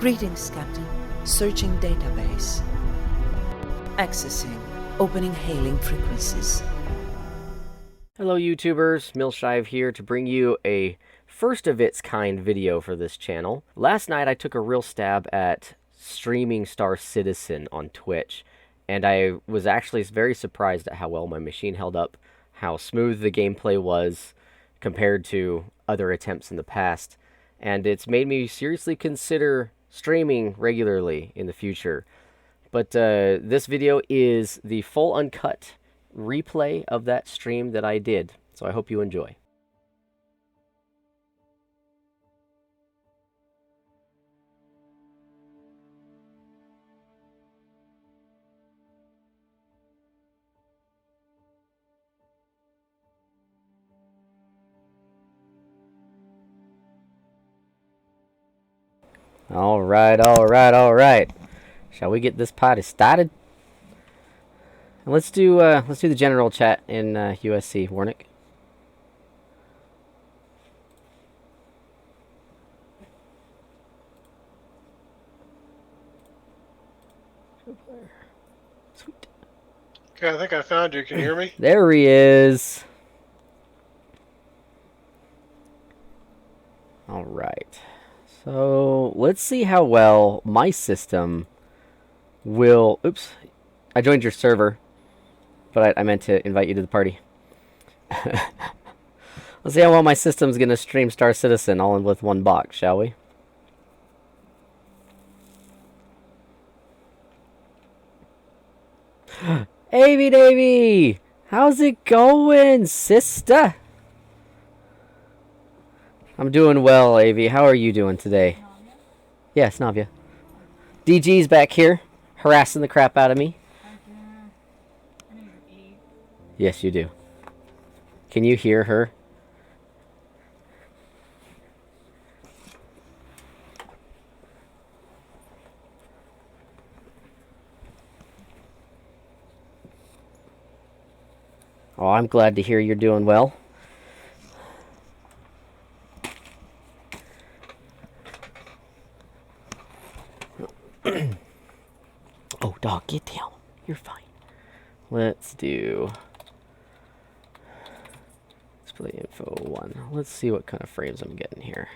Greetings, Captain. Searching database. Accessing. Opening hailing frequencies. Hello YouTubers, Millshive here to bring you a first of its kind video for this channel. Last night I took a real stab at streaming Star Citizen on Twitch, and I was actually very surprised at how well my machine held up, how smooth the gameplay was compared to other attempts in the past, and it's made me seriously consider streaming regularly in the future. But this video is the full uncut replay of that stream that I did, so I hope you enjoy. All right. Shall we get this party started? And let's do the general chat in USC, Warnick. Sweet. Okay, I think I found you. Can you hear me? There he is. All right. So let's see how well my system will... Oops. I joined your server, but I meant to invite you to the party. Let's see how well my system's going to stream Star Citizen all in with one box, shall we? Avy Davy! How's it going, sister? I'm doing well, Avy. How are you doing today? Navia? Yes, Navia. DG's back here, harassing the crap out of me. I need to eat. Yes, you do. Can you hear her? Oh, I'm glad to hear you're doing well. Oh, dog, get down. You're fine. Let's do display info 1. Let's see what kind of frames I'm getting here.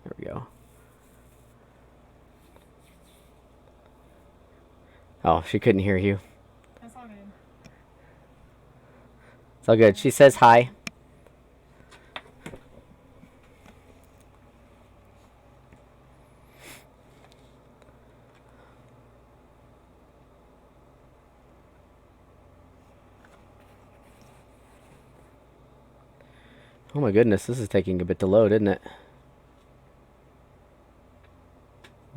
There we go. Oh, she couldn't hear you. That's all good. It's all good. She says hi. Oh my goodness, this is taking a bit to load, isn't it?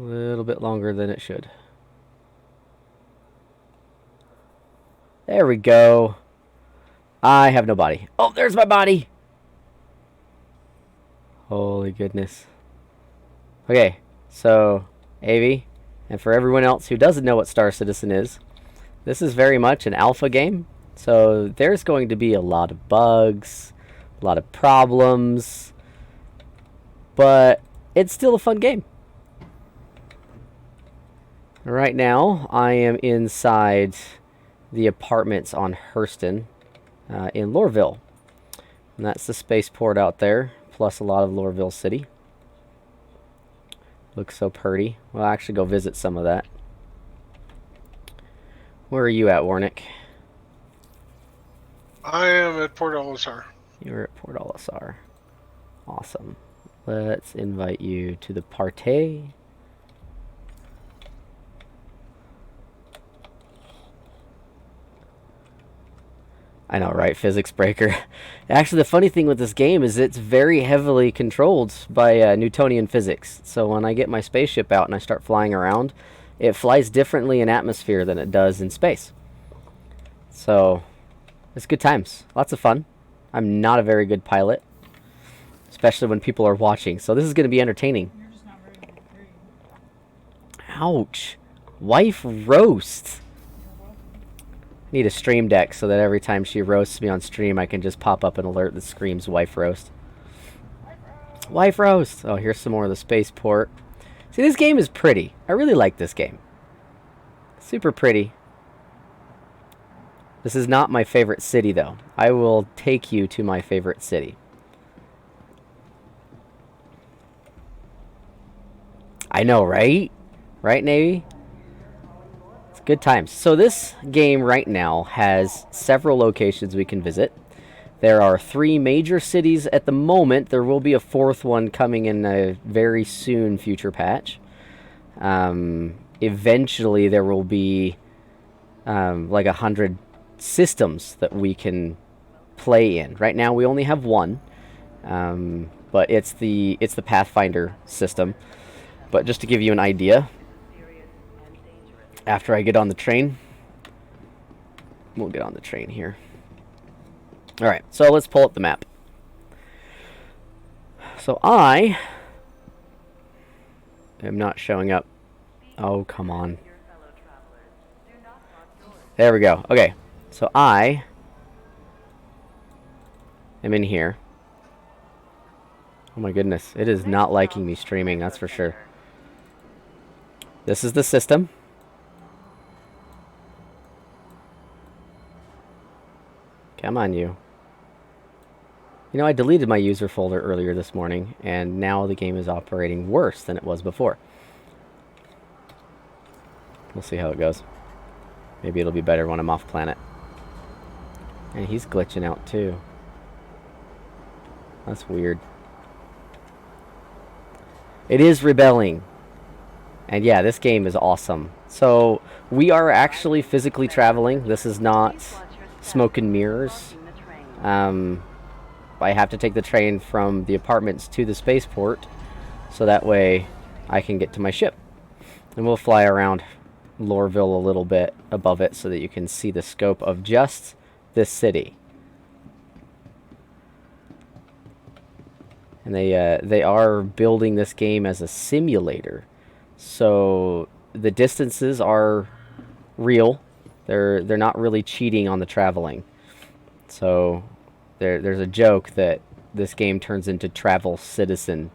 A little bit longer than it should. There we go. I have no body. Oh, there's my body! Holy goodness. Okay, so, Avy, and for everyone else who doesn't know what Star Citizen is, this is very much an alpha game, so there's going to be a lot of bugs, a lot of problems, but it's still a fun game. Right now, I am inside the apartments on Hurston in Lorville. And that's the spaceport out there, plus a lot of Lorville City. Looks so pretty. We'll actually go visit some of that. Where are you at, Warnick? I am at Port Olisar. You're at Port Olisar. Awesome. Let's invite you to the party. I know, right? Physics breaker. Actually, the funny thing with this game is it's very heavily controlled by Newtonian physics. So when I get my spaceship out and I start flying around, it flies differently in atmosphere than it does in space. So it's good times. Lots of fun. I'm not a very good pilot, especially when people are watching. So this is going to be entertaining. You're just not very good at food. Ouch. Wife roast. You're welcome. Need a stream deck so that every time she roasts me on stream, I can just pop up an alert that screams wife roast. Wife roast. Life roast. Oh, here's some more of the spaceport. See, this game is pretty. I really like this game. Super pretty. This is not my favorite city, though. I will take you to my favorite city. I know, right? Right, Navy? It's good times. So this game right now has several locations we can visit. There are 3 major cities at the moment. There will be a 4th one coming in a very soon future patch. Eventually there will be like 100 systems that we can play in. Right now we only have 1, but it's the Pathfinder system. But just to give you an idea, after I get on the train, we'll get on the train here. Alright, so let's pull up the map. So I am not showing up. Oh, come on. There we go. Okay, so I am in here. Oh my goodness, it is not liking me streaming, that's for sure. This is the system. Come on, you. You know, I deleted my user folder earlier this morning, and now the game is operating worse than it was before. We'll see how it goes. Maybe it'll be better when I'm off planet. And he's glitching out too. That's weird. It is rebelling. And yeah, this game is awesome. So, we are actually physically traveling. This is not smoke and mirrors. I have to take the train from the apartments to the spaceport, so that way I can get to my ship. And we'll fly around Lorville a little bit above it so that you can see the scope of just this city. And they are building this game as a simulator, so the distances are real. They're not really cheating on the traveling. So there's a joke that this game turns into Travel Citizen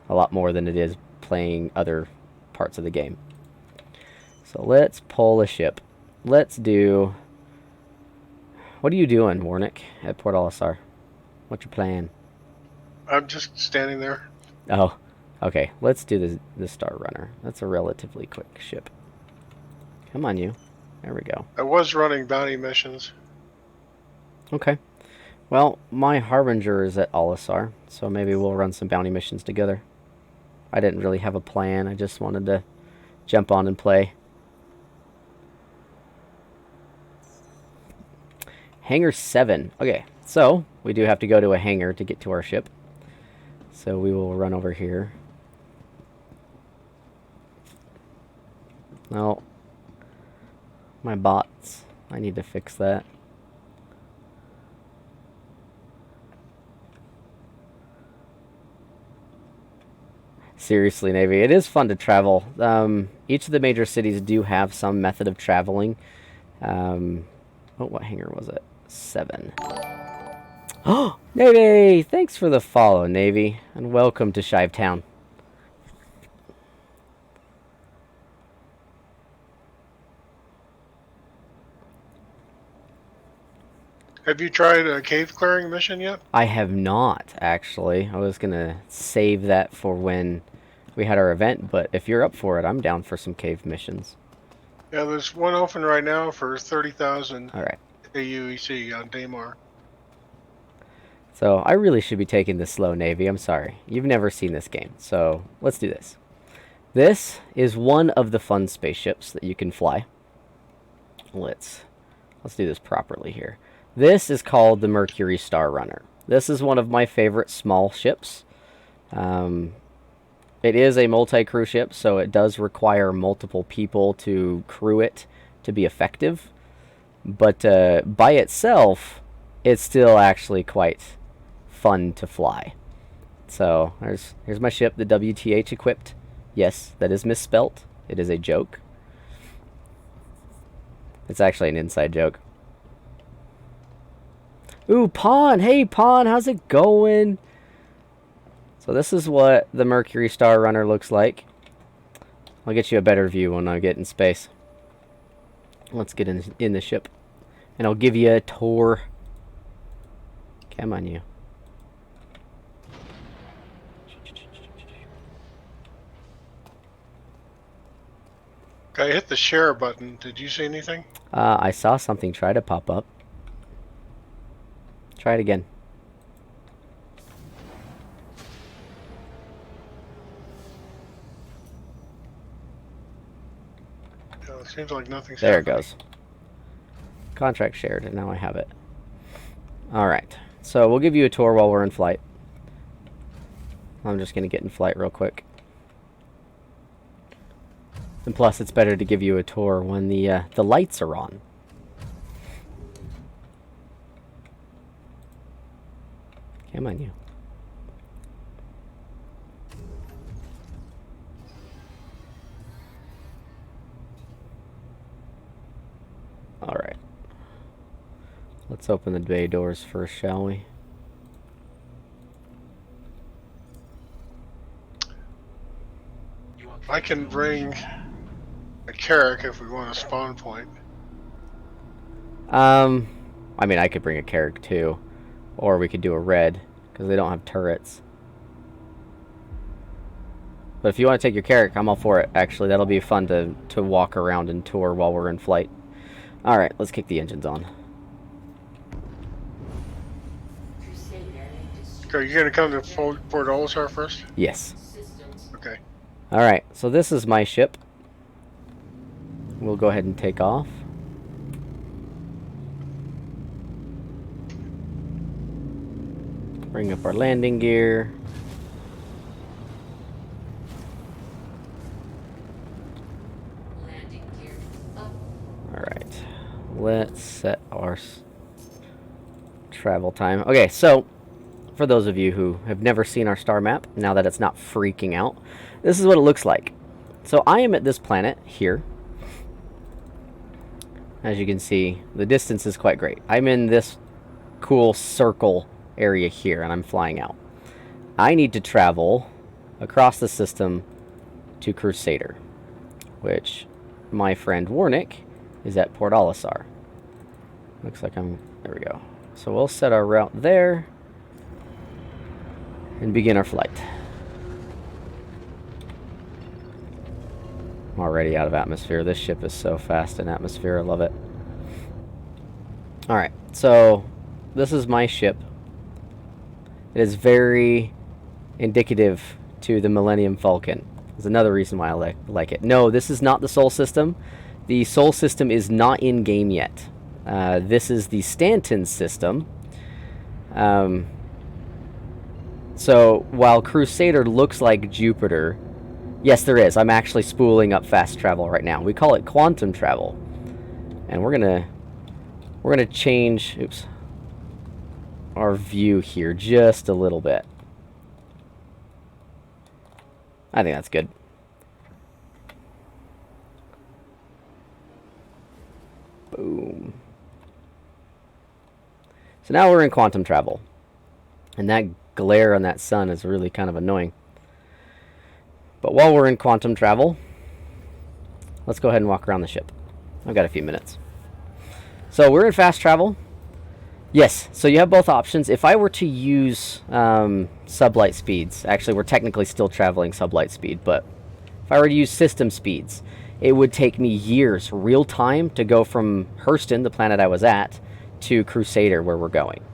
a lot more than it is playing other parts of the game. So let's pull a ship. Let's do... What are you doing, Warnick, at Port Olisar? What's your plan? I'm just standing there. Oh, okay. Let's do the Star Runner. That's a relatively quick ship. Come on, you. There we go. I was running bounty missions. Okay. Well, my Harbinger is at Olisar, so maybe we'll run some bounty missions together. I didn't really have a plan. I just wanted to jump on and play. Hangar 7. Okay, so we do have to go to a hangar to get to our ship. So we will run over here. No. My bots. I need to fix that. Seriously, Navy, it is fun to travel. Each of the major cities do have some method of traveling. Oh, what hangar was it? 7. Oh, Navy! Thanks for the follow, Navy, and welcome to Shivetown. Have you tried a cave clearing mission yet? I have not, actually. I was going to save that for when we had our event, but if you're up for it, I'm down for some cave missions. Yeah, there's one open right now for 30,000 Alright. AUEC on Daymar. So, I really should be taking this slow, Navy. I'm sorry. You've never seen this game, so let's do this. This is one of the fun spaceships that you can fly. Let's do this properly here. This is called the Mercury Star Runner. This is one of my favorite small ships. It is a multi-crew ship, so it does require multiple people to crew it to be effective. But by itself, it's still actually quite fun to fly. So here's my ship, the WTH equipped. Yes, that is misspelt. It is a joke. It's actually an inside joke. Ooh, Pawn! Hey, Pawn, how's it going? So this is what the Mercury Star Runner looks like. I'll get you a better view when I get in space. Let's get in the ship. And I'll give you a tour. Come on, you. I hit the share button. Did you see anything? I saw something try to pop up. Try it again. No, it seems like nothing's There it happening. goes. Contract shared, and now I have it. Alright, so we'll give you a tour while we're in flight. I'm just going to get in flight real quick. And plus, it's better to give you a tour when the lights are on. Come on, you. Alright. Let's open the bay doors first, shall we? I can bring a Carrack if we want a spawn point. I mean, I could bring a Carrack too. Or we could do a red, because they don't have turrets. But if you want to take your Carrack, I'm all for it. Actually, that'll be fun to walk around and tour while we're in flight. Alright, let's kick the engines on. Okay, you gonna come to Port Olisar first? Yes. Okay. Alright, so this is my ship. We'll go ahead and take off. Bring up our landing gear. Alright, let's set our travel time. Okay, so for those of you who have never seen our star map, now that it's not freaking out, this is what it looks like. So I am at this planet here. As you can see, the distance is quite great. I'm in this cool circle area here, and I'm flying out. I need to travel across the system to Crusader, which my friend Warnick is at Port Olisar. Looks like there we go. So we'll set our route there and begin our flight. I'm already out of atmosphere. This ship is so fast in atmosphere. I love it. Alright, so this is my ship. It is very indicative to the Millennium Falcon. There's another reason why I like it. No, this is not the Sol system. The Sol system is not in game yet. This is the Stanton system. So while Crusader looks like Jupiter, yes, there is. I'm actually spooling up fast travel right now. We call it quantum travel, and we're gonna change. Oops. Our view here just a little bit. I think that's good. Boom. So now we're in quantum travel. And that glare on that sun is really kind of annoying. But while we're in quantum travel, let's go ahead and walk around the ship. I've got a few minutes. So we're in fast travel. Yes, so you have both options. If I were to use sublight speeds, actually we're technically still traveling sublight speed, but if I were to use system speeds, it would take me years, real time, to go from Hurston, the planet I was at, to Crusader, where we're going.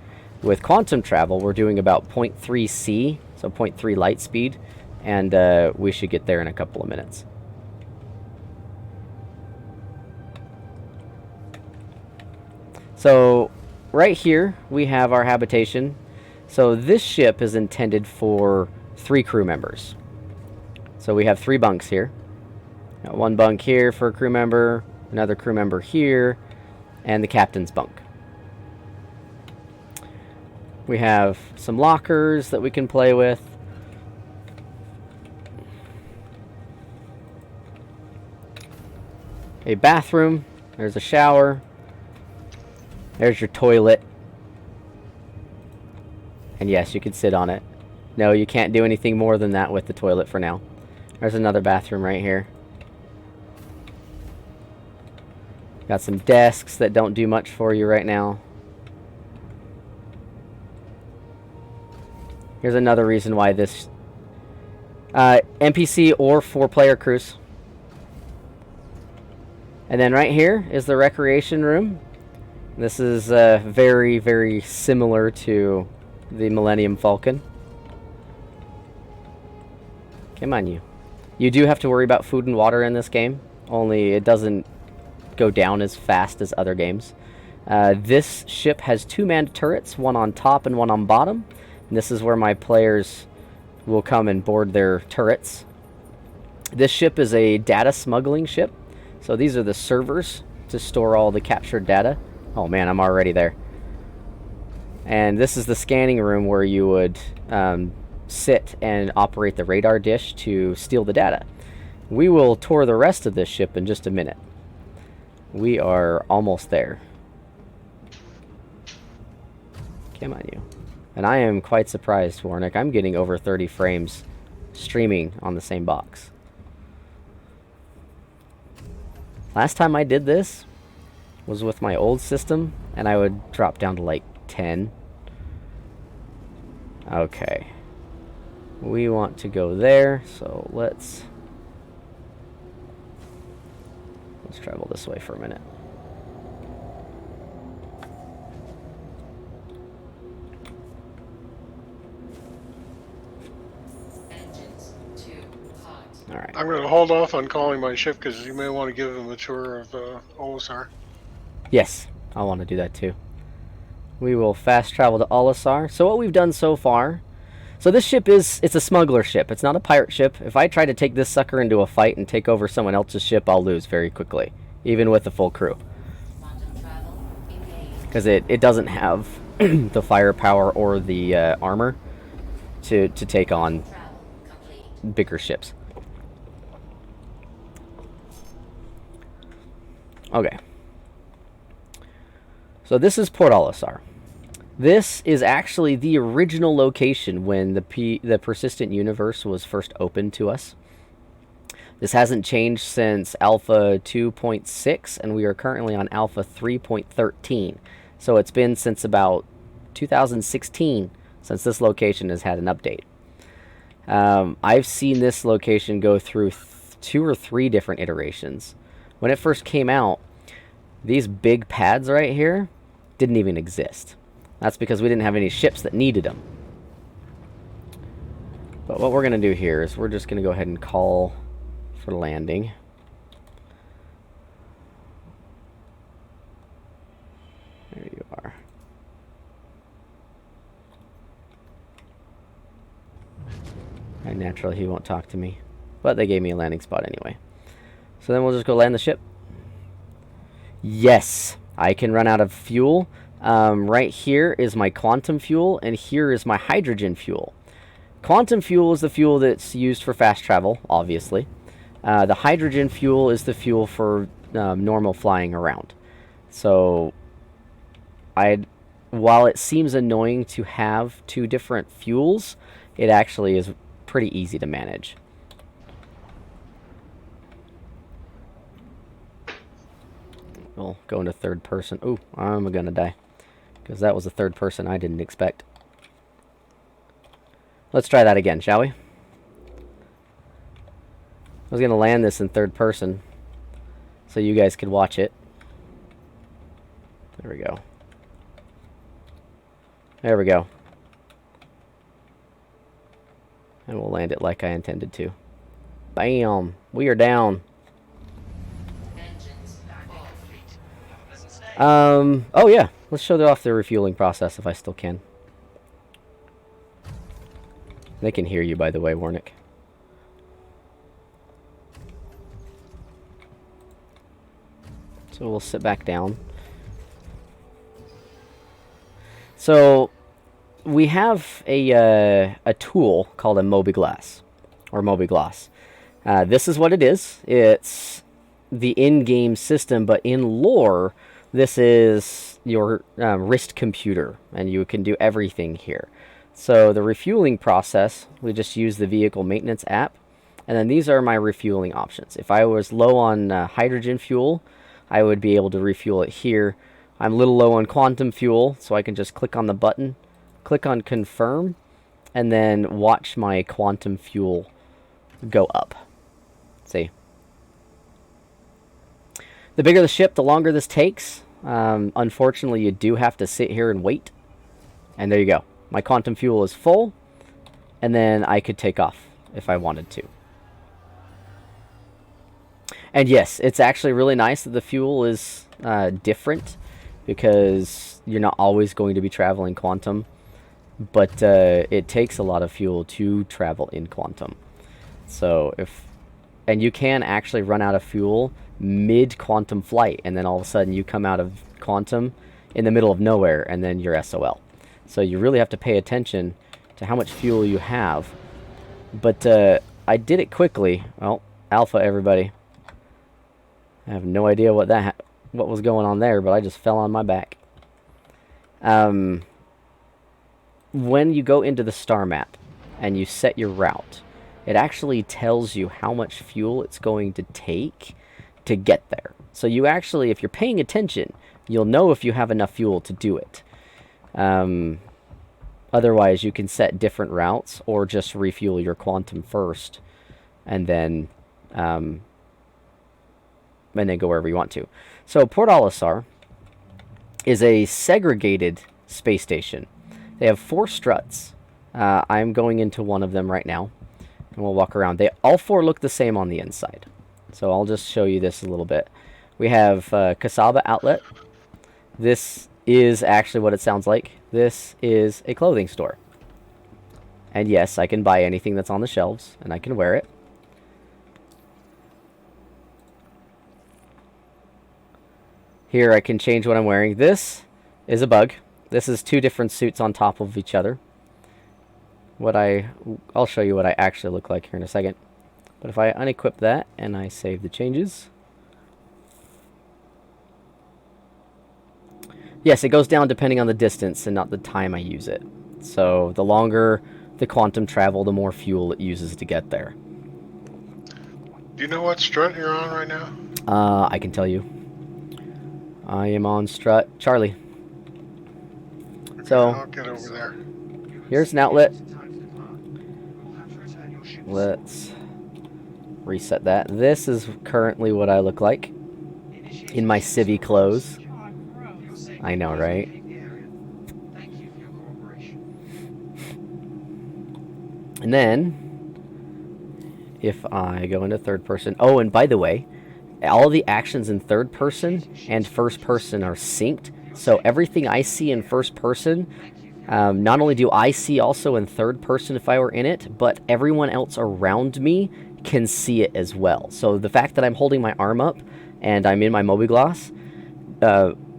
With quantum travel, we're doing about 0.3 C, so 0.3 light speed, and we should get there in a couple of minutes. So right here, we have our habitation. So this ship is intended for 3 crew members. So we have 3 bunks here. Got 1 bunk here for a crew member, another crew member here, and the captain's bunk. We have some lockers that we can play with. A bathroom. There's a shower. There's your toilet. And yes, you can sit on it. No, you can't do anything more than that with the toilet for now. There's another bathroom right here. Got some desks that don't do much for you right now. Here's another reason why this... NPC or 4-player cruise. And then right here is the recreation room. This is very, very similar to the Millennium Falcon. Come on, you. You do have to worry about food and water in this game, only it doesn't go down as fast as other games. This ship has 2 manned turrets, one on top and one on bottom. And this is where my players will come and board their turrets. This ship is a data smuggling ship. So these are the servers to store all the captured data. Oh man, I'm already there. And this is the scanning room where you would sit and operate the radar dish to steal the data. We will tour the rest of this ship in just a minute. We are almost there. Come on, you. And I am quite surprised, Warnick. I'm getting over 30 frames streaming on the same box. Last time I did this was with my old system, and I would drop down to like 10. Okay. We want to go there, so let's travel this way for a minute. All right. I'm going to hold off on calling my ship because you may want to give them a tour of Olisar. Yes, I want to do that too. We will fast travel to Olisar. So what we've done so far... So this ship it's a smuggler ship. It's not a pirate ship. If I try to take this sucker into a fight and take over someone else's ship, I'll lose very quickly. Even with a full crew. Because it doesn't have the firepower or the armor to take on bigger ships. Okay. So this is Port Olisar. This is actually the original location when the Persistent Universe was first opened to us. This hasn't changed since Alpha 2.6, and we are currently on Alpha 3.13. So it's been since about 2016 since this location has had an update. I've seen this location go through 2 or 3 different iterations. When it first came out, these big pads right here didn't even exist. That's because we didn't have any ships that needed them. But what we're going to do here is we're just going to go ahead and call for landing. There you are. And naturally he won't talk to me. But they gave me a landing spot anyway. So then we'll just go land the ship. Yes, I can run out of fuel. Right here is my quantum fuel, and here is my hydrogen fuel. Quantum fuel is the fuel that's used for fast travel, obviously. The hydrogen fuel is the fuel for normal flying around. So, while it seems annoying to have 2 different fuels, it actually is pretty easy to manage. We'll go into third person. Ooh, I'm gonna die. Because that was a third person I didn't expect. Let's try that again, shall we? I was gonna land this in third person so you guys could watch it. There we go. There we go. And we'll land it like I intended to. Bam! We are down. Oh yeah, let's show off the refueling process if I still can. They can hear you, by the way, Warnick. So we'll sit back down. So we have a tool called a Mobiglass, or Mobiglass. This is what it is. It's the in-game system, but in lore, this is your wrist computer, and you can do everything here. So the refueling process, we just use the vehicle maintenance app. And then these are my refueling options. If I was low on hydrogen fuel, I would be able to refuel it here. I'm a little low on quantum fuel, so I can just click on the button, click on confirm, and then watch my quantum fuel go up. See? The bigger the ship, the longer this takes. Unfortunately, you do have to sit here and wait. And there you go. My quantum fuel is full, and then I could take off if I wanted to. And yes, it's actually really nice that the fuel is different, because you're not always going to be traveling quantum, but it takes a lot of fuel to travel in quantum. So and you can actually run out of fuel mid-quantum flight, and then all of a sudden you come out of quantum in the middle of nowhere, and then you're SOL. So you really have to pay attention to how much fuel you have. But I did it quickly. Well, Alpha, everybody. I have no idea what was going on there, but I just fell on my back. When you go into the star map and you set your route, it actually tells you how much fuel it's going to take to get there. So you actually, if you're paying attention, you'll know if you have enough fuel to do it. Otherwise, you can set different routes or just refuel your quantum first, and then go wherever you want to. So Port Olisar is a segregated space station. They have 4 struts. I'm going into one of them right now, and we'll walk around. All 4 look the same on the inside. So I'll just show you this a little bit. We have Kasaba Outlet. This is actually what it sounds like. This is a clothing store. And yes, I can buy anything that's on the shelves, and I can wear it. Here I can change what I'm wearing. This is a bug. This is 2 different suits on top of each other. I'll show you what I actually look like here in a second. But if I unequip that and I save the changes. Yes, it goes down depending on the distance and not the time I use it. So the longer the quantum travel, the more fuel it uses to get there. Do you know what strut you're on right now? I can tell you. I am on strut Charlie. So I'll get over there. here's an outlet. Let's reset that. This is currently what I look like in my civvy clothes. I know, right? And then if I go into third person, oh, and by the way, all the actions in third person and first person are synced. So everything I see in first person, not only do I see also in third person if I were in it, but everyone else around me can see it as well. So the fact that I'm holding my arm up and I'm in my mobiGlas,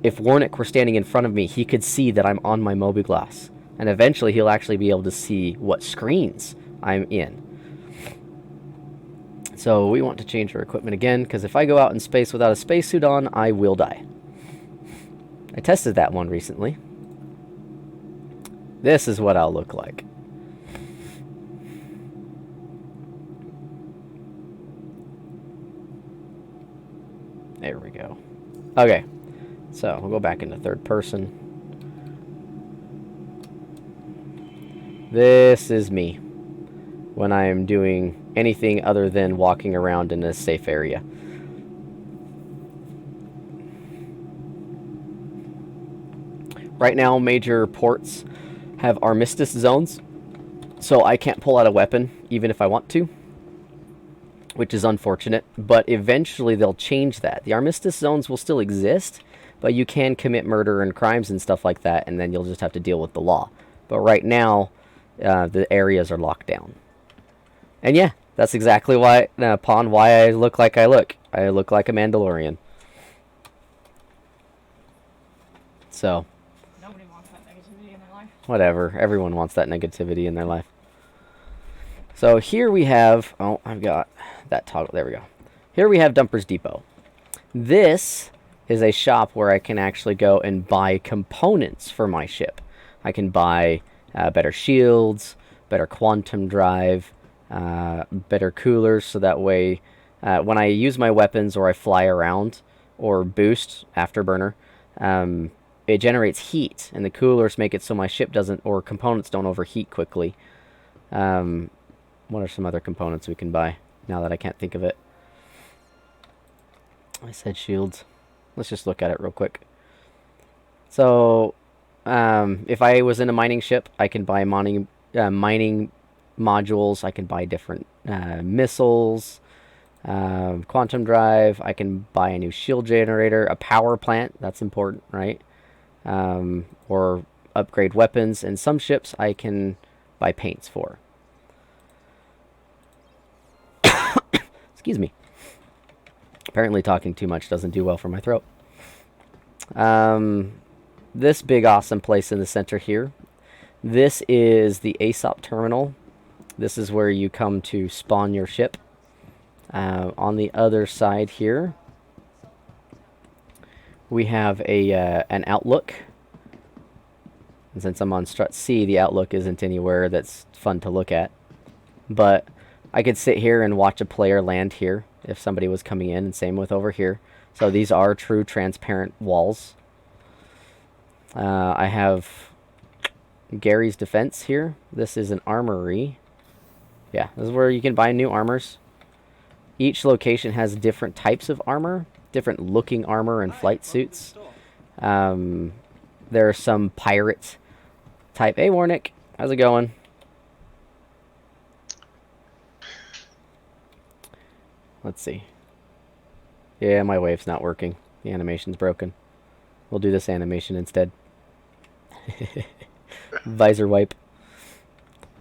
if Warnick were standing in front of me, he could see that I'm on my mobiGlas. And eventually he'll actually be able to see what screens I'm in. So we want to change our equipment again, because if I go out in space without a spacesuit on, I will die. I tested that one recently. This is what I'll look like. There we go. Okay, so we'll go back into third person. This is me when I am doing anything other than walking around in a safe area. Right now, major ports have armistice zones, so I can't pull out a weapon even if I want to, which is unfortunate, but eventually they'll change that. The armistice zones will still exist, but you can commit murder and crimes and stuff like that, and then you'll just have to deal with the law. But right now, the areas are locked down. And yeah, that's exactly why I look like I look. I look like a Mandalorian. So, Nobody wants that negativity in their life. whatever. Everyone wants that negativity in their life. So here we have... Oh, I've got that toggle. There we go. Here we have Dumper's Depot. This is a shop where I can actually go and buy components for my ship. I can buy better shields, better quantum drive, better coolers, so that way when I use my weapons or I fly around or boost afterburner, it generates heat, and the coolers make it so my ship doesn't, or components don't overheat quickly. What are some other components we can buy now that I can't think of it? I said shields. Let's just look at it real quick. So if I was in a mining ship, I can buy mining modules. I can buy different missiles, quantum drive. I can buy a new shield generator, a power plant. That's important, right? Or upgrade weapons. And some ships I can buy paints for. Excuse me. Apparently talking too much doesn't do well for my throat. This big awesome place in the center here, this is the ASOP terminal. This is where you come to spawn your ship. On the other side here, we have an outlook. And since I'm on strut C, the outlook isn't anywhere that's fun to look at. But I could sit here and watch a player land here if somebody was coming in, and same with over here. So these are true transparent walls. I have Gary's defense here. This is an armory. Yeah, this is where you can buy new armors. Each location has different types of armor, different looking armor and flight suits. There are some pirate type. Hey, Warnick, how's it going? Let's see. Yeah, my wave's not working. The animation's broken. We'll do this animation instead. Visor wipe.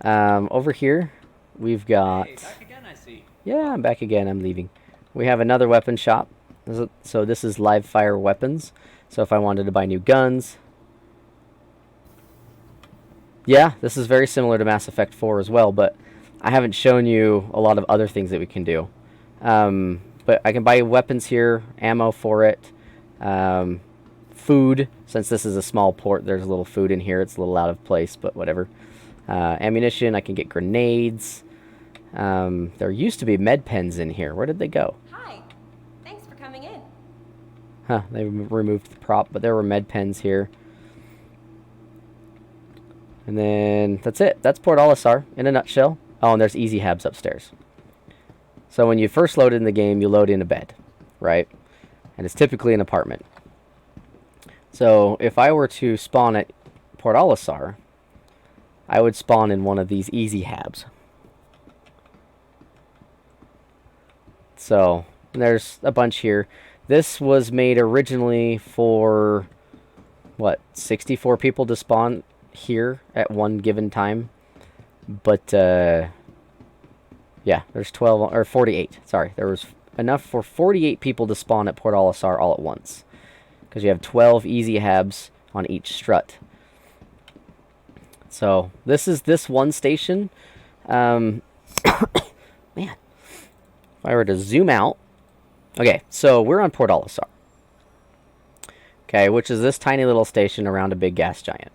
Over here, we've got... Hey, back again, I see. Yeah, I'm back again. I'm leaving. We have another weapon shop. So this is live fire weapons. So if I wanted to buy new guns... Yeah, this is very similar to Mass Effect 4 as well, but I haven't shown you a lot of other things that we can do. But I can buy weapons here, ammo for it, food. Since this is a small port, there's a little food in here. It's a little out of place, but whatever. Ammunition, I can get grenades. There used to be med pens in here. Where did they go? Hi. Thanks for coming in. Huh, they removed the prop, but there were med pens here. And then that's it. That's Port Olisar in a nutshell. Oh, and there's easy habs upstairs. So when you first load in the game, you load in a bed, right? And it's typically an apartment. So if I were to spawn at Port Olisar, I would spawn in one of these easy habs. So there's a bunch here. This was made originally for, what, 64 people to spawn here at one given time. But, yeah, there's 12, or 48, sorry. There was enough for 48 people to spawn at Port Olisar all at once. Because you have 12 easy habs on each strut. So, this is this one station. Man, if I were to zoom out. Okay, so we're on Port Olisar. Okay, which is this tiny little station around a big gas giant.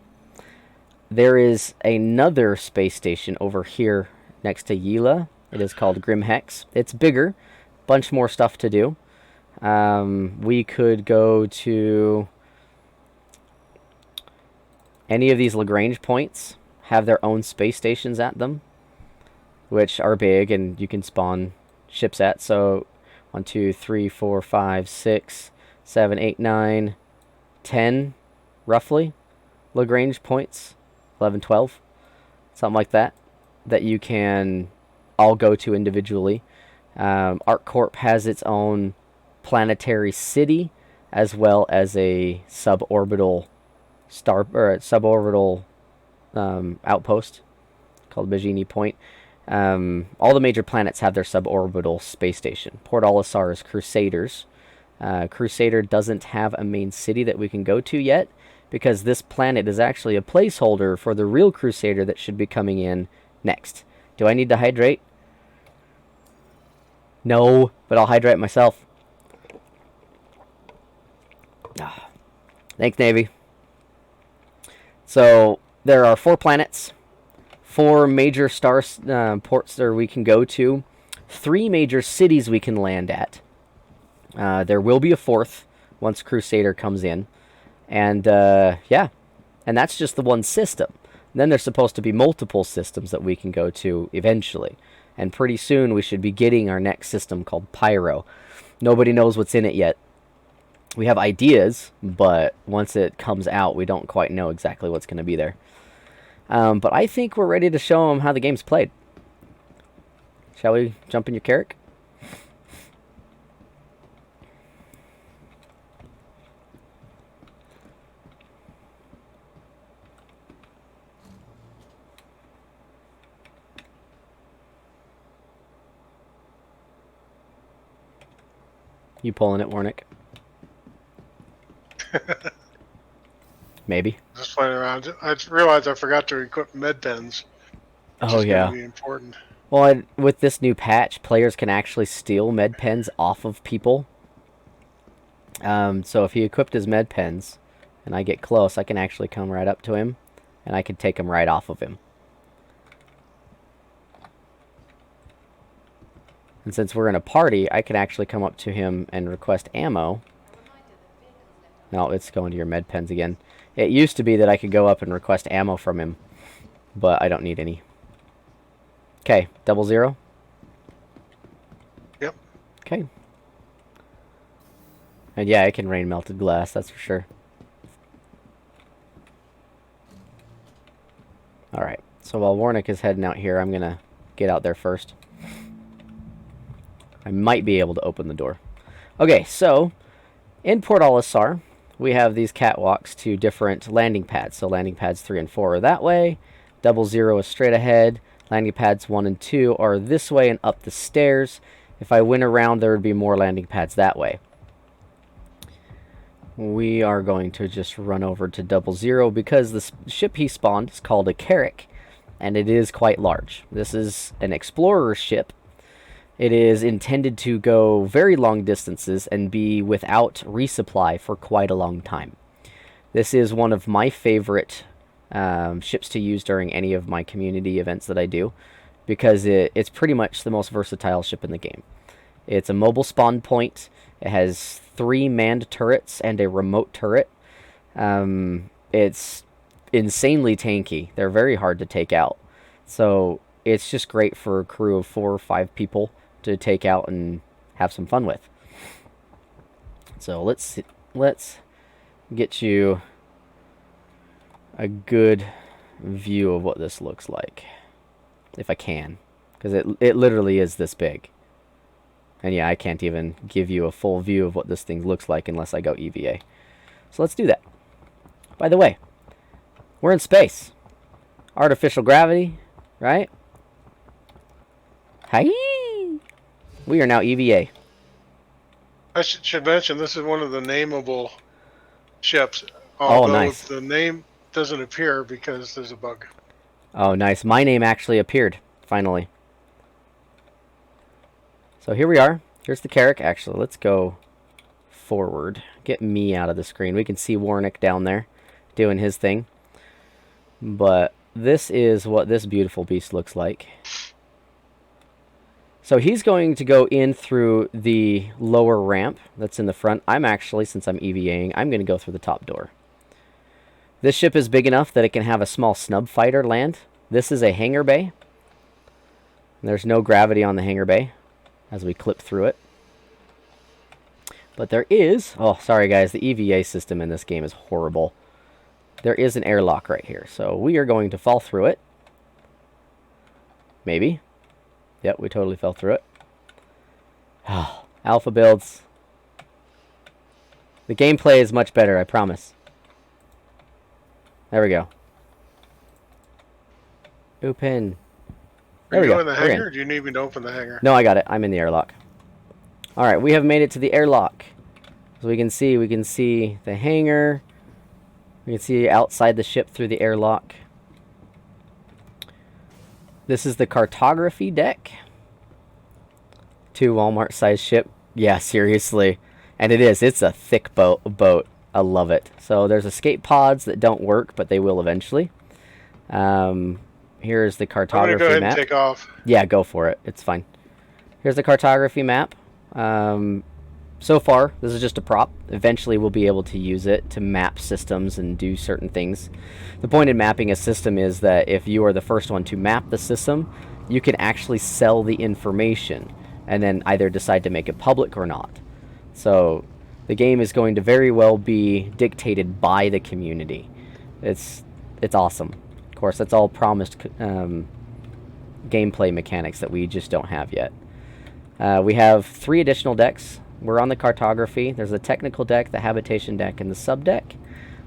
There is another space station over here next to Yila. It is called Grim Hex. It's bigger, bunch more stuff to do. We could go to any of these Lagrange points, have their own space stations at them, which are big and you can spawn ships at. So 1, 2, 3, 4, 5, 6, 7, 8, 9, 10, roughly, Lagrange points. 11, 12, something like that, that you can all go to individually. ArcCorp has its own planetary city, as well as a suborbital outpost called Bajini Point. All the major planets have their suborbital space station. Port Olisar is Crusaders. Crusader doesn't have a main city that we can go to yet, because this planet is actually a placeholder for the real Crusader that should be coming in next. Do I need to hydrate? No, but I'll hydrate myself. Thanks, Navy. So, there are 4 planets, 4 major star ports that we can go to, 3 major cities we can land at. There will be a 4th once Crusader comes in. And, yeah. And that's just the one system. Then there's supposed to be multiple systems that we can go to eventually. And pretty soon we should be getting our next system called Pyro. Nobody knows what's in it yet. We have ideas, but once it comes out, we don't quite know exactly what's going to be there. But I think we're ready to show them how the game's played. Shall we jump in your Carrack? You pulling it, Warnick? Maybe. Just playing around. I just realized I forgot to equip med pens. Oh, yeah. Be important. Well, with this new patch, players can actually steal med pens off of people. So if he equipped his med pens, and I get close, I can actually come right up to him, and I can take them right off of him. And since we're in a party, I can actually come up to him and request ammo. No, it's going to your med pens again. It used to be that I could go up and request ammo from him, but I don't need any. Okay, 00? Yep. Okay. And yeah, I can rain melted glass, that's for sure. Alright, so while Warnick is heading out here, I'm going to get out there first. I might be able to open the door. Okay, so in Port Olisar, we have these catwalks to different landing pads. So landing pads 3 and 4 are that way. 00 is straight ahead. Landing pads 1 and 2 are this way and up the stairs. If I went around, there would be more landing pads that way. We are going to just run over to 00 because the ship he spawned is called a Carrack, and it is quite large. This is an explorer ship. It is intended to go very long distances and be without resupply for quite a long time. This is one of my favorite ships to use during any of my community events that I do, because it's pretty much the most versatile ship in the game. It's a mobile spawn point. It has 3 manned turrets and a remote turret. It's insanely tanky. They're very hard to take out. So it's just great for a crew of 4 or 5 people to take out and have some fun with. So let's get you a good view of what this looks like, if I can, because it literally is this big. And yeah, I can't even give you a full view of what this thing looks like unless I go EVA. So let's do that. By the way, we're in space. Artificial gravity, right? Hi. We are now EVA. I should mention this is one of the nameable ships. Oh, nice. The name doesn't appear because there's a bug. Oh, nice. My name actually appeared, finally. So here we are. Here's the Carrack. Actually, let's go forward. Get me out of the screen. We can see Warnick down there doing his thing. But this is what this beautiful beast looks like. So he's going to go in through the lower ramp that's in the front. I'm actually, since I'm EVAing, I'm going to go through the top door. This ship is big enough that it can have a small snub fighter land. This is a hangar bay. There's no gravity on the hangar bay as we clip through it. But there is... Oh, sorry guys, the EVA system in this game is horrible. There is an airlock right here. So we are going to fall through it. Maybe. Yep, we totally fell through it. Alpha builds. The gameplay is much better, I promise. There we go. Open. There we go. Are you in the hangar, or do you need me to open the hangar? No, I got it. I'm in the airlock. Alright, we have made it to the airlock. As we can see the hangar. We can see outside the ship through the airlock. This is the cartography deck. 2 Walmart-sized ship. Yeah, seriously. And it is. It's a thick boat. I love it. So there's escape pods that don't work, but they will eventually. Here's the I'm gonna cartography go ahead map. and take off. Yeah, go for it. It's fine. Here's the cartography map. So far, this is just a prop. Eventually, we'll be able to use it to map systems and do certain things. The point in mapping a system is that if you are the first one to map the system, you can actually sell the information and then either decide to make it public or not. So the game is going to very well be dictated by the community. It's awesome. Of course, that's all promised gameplay mechanics that we just don't have yet. We have 3 additional decks. We're on the cartography. There's the technical deck, the habitation deck, and the sub deck.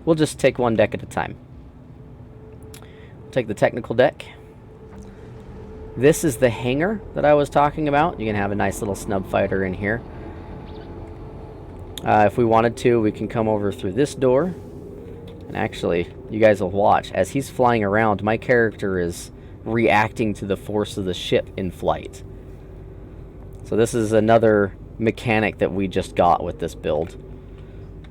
We'll just take one deck at a time. We'll take the technical deck. This is the hangar that I was talking about. You can have a nice little snub fighter in here. If we wanted to, we can come over through this door. And actually, you guys will watch. As he's flying around, my character is reacting to the force of the ship in flight. So this is another mechanic that we just got with this build.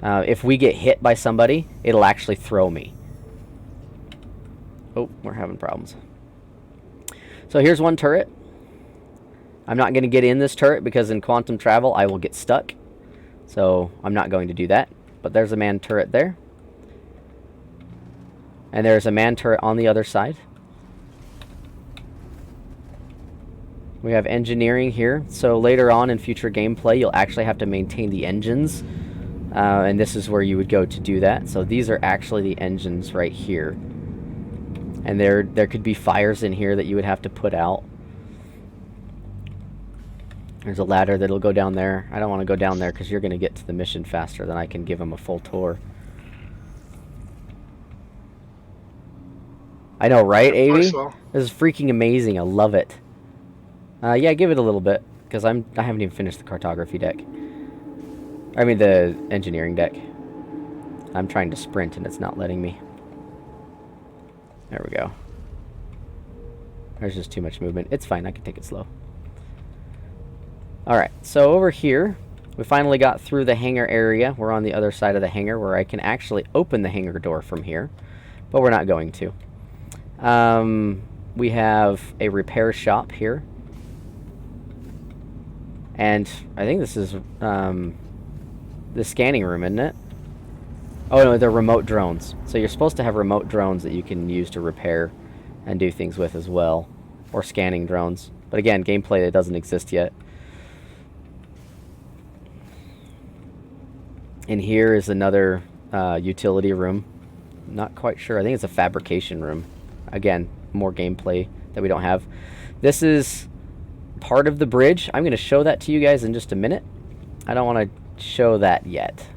If we get hit by somebody, it'll actually throw me. Oh, we're having problems. So here's one turret. I'm not going to get in this turret because in quantum travel I will get stuck. So I'm not going to do that. But there's a man turret there. And there's a man turret on the other side. We have engineering here. So later on in future gameplay, you'll actually have to maintain the engines. And this is where you would go to do that. So these are actually the engines right here. And there could be fires in here that you would have to put out. There's a ladder that'll go down there. I don't want to go down there because you're going to get to the mission faster than I can give them a full tour. I know, right, Avi? So. This is freaking amazing. I love it. Yeah, give it a little bit, because I haven't even finished the cartography deck. I mean, the engineering deck. I'm trying to sprint, and it's not letting me. There we go. There's just too much movement. It's fine. I can take it slow. Alright, so over here, we finally got through the hangar area. We're on the other side of the hangar, where I can actually open the hangar door from here. But we're not going to. We have a repair shop here. And I think this is the scanning room, isn't it? Oh no, they're remote drones. So you're supposed to have remote drones that you can use to repair and do things with as well. Or scanning drones. But again, gameplay that doesn't exist yet. And here is another utility room. Not quite sure. I think it's a fabrication room. Again, more gameplay that we don't have. This is part of the bridge. I'm going to show that to you guys in just a minute. I don't want to show that yet.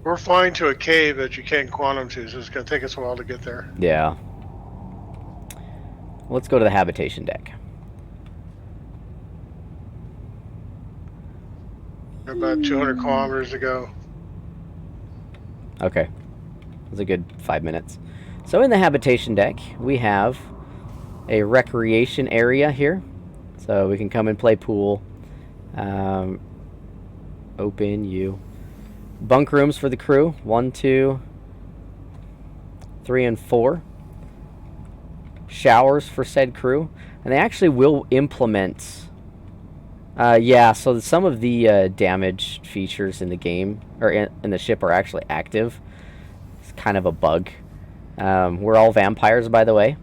We're flying to a cave that you can't quantum to, so it's going to take us a while to get there. Yeah. Let's go to the habitation deck. About 200 kilometers to go. Okay. That's a good 5 minutes. So in the habitation deck, we have a recreation area here. So we can come and play pool. Open you. Bunk rooms for the crew. 1, 2, 3, and 4. Showers for said crew. And they actually will implement... yeah, so some of the damage features in the game, or in the ship, are actually active. It's kind of a bug. We're all vampires, by the way.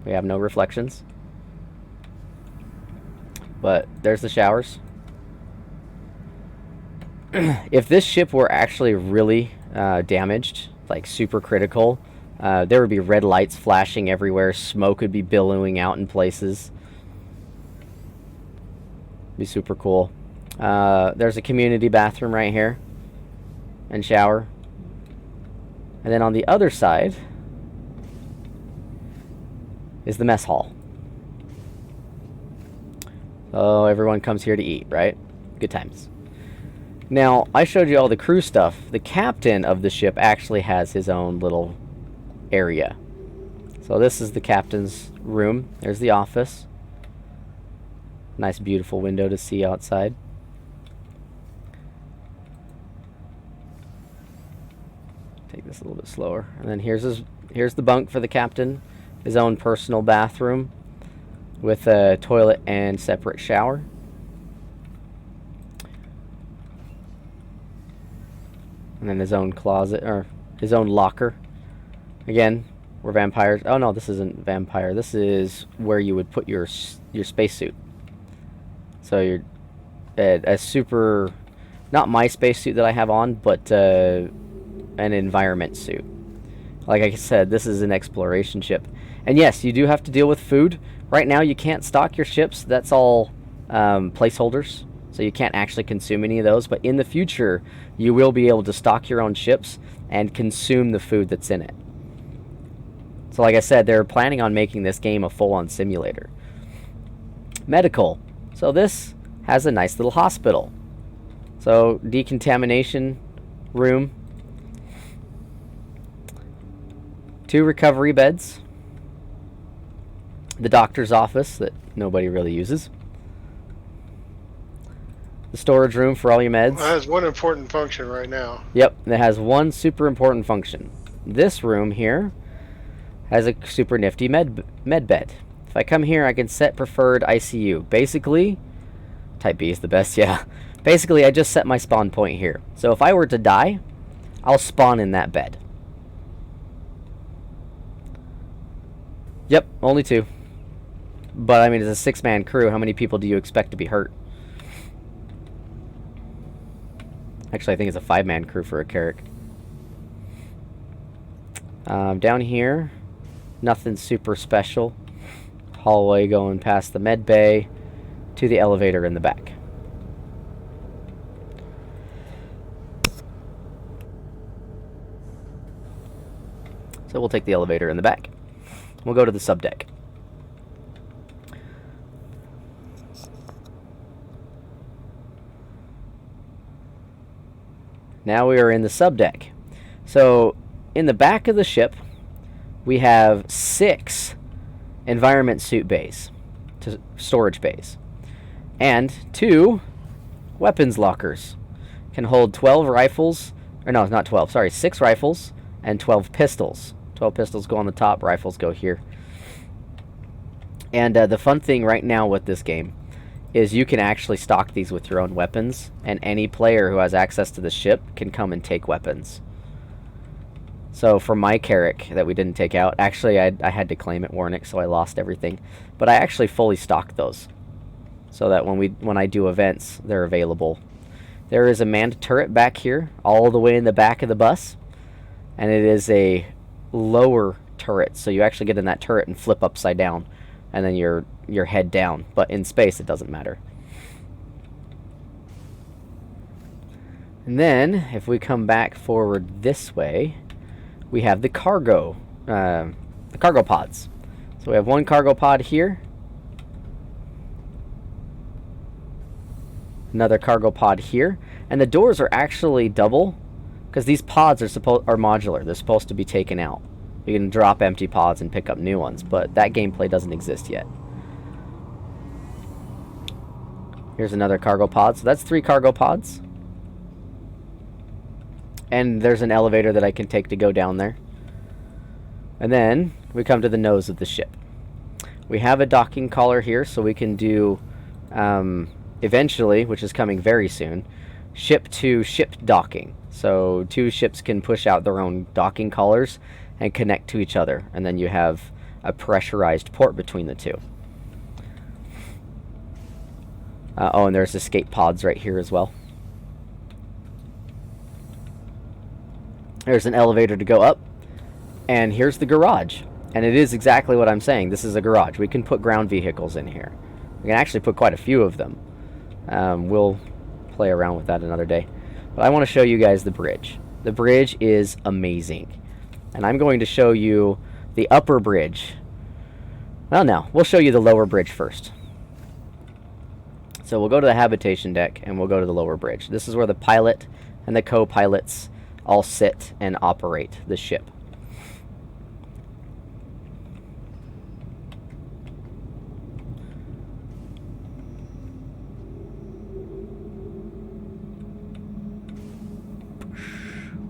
We have no reflections. But there's the showers. If this ship were actually really damaged, like super critical, there would be red lights flashing everywhere. Smoke would be billowing out in places. Be super cool. There's a community bathroom right here. And shower. And then on the other side is the mess hall. So everyone comes here to eat, right? Good times. Now, I showed you all the crew stuff. The captain of the ship actually has his own little area. So this is the captain's room. There's the office. Nice, beautiful window to see outside. Take this That's a little bit slower. And then here's the bunk for the captain. His own personal bathroom with a toilet and separate shower. And then his own closet, or his own locker. Again, we're vampires. Oh no, this isn't vampire. This is where you would put your spacesuit. So you're a super, not my spacesuit that I have on, but an environment suit. Like I said, this is an exploration ship. And yes, you do have to deal with food. Right now, you can't stock your ships. That's all placeholders. So you can't actually consume any of those. But in the future, you will be able to stock your own ships and consume the food that's in it. So like I said, they're planning on making this game a full-on simulator. Medical. So this has a nice little hospital. So decontamination room. 2 recovery beds. The doctor's office that nobody really uses. The storage room for all your meds. Well, it has one important function right now. Yep, it has one super important function. This room here has a super nifty med bed. If I come here, I can set preferred ICU. Basically, type B is the best, yeah. Basically, I just set my spawn point here. So if I were to die, I'll spawn in that bed. Yep, only 2. But, I mean, it's a 6-man crew. How many people do you expect to be hurt? Actually, I think it's a 5-man crew for a Carrick. Down here, nothing super special. Hallway going past the med bay to the elevator in the back. So we'll take the elevator in the back. We'll go to the subdeck. Now we are in the subdeck. So in the back of the ship, we have 6 environment suit bays, storage bays, and 2 weapons lockers. Can hold 12 rifles, or no, not 12, sorry, 6 rifles and 12 pistols. 12 pistols go on the top, rifles go here. And the fun thing right now with this game is you can actually stock these with your own weapons, and any player who has access to the ship can come and take weapons. So for my Carrick that we didn't take out, actually I had to claim at Warnick, so I lost everything. But I actually fully stocked those, so that when I do events, they're available. There is a manned turret back here, all the way in the back of the bus, and it is a lower turret, so you actually get in that turret and flip upside down, and then your head down. But in space, it doesn't matter. And then, if we come back forward this way, we have the cargo pods. So we have one cargo pod here, another cargo pod here, and the doors are actually double because these pods are modular. They're supposed to be taken out. You can drop empty pods and pick up new ones, but that gameplay doesn't exist yet. Here's another cargo pod. So that's 3 cargo pods. And there's an elevator that I can take to go down there. And then we come to the nose of the ship. We have a docking collar here, so we can do, eventually, which is coming very soon, ship-to-ship docking. So 2 ships can push out their own docking collars and connect to each other. And then you have a pressurized port between the 2. Oh, and there's escape pods right here as well. There's an elevator to go up, and here's the garage. And it is exactly what I'm saying. This is a garage. We can put ground vehicles in here. We can actually put quite a few of them. We'll play around with that another day. But I want to show you guys the bridge. The bridge is amazing. And I'm going to show you the upper bridge. Well, no, we'll show you the lower bridge first. So we'll go to the habitation deck, and we'll go to the lower bridge. This is where the pilot and the co-pilots all sit and operate the ship.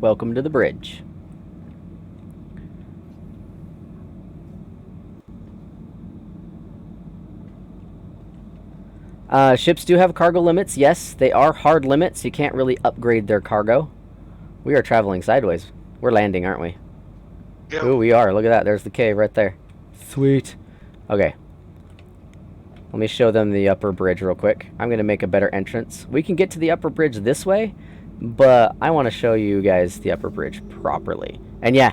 Welcome to the bridge. Ships do have cargo limits. Yes, they are hard limits. You can't really upgrade their cargo. We are traveling sideways. We're landing, aren't we? Yeah. Ooh, we are. Look at that. There's the cave right there. Sweet. Okay. Let me show them the upper bridge real quick. I'm going to make a better entrance. We can get to the upper bridge this way, but I want to show you guys the upper bridge properly. And yeah,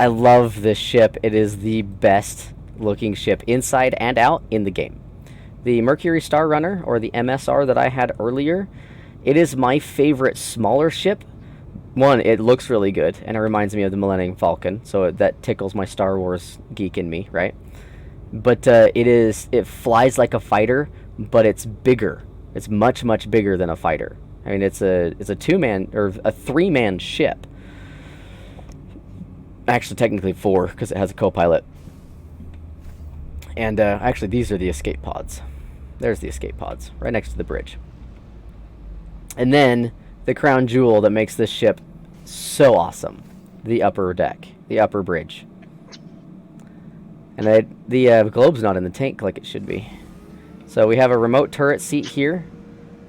I love this ship. It is the best looking ship inside and out in the game. The Mercury Star Runner, or the MSR that I had earlier, it is my favorite smaller ship. One, it looks really good, and it reminds me of the Millennium Falcon, so that tickles my Star Wars geek in me, right? But it flies like a fighter, but it's bigger. It's much, much bigger than a fighter. I mean, it's a two-man, or a three-man ship. Actually, technically four, because it has a co-pilot. And actually, these are the escape pods. There's the escape pods, right next to the bridge. And then, the crown jewel that makes this ship so awesome. The upper deck. The upper bridge. And the globe's not in the tank like it should be. So we have a remote turret seat here.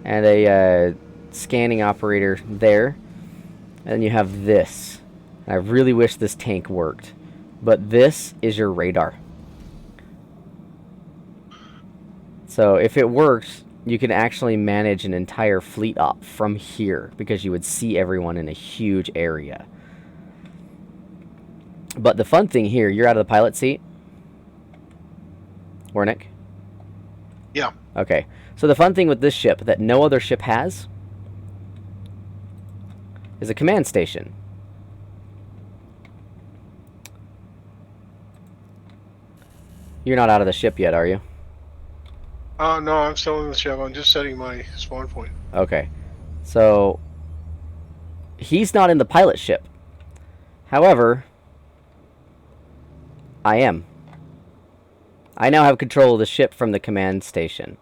And a scanning operator there. And then you have this. I really wish this tank worked. But this is your radar. So if it works, you can actually manage an entire fleet op from here, because you would see everyone in a huge area. But the fun thing here, you're out of the pilot seat. Warnick? Yeah. Okay. So the fun thing with this ship that no other ship has is a command station. You're not out of the ship yet, are you? No, I'm still in the ship. I'm just setting my spawn point. Okay. So, he's not in the pilot ship. However, I am. I now have control of the ship from the command station.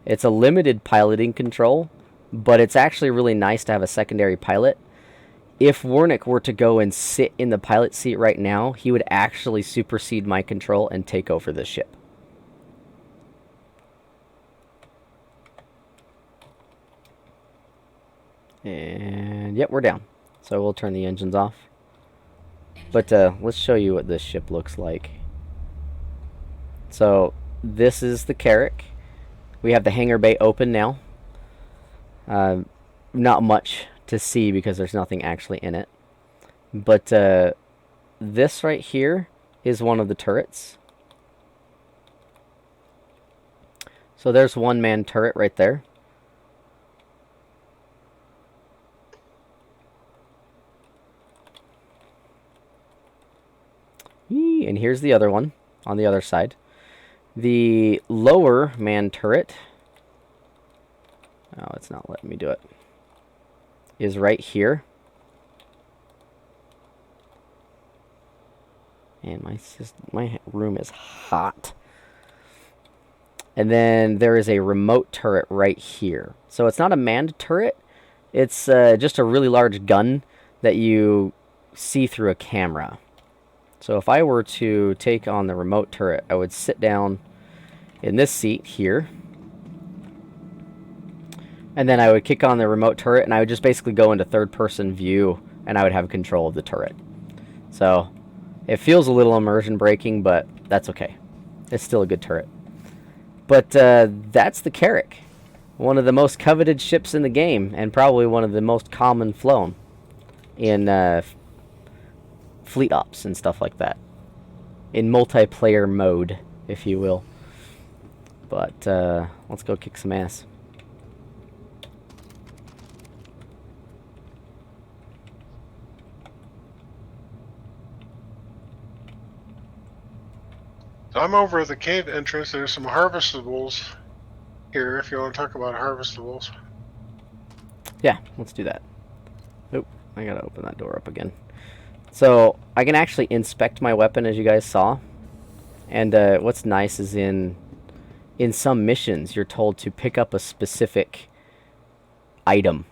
It's a limited piloting control, but it's actually really nice to have a secondary pilot. If Warnick were to go and sit in the pilot seat right now, he would actually supersede my control and take over the ship. And, yep, we're down. So we'll turn the engines off. But let's show you what this ship looks like. So, this is the Carrack. We have the hangar bay open now. Not much to see because there's nothing actually in it. But this right here is one of the turrets. So there's one-man turret right there. And here's the other one on the other side. The lower man turret, oh, it's not letting me do it, is right here. And my room is hot. And then there is a remote turret right here. So it's not a manned turret. It's just a really large gun that you see through a camera. So if I were to take on the remote turret, I would sit down in this seat here. And then I would kick on the remote turret, and I would just basically go into third-person view, and I would have control of the turret. So it feels a little immersion breaking, but that's okay. It's still a good turret. But that's the Carrack. One of the most coveted ships in the game, and probably one of the most common flown in fleet ops and stuff like that. In multiplayer mode, if you will. But let's go kick some ass. So I'm over at the cave entrance. There's some harvestables here if you want to talk about harvestables. Yeah, let's do that. Oh, I gotta open that door up again. So I can actually inspect my weapon, as you guys saw. And what's nice is in some missions, you're told to pick up a specific item.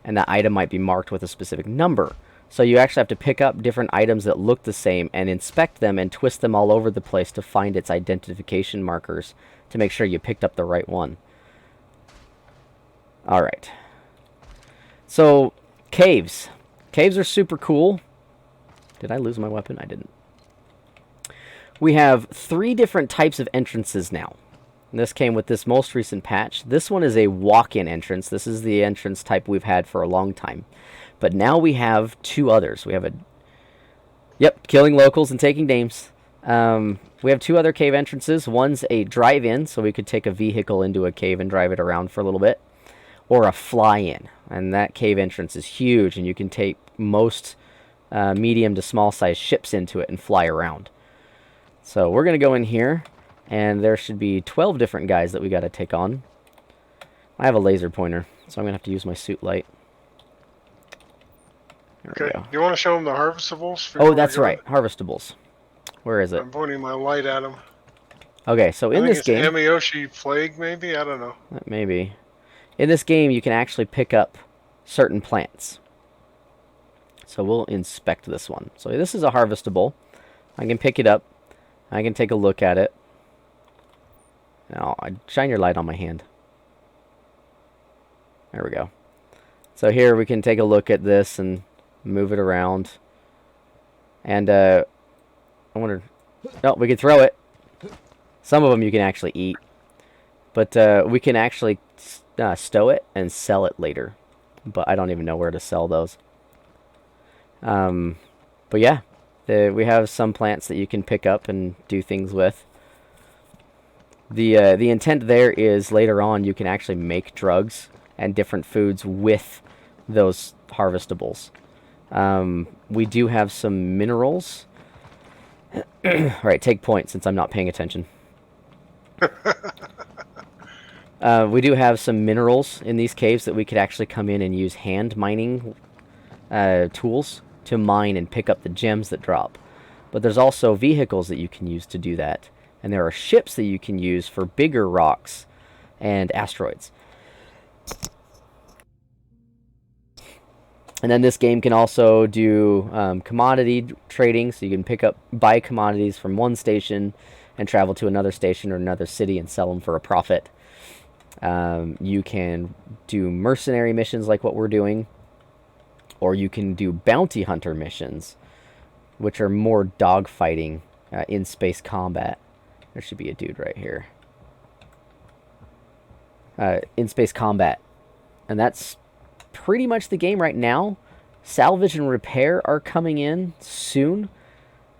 And that item might be marked with a specific number. So you actually have to pick up different items that look the same and inspect them and twist them all over the place to find its identification markers to make sure you picked up the right one. Alright. So, caves. Caves are super cool. Did I lose my weapon? I didn't. We have 3 different types of entrances now. And this came with this most recent patch. This one is a walk-in entrance. This is the entrance type we've had for a long time. But now we have 2 others. We have a... Yep, killing locals and taking names. We have 2 other cave entrances. One's a drive-in, so we could take a vehicle into a cave and drive it around for a little bit. Or a fly-in. And that cave entrance is huge, and you can take most medium to small-sized ships into it and fly around. So we're going to go in here, and there should be 12 different guys that we got to take on. I have a laser pointer, so I'm going to have to use my suit light. There we go. You want to show them the harvestables? Oh, that's right. Harvestables. Where is it? I'm pointing my light at them. Okay, so in this game... Amiyoshi Plague, maybe? I don't know. Maybe. In this game, you can actually pick up certain plants. So we'll inspect this one. So this is a harvestable. I can pick it up. I can take a look at it. Now, shine your light on my hand. There we go. So here we can take a look at this and move it around. And I wonder... Oh, we can throw it. Some of them you can actually eat. But we can actually stow it and sell it later. But I don't even know where to sell those. But yeah, we have some plants that you can pick up and do things with. The intent there is later on you can actually make drugs and different foods with those harvestables. We do have some minerals. Alright, take point since I'm not paying attention. We do have some minerals in these caves that we could actually come in and use hand mining tools to mine and pick up the gems that drop. But there's also vehicles that you can use to do that. And there are ships that you can use for bigger rocks and asteroids. And then this game can also do commodity trading, so you can buy commodities from one station and travel to another station or another city and sell them for a profit. You can do mercenary missions like what we're doing, or you can do bounty hunter missions, which are more dogfighting in space combat. There should be a dude right here. In space combat. And that's pretty much the game right now. Salvage and repair are coming in soon.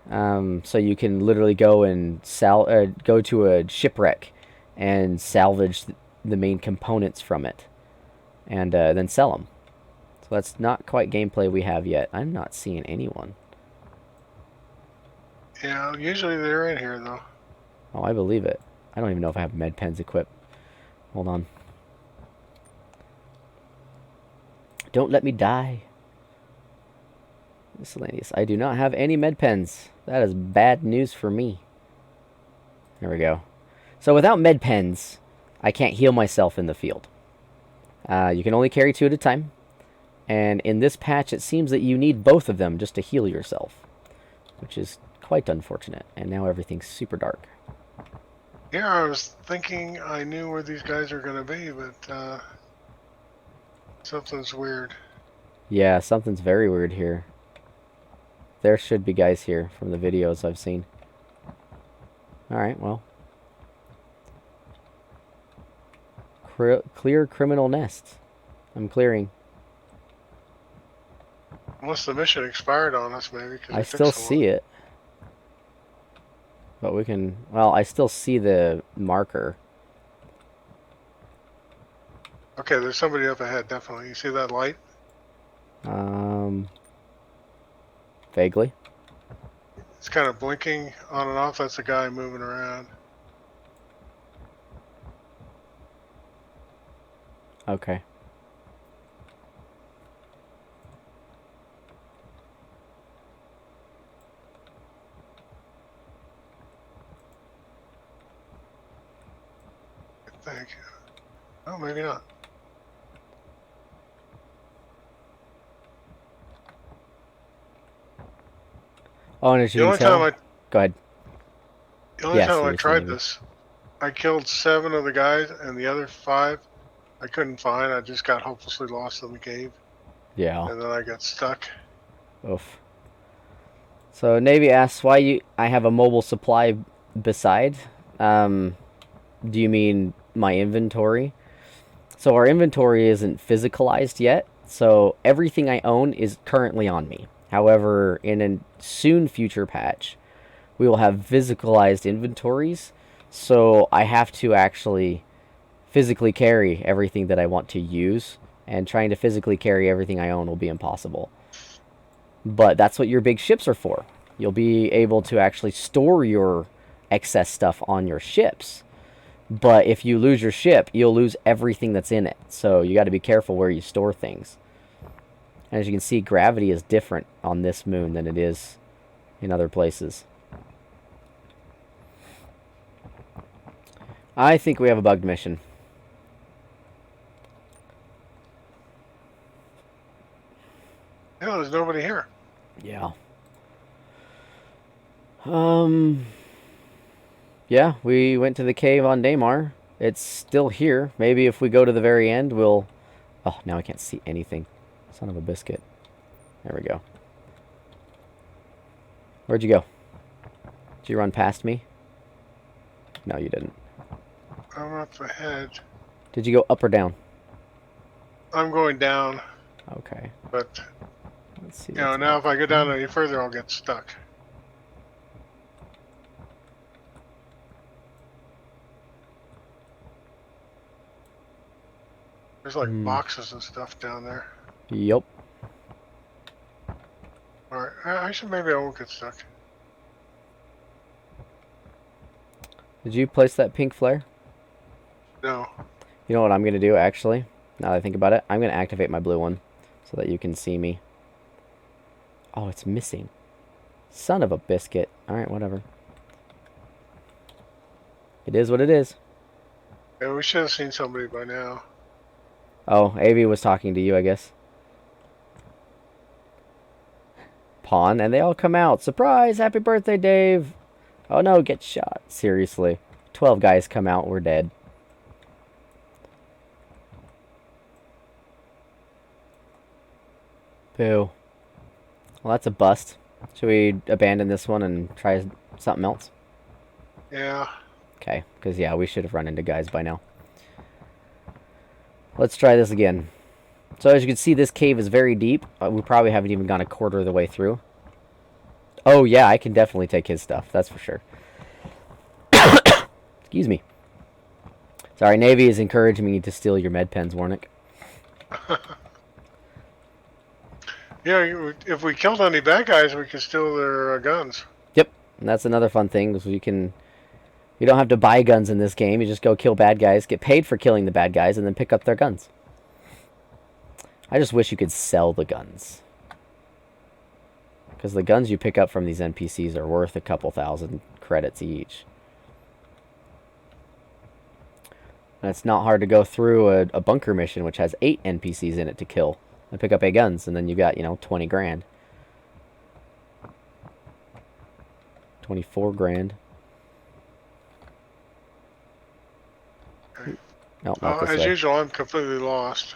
So you can literally go and go to a shipwreck and salvage the main components from it. And then sell them. So that's not quite gameplay we have yet. I'm not seeing anyone. Yeah, usually they're in here, though. Oh, I believe it. I don't even know if I have med pens equipped. Hold on. Don't let me die. Miscellaneous. I do not have any med pens. That is bad news for me. There we go. So without med pens, I can't heal myself in the field. You can only carry 2 at a time. And in this patch, it seems that you need both of them just to heal yourself, which is quite unfortunate. And now everything's super dark. Yeah, I was thinking I knew where these guys are going to be, but something's weird. Yeah, something's very weird here. There should be guys here from the videos I've seen. Alright, well. Clear criminal nests. I'm clearing. Unless the mission expired on us, maybe. I still see it. But we can... Well, I still see the marker. Okay, there's somebody up ahead, definitely. You see that light? Vaguely. It's kind of blinking on and off. That's a guy moving around. Okay. Thank you. Oh, maybe not. Oh, and as you can tell... Go ahead. The only Yes, time you I were tried saying. this I killed 7 of the guys, and the other 5 I couldn't find. I just got hopelessly lost in the cave, Yeah. and then I got stuck. Oof. So Navy asks why I have a mobile supply beside. Do you mean my inventory? So our inventory isn't physicalized yet, so everything I own is currently on me. However, in a soon future patch, we will have physicalized inventories, so I have to actually physically carry everything that I want to use, and trying to physically carry everything I own will be impossible. But that's what your big ships are for. You'll be able to actually store your excess stuff on your ships. But if you lose your ship, you'll lose everything that's in it. So you got to be careful where you store things. And as you can see, gravity is different on this moon than it is in other places. I think we have a bugged mission. No, there's nobody here. Yeah. Yeah, we went to the cave on Daymar. It's still here. Maybe if we go to the very end, we'll... Oh, now I can't see anything. Son of a biscuit. There we go. Where'd you go? Did you run past me? No, you didn't. I'm up ahead. Did you go up or down? I'm going down, Okay. but Let's see. you know, now if I go down any further, I'll get stuck. There's like boxes and stuff down there. Yup. Alright, actually maybe I won't get stuck. Did you place that pink flare? No. You know what I'm going to do, actually? Now that I think about it, I'm going to activate my blue one so that you can see me. Oh, it's missing. Son of a biscuit. Alright, whatever. It is what it is. Yeah, we should have seen somebody by now. Oh, Avi was talking to you, I guess. Pawn, and they all come out. Surprise! Happy birthday, Dave! Oh no, get shot. Seriously. 12 guys come out, we're dead. Boo. Well, that's a bust. Should we abandon this one and try something else? Yeah. Okay, because yeah, we should have run into guys by now. Let's try this again. So as you can see, this cave is very deep. We probably haven't even gone a quarter of the way through. Oh yeah, I can definitely take his stuff. That's for sure. Excuse me. Sorry, Navy is encouraging me to steal your med pens, Warnick. Yeah, if we killed any bad guys, we could steal their guns. Yep, and that's another fun thing. Is you don't have to buy guns in this game. You just go kill bad guys, get paid for killing the bad guys, and then pick up their guns. I just wish you could sell the guns. Because the guns you pick up from these NPCs are worth a couple thousand credits each. And it's not hard to go through a bunker mission, which has 8 NPCs in it to kill. And pick up 8 guns, and then you got, 20 grand. 24 grand. Okay. No, not this as way. usual, I'm completely lost.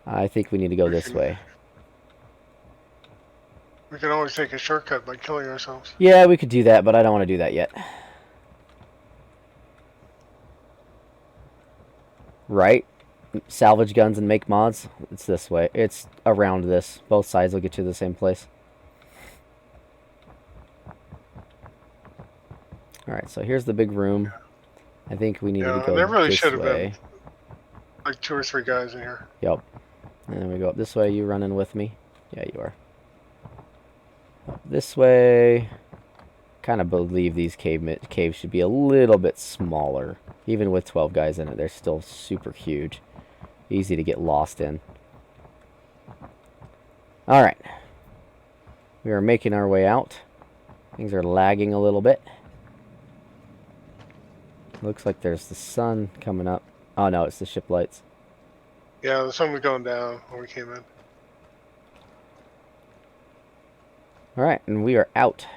I think we need to go this way. We can always take a shortcut by killing ourselves. Yeah, we could do that, but I don't want to do that yet. Right? Salvage guns and make mods. It's this way. It's around this. Both sides will get you to the same place. Alright, so here's the big room. I think we need to go there really this should have way. been like 2 or 3 guys in here. Yep. And then we go up this way. You running with me? Yeah, you are. Up this way. Kind of believe these caves should be a little bit smaller. Even with 12 guys in it, they're still super huge. Easy to get lost in. Alright. We are making our way out. Things are lagging a little bit. Looks like there's the sun coming up. Oh no, it's the ship lights. Yeah, the sun was going down when we came in. Alright, and we are out.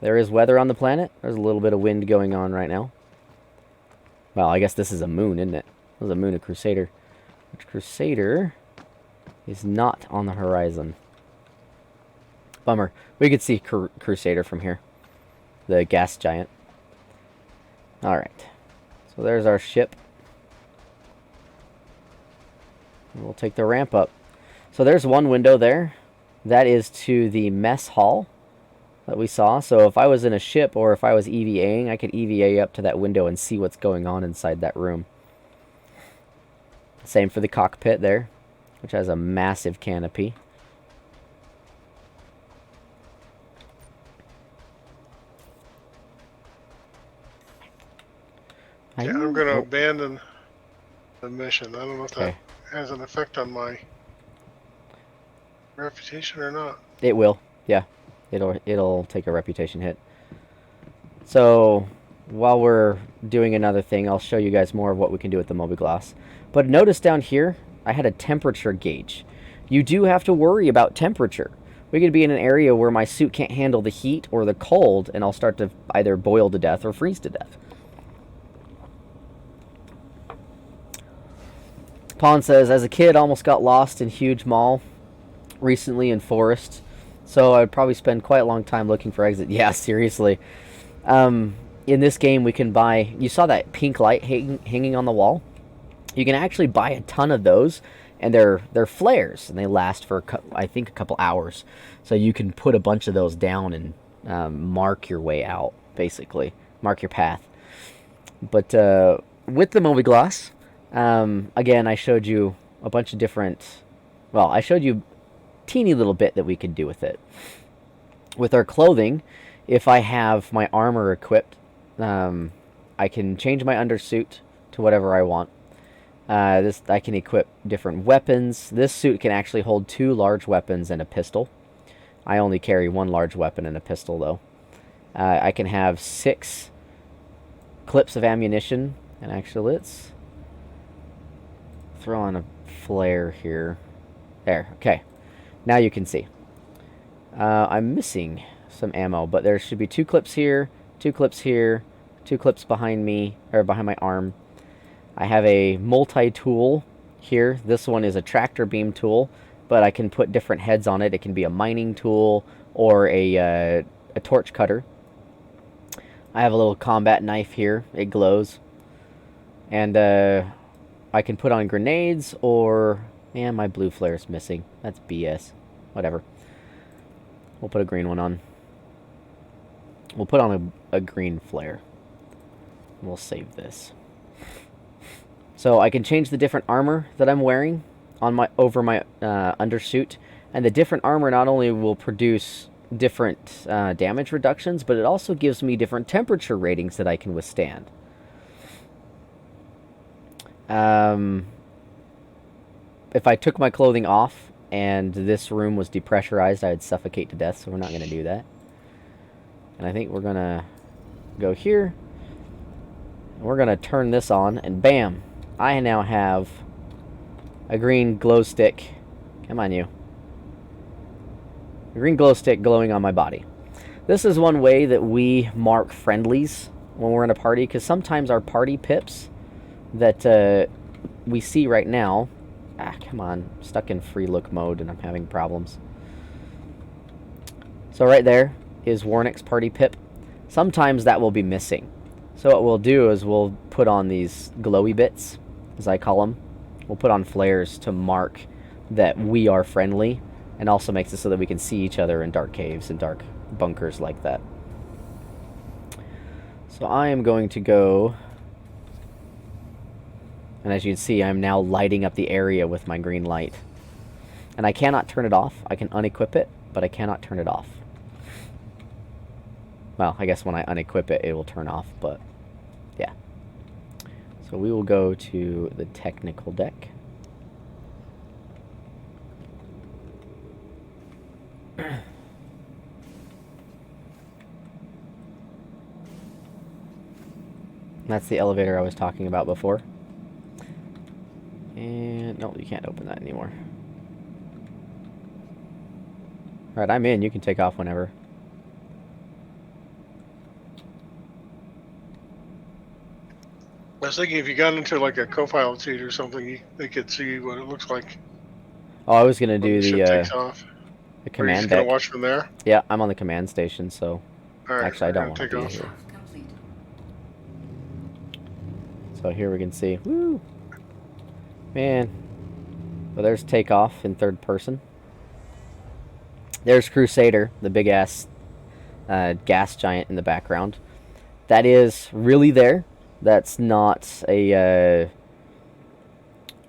There is weather on the planet. There's a little bit of wind going on right now. Well, I guess this is a moon, isn't it? This is a moon of Crusader. Which Crusader is not on the horizon. Bummer. We could see Crusader from here. The gas giant. Alright. So there's our ship. And we'll take the ramp up. So there's one window there. That is to the mess hall that we saw. So if I was in a ship or if I was EVAing, I could EVA up to that window and see what's going on inside that room. Same for the cockpit there, which has a massive canopy. Yeah, I'm going to abandon the mission. I don't know if that has an effect on my reputation or not. It will, yeah. It'll take a reputation hit. So while we're doing another thing, I'll show you guys more of what we can do with the mobiGlas. But notice down here, I had a temperature gauge. You do have to worry about temperature. We could be in an area where my suit can't handle the heat or the cold, and I'll start to either boil to death or freeze to death. Pawn says, as a kid, almost got lost in huge mall recently in forest. So I'd probably spend quite a long time looking for exit. Yeah, seriously. In this game, we can buy... You saw that pink light hanging on the wall? You can actually buy a ton of those, and they're flares, and they last for, I think, a couple hours. So you can put a bunch of those down and mark your way out, basically. Mark your path. But with the mobiGlas, again, I showed you a bunch of different... Well, I showed you teeny little bit that we could do with it. With our clothing, if I have my armor equipped, I can change my undersuit to whatever I want. I can equip different weapons. This suit can actually hold 2 large weapons and a pistol. I only carry 1 large weapon and a pistol, though. I can have 6 clips of ammunition. And actually, let's throw on a flare here. There, okay. Now you can see. I'm missing some ammo, but there should be 2 clips here, 2 clips here, 2 clips behind me, or behind my arm. I have a multi-tool here. This one is a tractor beam tool, but I can put different heads on it. It can be a mining tool or a torch cutter. I have a little combat knife here. It glows. And I can put on grenades or... Man, my blue flare is missing. That's BS. Whatever. We'll put a green one on. We'll put on a green flare. We'll save this. So I can change the different armor that I'm wearing on over my undersuit. And the different armor not only will produce different damage reductions, but it also gives me different temperature ratings that I can withstand. If I took my clothing off and this room was depressurized, I'd suffocate to death, so we're not going to do that. And I think we're going to go here. And we're going to turn this on, and bam! I now have a green glow stick. Come on, you. A green glow stick glowing on my body. This is one way that we mark friendlies when we're in a party, because sometimes our party pips that we see right now... Ah, come on. I'm stuck in free look mode and I'm having problems. So right there is Warnick's party pip. Sometimes that will be missing. So what we'll do is we'll put on these glowy bits, as I call them. We'll put on flares to mark that we are friendly, and also makes it so that we can see each other in dark caves and dark bunkers like that. So I am going to go... And as you can see, I'm now lighting up the area with my green light. And I cannot turn it off. I can unequip it, but I cannot turn it off. Well, I guess when I unequip it, it will turn off, but yeah. So we will go to the technical deck. That's the elevator I was talking about before. And no, you can't open that anymore. Alright, I'm in. You can take off whenever. was thinking if you got into like a co-pilot seat or something, they could see what it looks like Oh, I was gonna when do the ship takes the off. Are you command just gonna deck. watch from there? Yeah, I'm on the command station, so All right, actually I we're don't gonna want to take be off. here. So here we can see. Woo, man. Well, there's takeoff in third person. There's Crusader, the big ass gas giant in the background. That is really there. That's not a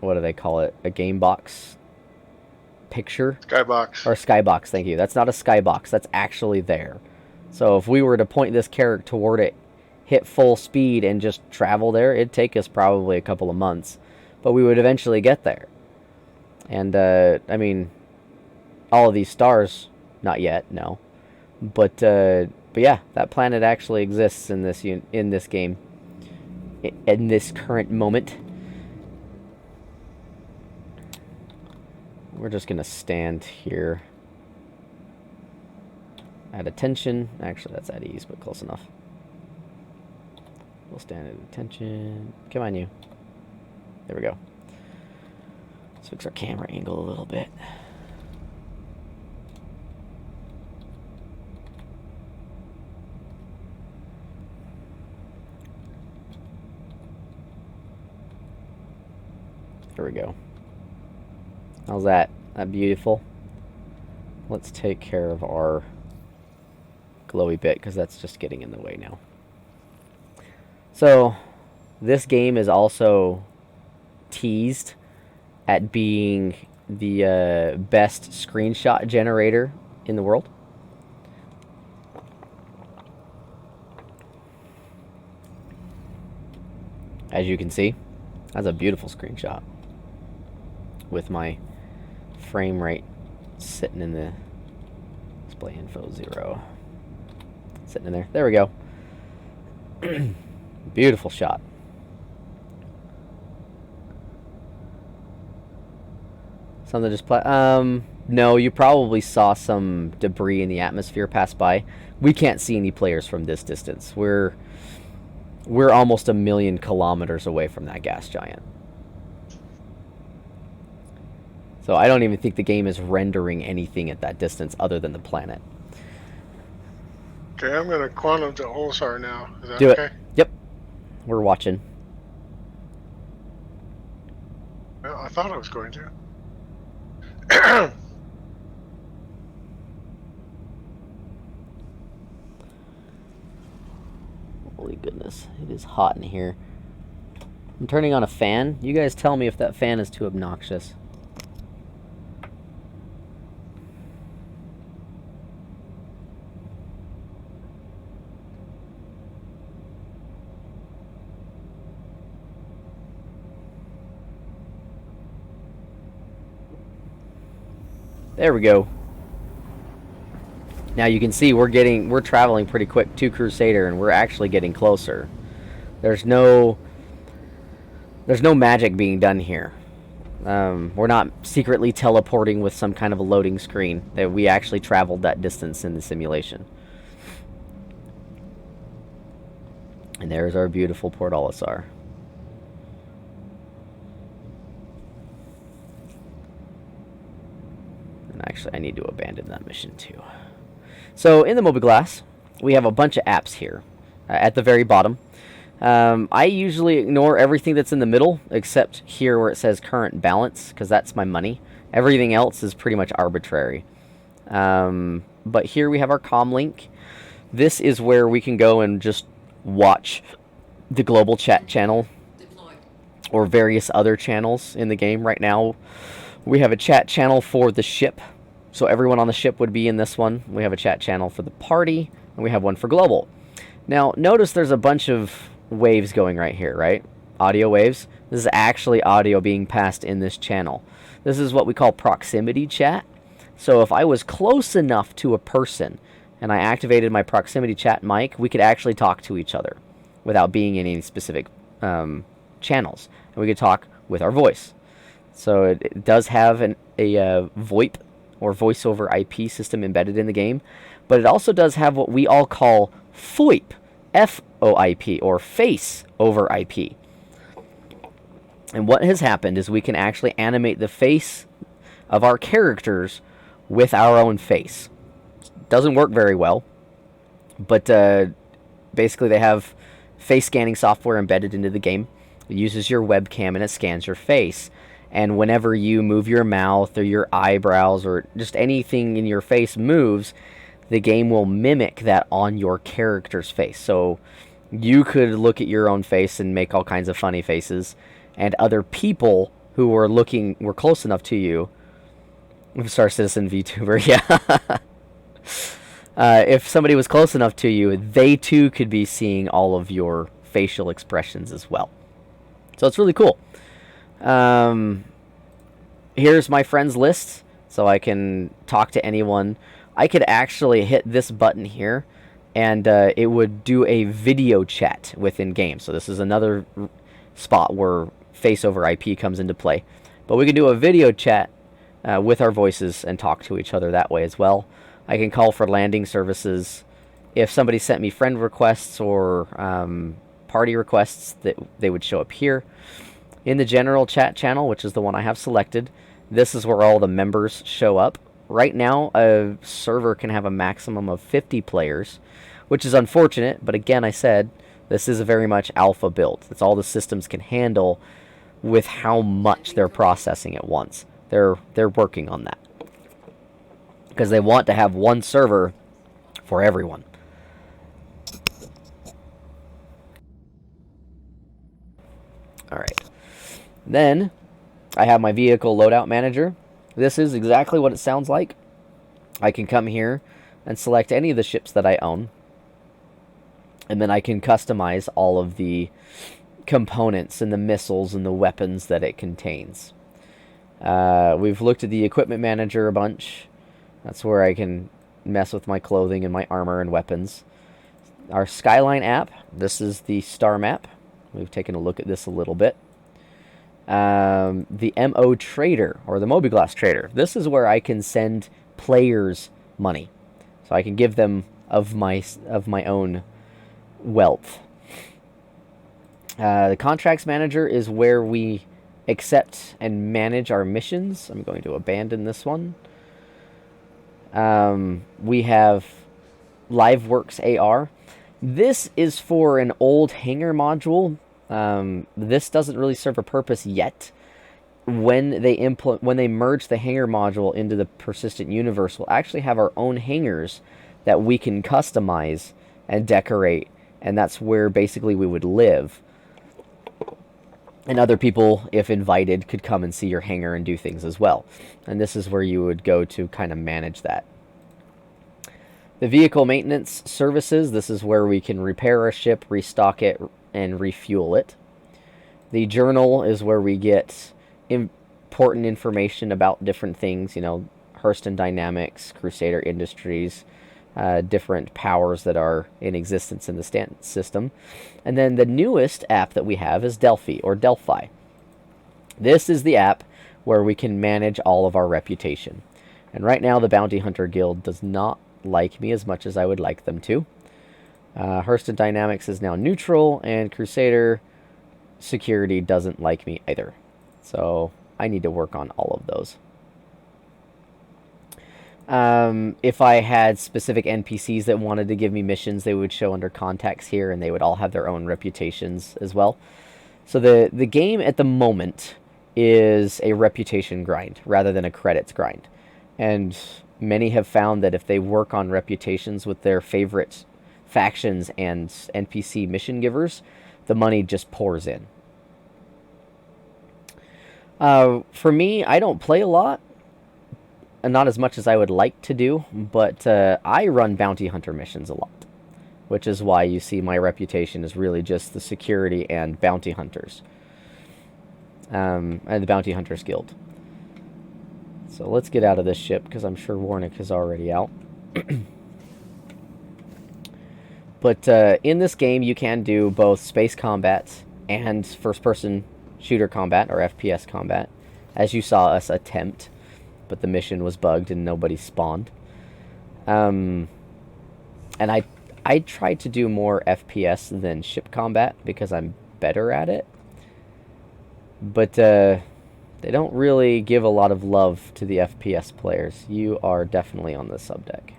what do they call it? A game box picture Skybox. or skybox. Thank you. That's not a skybox. That's actually there. So if we were to point this character toward it, hit full speed, and just travel there, it'd take us probably a couple of months, but we would eventually get there. And I mean, all of these stars, not yet, no. But yeah, that planet actually exists in this game, in this current moment. We're just gonna stand here at attention. Actually, that's at ease, but close enough. We'll stand at attention. Come on, you. There we go. Let's fix our camera angle a little bit. There we go. How's that? That beautiful? Let's take care of our glowy bit, because that's just getting in the way now. So, this game is also teased at being the best screenshot generator in the world. As you can see, that's a beautiful screenshot with my frame rate sitting in the display info 0. Sitting in there. There we go. Beautiful shot. Something just no, you probably saw some debris in the atmosphere pass by. We can't see any players from this distance. We're almost 1,000,000 kilometers away from that gas giant. So I don't even think the game is rendering anything at that distance other than the planet. Okay, I'm gonna quantum to Olisar now. Is that Do okay? it. Yep. We're watching. Well, I thought I was going to. Holy goodness, it is hot in here. I'm turning on a fan. You guys tell me if that fan is too obnoxious. There we go. Now you can see we're traveling pretty quick to Crusader, and we're actually getting closer. There's no magic being done here. We're not secretly teleporting with some kind of a loading screen. That we actually traveled that distance in the simulation. And there's our beautiful Port Olisar. And actually, I need to abandon that mission too. So in the mobiGlas, we have a bunch of apps here at the very bottom. I usually ignore everything that's in the middle, except here where it says current balance, because that's my money. Everything else is pretty much arbitrary. But here we have our comm link. This is where we can go and just watch the global chat channel or various other channels in the game. Right now, we have a chat channel for the ship. So everyone on the ship would be in this one. We have a chat channel for the party, and we have one for global. Now, notice there's a bunch of waves going right here, right? Audio waves. This is actually audio being passed in this channel. This is what we call proximity chat. So if I was close enough to a person and I activated my proximity chat mic, we could actually talk to each other without being in any specific channels. And we could talk with our voice. So it does have a VoIP or voice over IP system embedded in the game, but it also does have what we all call FOIP, F-O-I-P, or face over IP. And what has happened is we can actually animate the face of our characters with our own face. Doesn't work very well, but basically they have face scanning software embedded into the game. It uses your webcam and it scans your face. And whenever you move your mouth or your eyebrows or just anything in your face moves, the game will mimic that on your character's face. So you could look at your own face and make all kinds of funny faces, and other people who were close enough to you, Star Citizen VTuber, yeah. If somebody was close enough to you, they too could be seeing all of your facial expressions as well. So it's really cool. Here's my friends list, so I can talk to anyone. I could actually hit this button here, and it would do a video chat within game. So this is another spot where face over IP comes into play. But we can do a video chat with our voices and talk to each other that way as well. I can call for landing services. If somebody sent me friend requests or party requests, that they would show up here. In the general chat channel, which is the one I have selected, this is where all the members show up. Right now, a server can have a maximum of 50 players, which is unfortunate, but again, I said, this is a very much alpha build. That's all the systems can handle with how much they're processing at once. They're working on that, because they want to have one server for everyone. Alright. Then, I have my vehicle loadout manager. This is exactly what it sounds like. I can come here and select any of the ships that I own. And then I can customize all of the components and the missiles and the weapons that it contains. We've looked at the equipment manager a bunch. That's where I can mess with my clothing and my armor and weapons. Our Skyline app, this is the star map. We've taken a look at this a little bit. The MO Trader, or the Mobiglass Trader. This is where I can send players money. So I can give them of my own wealth. The Contracts Manager is where we accept and manage our missions. I'm going to abandon this one. We have LiveWorks AR. This is for an old hangar module. This doesn't really serve a purpose yet. When they merge the hangar module into the persistent universe, we'll actually have our own hangars that we can customize and decorate, and that's where basically we would live. And other people, if invited, could come and see your hangar and do things as well. And this is where you would go to kind of manage that. The vehicle maintenance services, this is where we can repair our ship, restock it, and refuel it. The journal is where we get important information about different things, you know, Hurston Dynamics, Crusader Industries, different powers that are in existence in the system. And then the newest app that we have is Delphi, or Delphi. This is the app where we can manage all of our reputation. And right now the Bounty Hunter Guild does not like me as much as I would like them to. Hurston Dynamics is now neutral, and Crusader Security doesn't like me either. So I need to work on all of those. If I had specific NPCs that wanted to give me missions, they would show under contacts here, and they would all have their own reputations as well. So the game at the moment is a reputation grind rather than a credits grind. And many have found that if they work on reputations with their favorite factions and NPC mission givers, the money just pours in. For me, I don't play a lot, and not as much as I would like to do, but I run bounty hunter missions a lot, which is why you see my reputation is really just the security and bounty hunters, and the Bounty Hunters Guild. So let's get out of this ship, because I'm sure Warnick is already out. But in this game, you can do both space combat and first-person shooter combat, or FPS combat, as you saw us attempt, but the mission was bugged and nobody spawned. And I tried to do more FPS than ship combat because I'm better at it. But they don't really give a lot of love to the FPS players. You are definitely on the subdeck.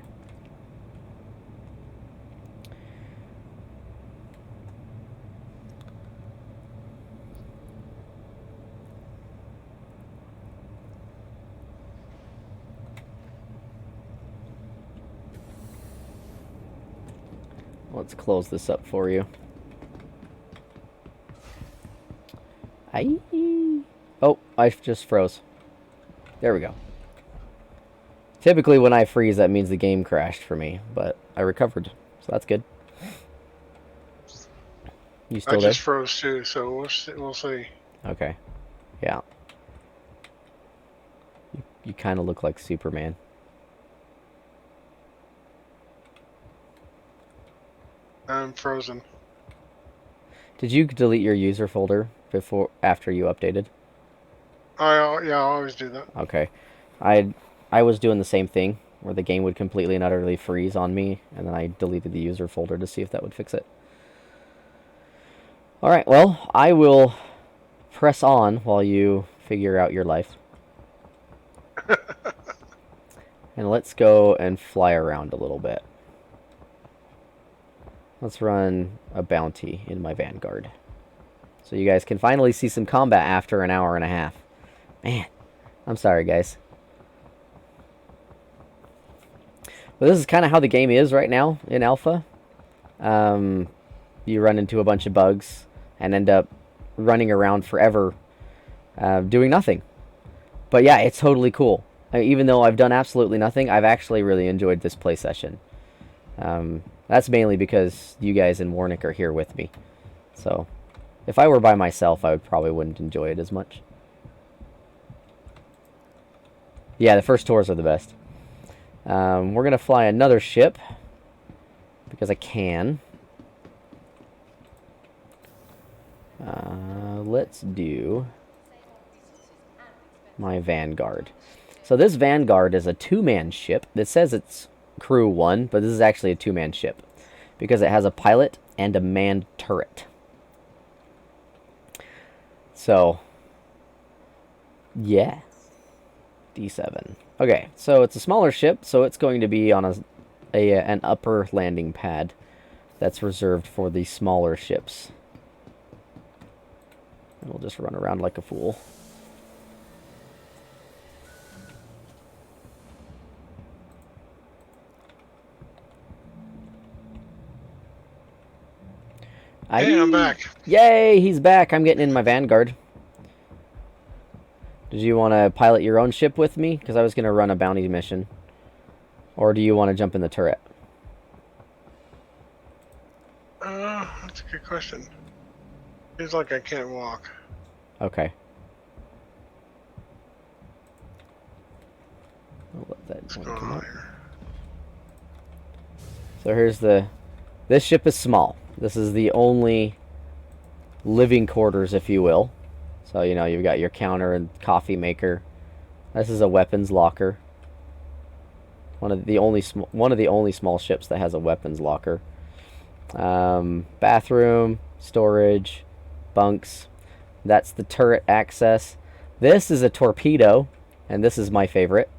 Let's close this up for you. Aye. Oh, I just froze. There we go. Typically when I freeze, that means the game crashed for me, but I recovered, so that's good. You still I there? just froze too, so we'll see. Okay. Yeah. You kind of look like Superman. I'm frozen. Did you delete your user folder after you updated? Yeah, I always do that. Okay. I was doing the same thing, where the game would completely and utterly freeze on me, and then I deleted the user folder to see if that would fix it. Alright, well, I will press on while you figure out your life. And let's go and fly around a little bit. Let's run a bounty in my Vanguard, so you guys can finally see some combat after an hour and a half. Man, I'm sorry, guys. But this is kind of how the game is right now in alpha. You run into a bunch of bugs and end up running around forever doing nothing. But yeah, it's totally cool. Even though I've done absolutely nothing, I've actually really enjoyed this play session. That's mainly because you guys and Warnick are here with me. So, if I were by myself, I probably wouldn't enjoy it as much. Yeah, the first tours are the best. We're going to fly another ship, because I can. Let's do my Vanguard. So this Vanguard is a two-man ship. It says it's crew 1, but this is actually a two-man ship, because it has a pilot and a manned turret. So, yeah. D7. Okay, so it's a smaller ship, so it's going to be on an upper landing pad that's reserved for the smaller ships. And we'll just run around like a fool. Hey, I'm back. Yay, he's back. I'm getting in my Vanguard. Did you want to pilot your own ship with me? Because I was going to run a bounty mission. Or do you want to jump in the turret? That's a good question. Feels like I can't walk. Okay. I'll let that What's one going come on up. here? So here's this ship is small. This is the only living quarters, if you will. So, you know, you've got your counter and coffee maker. This is a weapons locker. One of the only small ships that has a weapons locker. Bathroom, storage, bunks. That's the turret access. This is a torpedo, and this is my favorite.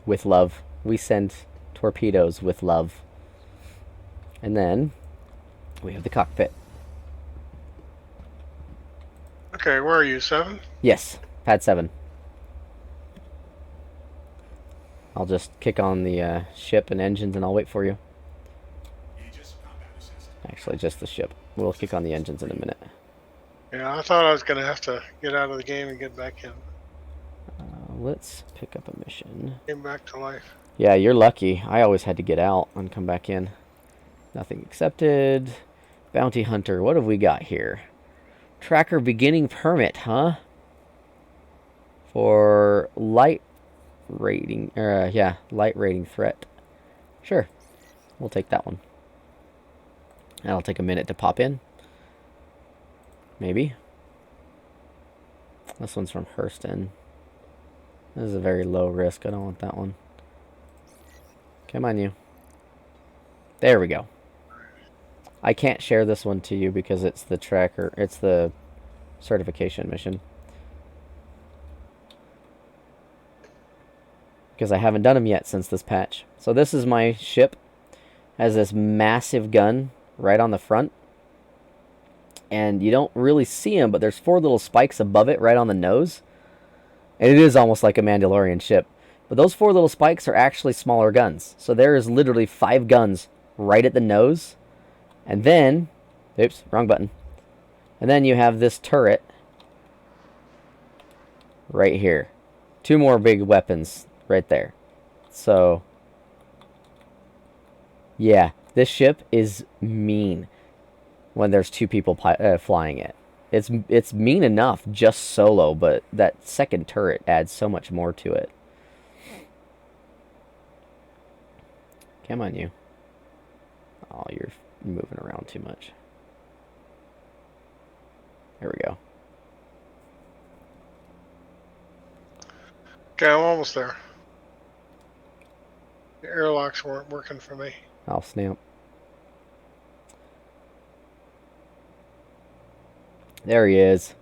With love. We send torpedoes with love. And then we have the cockpit. Okay, where are you? 7? Yes, pad 7. I'll just kick on the ship and engines and I'll wait for you. Actually, just the ship. We'll kick on the engines in a minute. Yeah, I thought I was going to have to get out of the game and get back in. Let's pick up a mission. Came back to life. Yeah, you're lucky. I always had to get out and come back in. Nothing accepted. Bounty Hunter. What have we got here? Tracker beginning permit, huh? For light rating. Yeah, light rating threat. Sure. We'll take that one. That'll take a minute to pop in. Maybe. This one's from Hurston. This is a very low risk. I don't want that one. Come on, you. There we go. I can't share this one to you because it's the tracker. It's the certification mission. Because I haven't done them yet since this patch. So this is my ship. Has this massive gun right on the front. And you don't really see them, but there's 4 little spikes above it right on the nose. And it is almost like a Mandalorian ship. But those 4 little spikes are actually smaller guns. So there is literally 5 guns right at the nose. And then, oops, wrong button. And then you have this turret right here. 2 more big weapons right there. So, yeah, this ship is mean when there's 2 people flying it. It's mean enough just solo, but that second turret adds so much more to it. Come on, you. Oh, you're moving around too much. There we go. Okay, I'm almost there. The airlocks weren't working for me. I'll snap. There he is.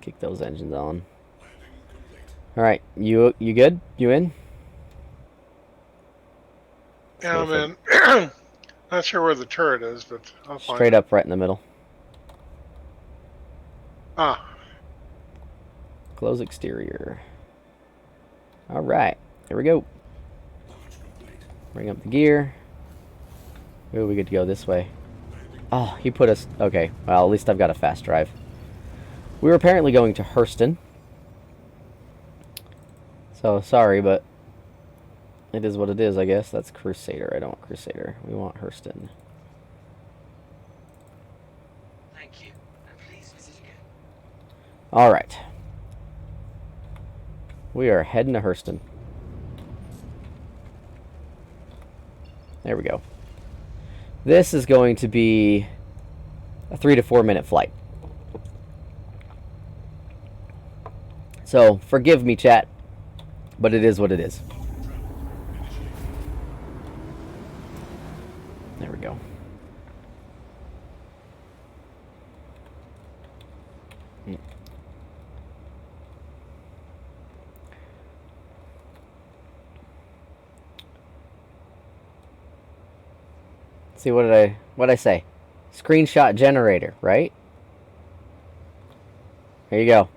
Kick those engines on. Alright, you good? You in? Yeah, I'm in. Not sure where the turret is, but I'll find Straight it. up right in the middle. Ah, Close exterior. Alright, here we go. Bring up the gear. Ooh, we get to go this way. Oh, he put us... Okay, well, at least I've got a fast drive. We were apparently going to Hurston. So, sorry, but... it is what it is, I guess. That's Crusader. I don't want Crusader. We want Hurston. Thank you, and please visit again. Alright. We are heading to Hurston. There we go. This is going to be a 3 to 4 minute flight. So, forgive me, chat, but it is what it is. There we go. See, what did I say? Screenshot generator, right? There you go.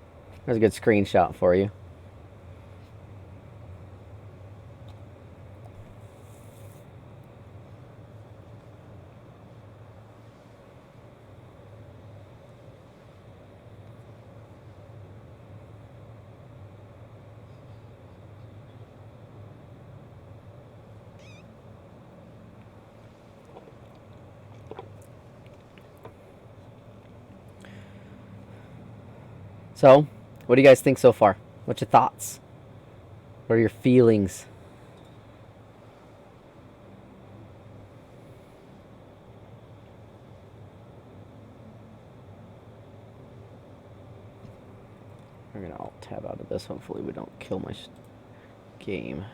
There's a good screenshot for you. So, what do you guys think so far? What's your thoughts? What are your feelings? We're gonna alt tab out of this. Hopefully we don't kill my game.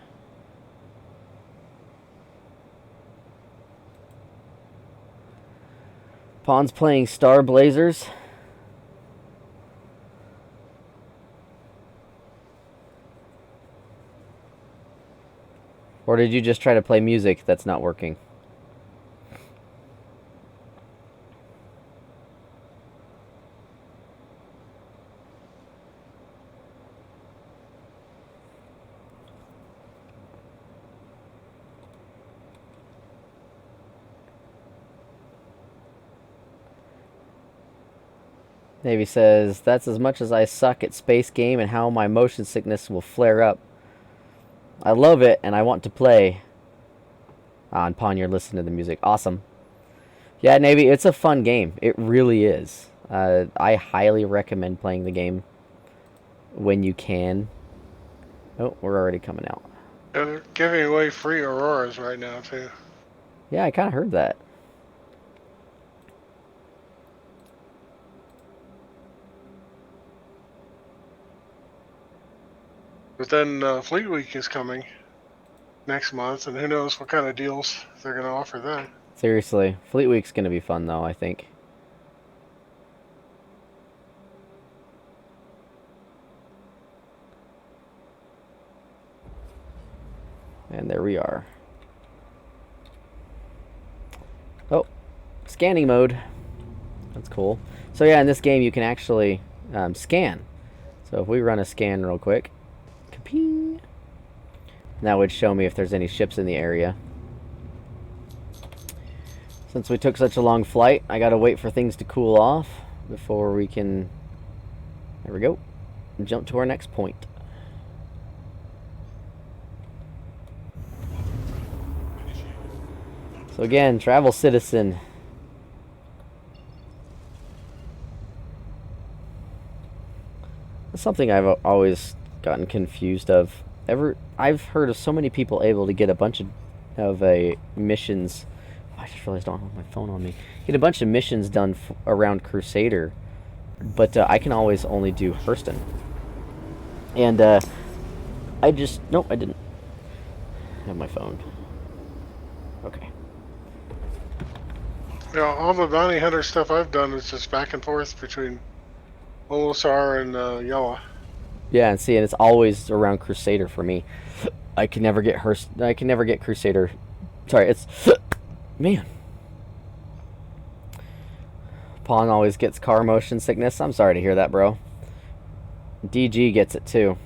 Pawn's playing Star Blazers. Or did you just try to play music that's not working? Navy says, that's as much as I suck at space game and how my motion sickness will flare up. I love it, and I want to play. And Pawn, you're listening to the music. Awesome. Yeah, Navy, it's a fun game. It really is. I highly recommend playing the game when you can. Oh, we're already coming out. they're giving away free Auroras right now, too. Yeah, I kind of heard that. But then Fleet Week is coming next month, and who knows what kind of deals they're going to offer then. Seriously, Fleet Week's gonna be fun though, I think. And there we are. Oh, scanning mode. That's cool. So yeah, in this game you can actually scan. So if we run a scan real quick, ka-ping, that would show me if there's any ships in the area. Since we took such a long flight, I gotta wait for things to cool off before we can, there we go, jump to our next point. So again, travel citizen. That's something I've always gotten confused of. I've heard of so many people able to get a bunch of missions. I just realized I don't have my phone on me. Get a bunch of missions done around Crusader, but I can always only do Hurston. And nope, I didn't have my phone. Okay. Yeah, all the bounty hunter stuff I've done is just back and forth between Olisar and Yella. Yeah, and it's always around Crusader for me. I can never get Crusader. Sorry, it's man. Pawn always gets car motion sickness. I'm sorry to hear that, bro. DG gets it too.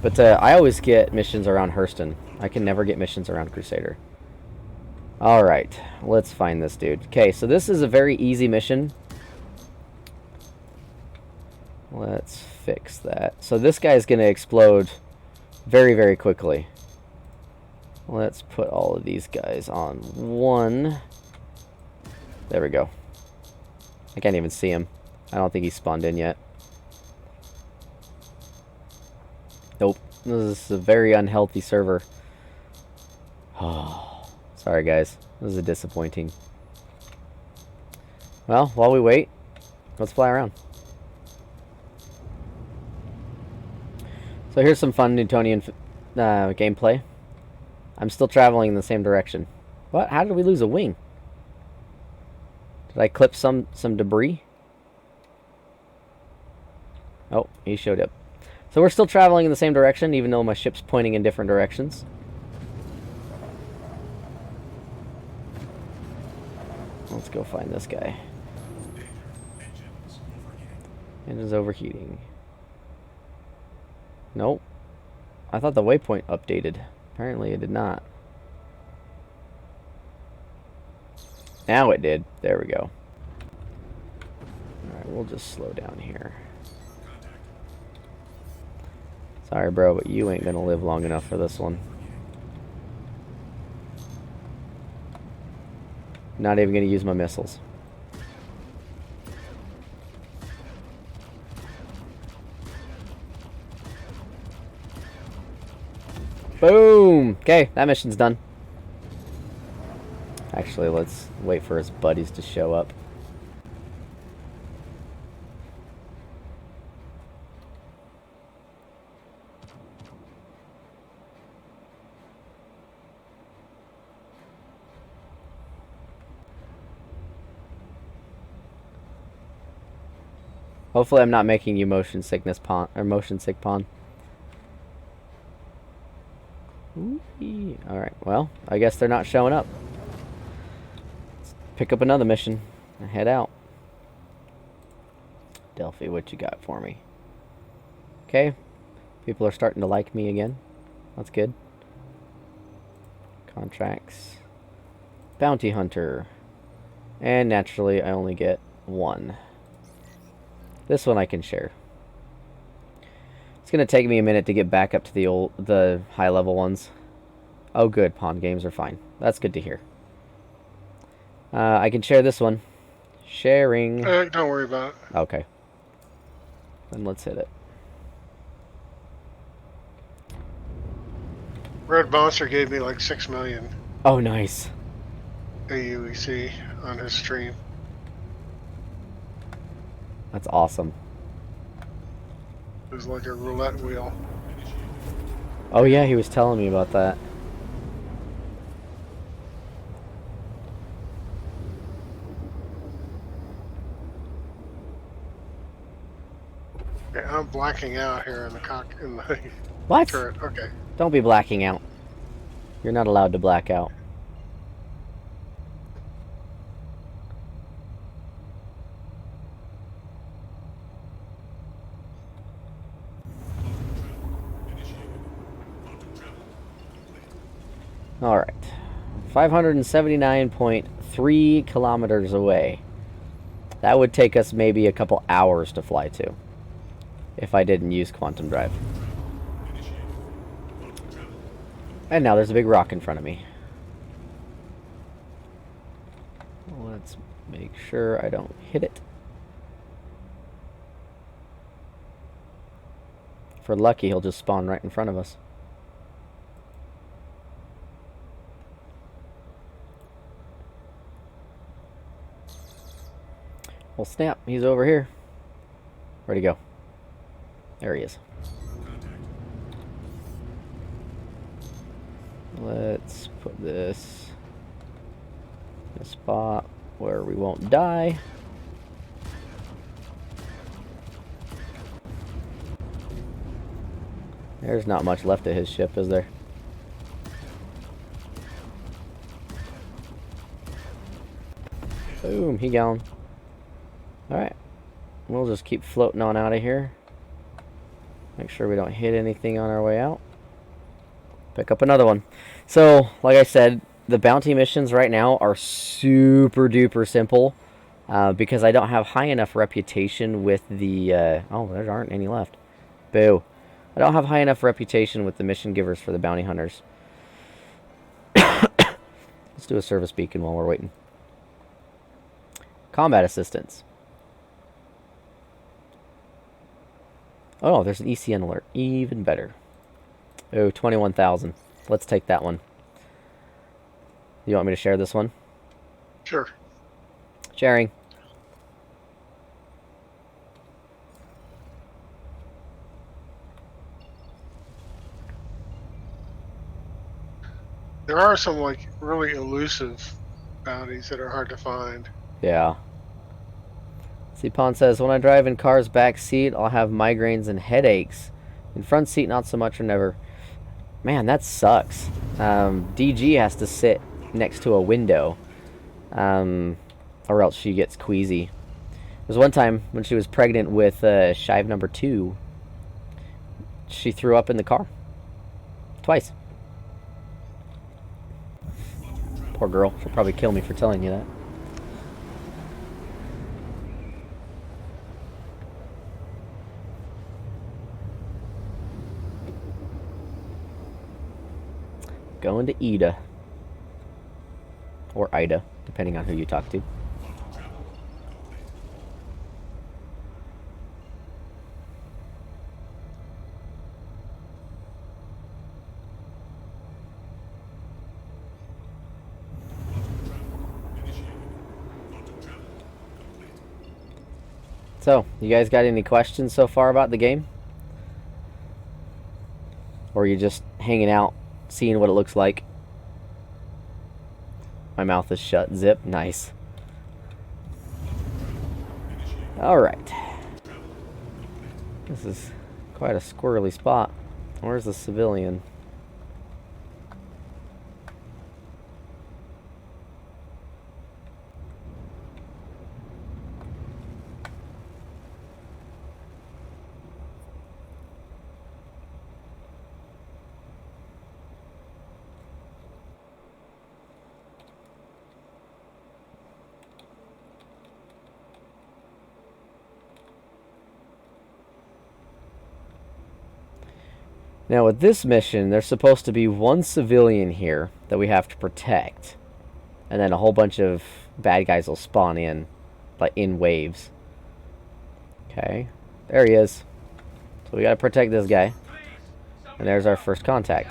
But I always get missions around Hurston. I can never get missions around Crusader. Alright, let's find this dude. Okay, so this is a very easy mission. Let's fix that. So this guy is going to explode very, very quickly. Let's put all of these guys on one. There we go. I can't even see him. I don't think he's spawned in yet. Nope. This is a very unhealthy server. Oh, sorry guys. This is disappointing. Well, while we wait, let's fly around. So here's some fun Newtonian gameplay. I'm still traveling in the same direction. What? How did we lose a wing? Did I clip some debris? Oh, he showed up. So we're still traveling in the same direction, even though my ship's pointing in different directions. Let's go find this guy. Engine's overheating. Nope. I thought the waypoint updated. Apparently it did not. Now it did. There we go. Alright, we'll just slow down here. Sorry, bro, but you ain't gonna live long enough for this one. Not even gonna use my missiles. Boom! Okay, that mission's done. Actually, let's wait for his buddies to show up. Hopefully I'm not making you motion sickness pawn or motion sick pawn. Alright, well, I guess they're not showing up. Let's pick up another mission and head out. Delphi, what you got for me? Okay. People are starting to like me again. That's good. Contracts. Bounty Hunter. And naturally, I only get one. This one I can share. It's going to take me a minute to get back up to the high level ones. Oh good, pawn games are fine. That's good to hear. I can share this one. Sharing. Don't worry about it. Okay. Then let's hit it. Red Monster gave me like 6 million Oh, nice. AUEC on his stream. That's awesome. It was like a roulette wheel. Oh yeah, he was telling me about that. Okay, I'm blacking out here in the What? turret. Okay. Don't be blacking out. You're not allowed to black out. Alright. 579.3 kilometers away. That would take us maybe a couple hours to fly to, if I didn't use quantum drive. And now there's a big rock in front of me. Let's make sure I don't hit it. If we're lucky, he'll just spawn right in front of us. Well, snap, he's over here. Where'd he go? There he is. Let's put this in a spot where we won't die. There's not much left of his ship, is there? Boom, he gone. Alright. We'll just keep floating on out of here. Make sure we don't hit anything on our way out. Pick up another one. So, like I said, the bounty missions right now are super duper simple. Because I don't have high enough reputation with the... oh, there aren't any left. Boo. I don't have high enough reputation with the mission givers for the bounty hunters. Let's do a service beacon while we're waiting. Combat assistance. Oh, no, there's an ECN alert. Even better. Oh, 21,000. Let's take that one. You want me to share this one? Sure. Sharing. There are some like really elusive bounties that are hard to find. Yeah. CPON says, when I drive in car's back seat, I'll have migraines and headaches. In front seat, not so much or never. Man, that sucks. DG has to sit next to a window. Or else she gets queasy. There was one time when she was pregnant with Shive number 2. She threw up in the car. Twice. Poor girl. She'll probably kill me for telling you that. Going to Ida. Or Ida, depending on who you talk to. So, you guys got any questions so far about the game? Or are you just hanging out, seeing what it looks like? My mouth is shut. Zip. Nice. Alright. This is quite a squirrely spot. Where's the civilian? Now with this mission, there's supposed to be one civilian here that we have to protect. And then a whole bunch of bad guys will spawn in, like in waves. Okay, there he is. So we gotta protect this guy. And there's our first contact.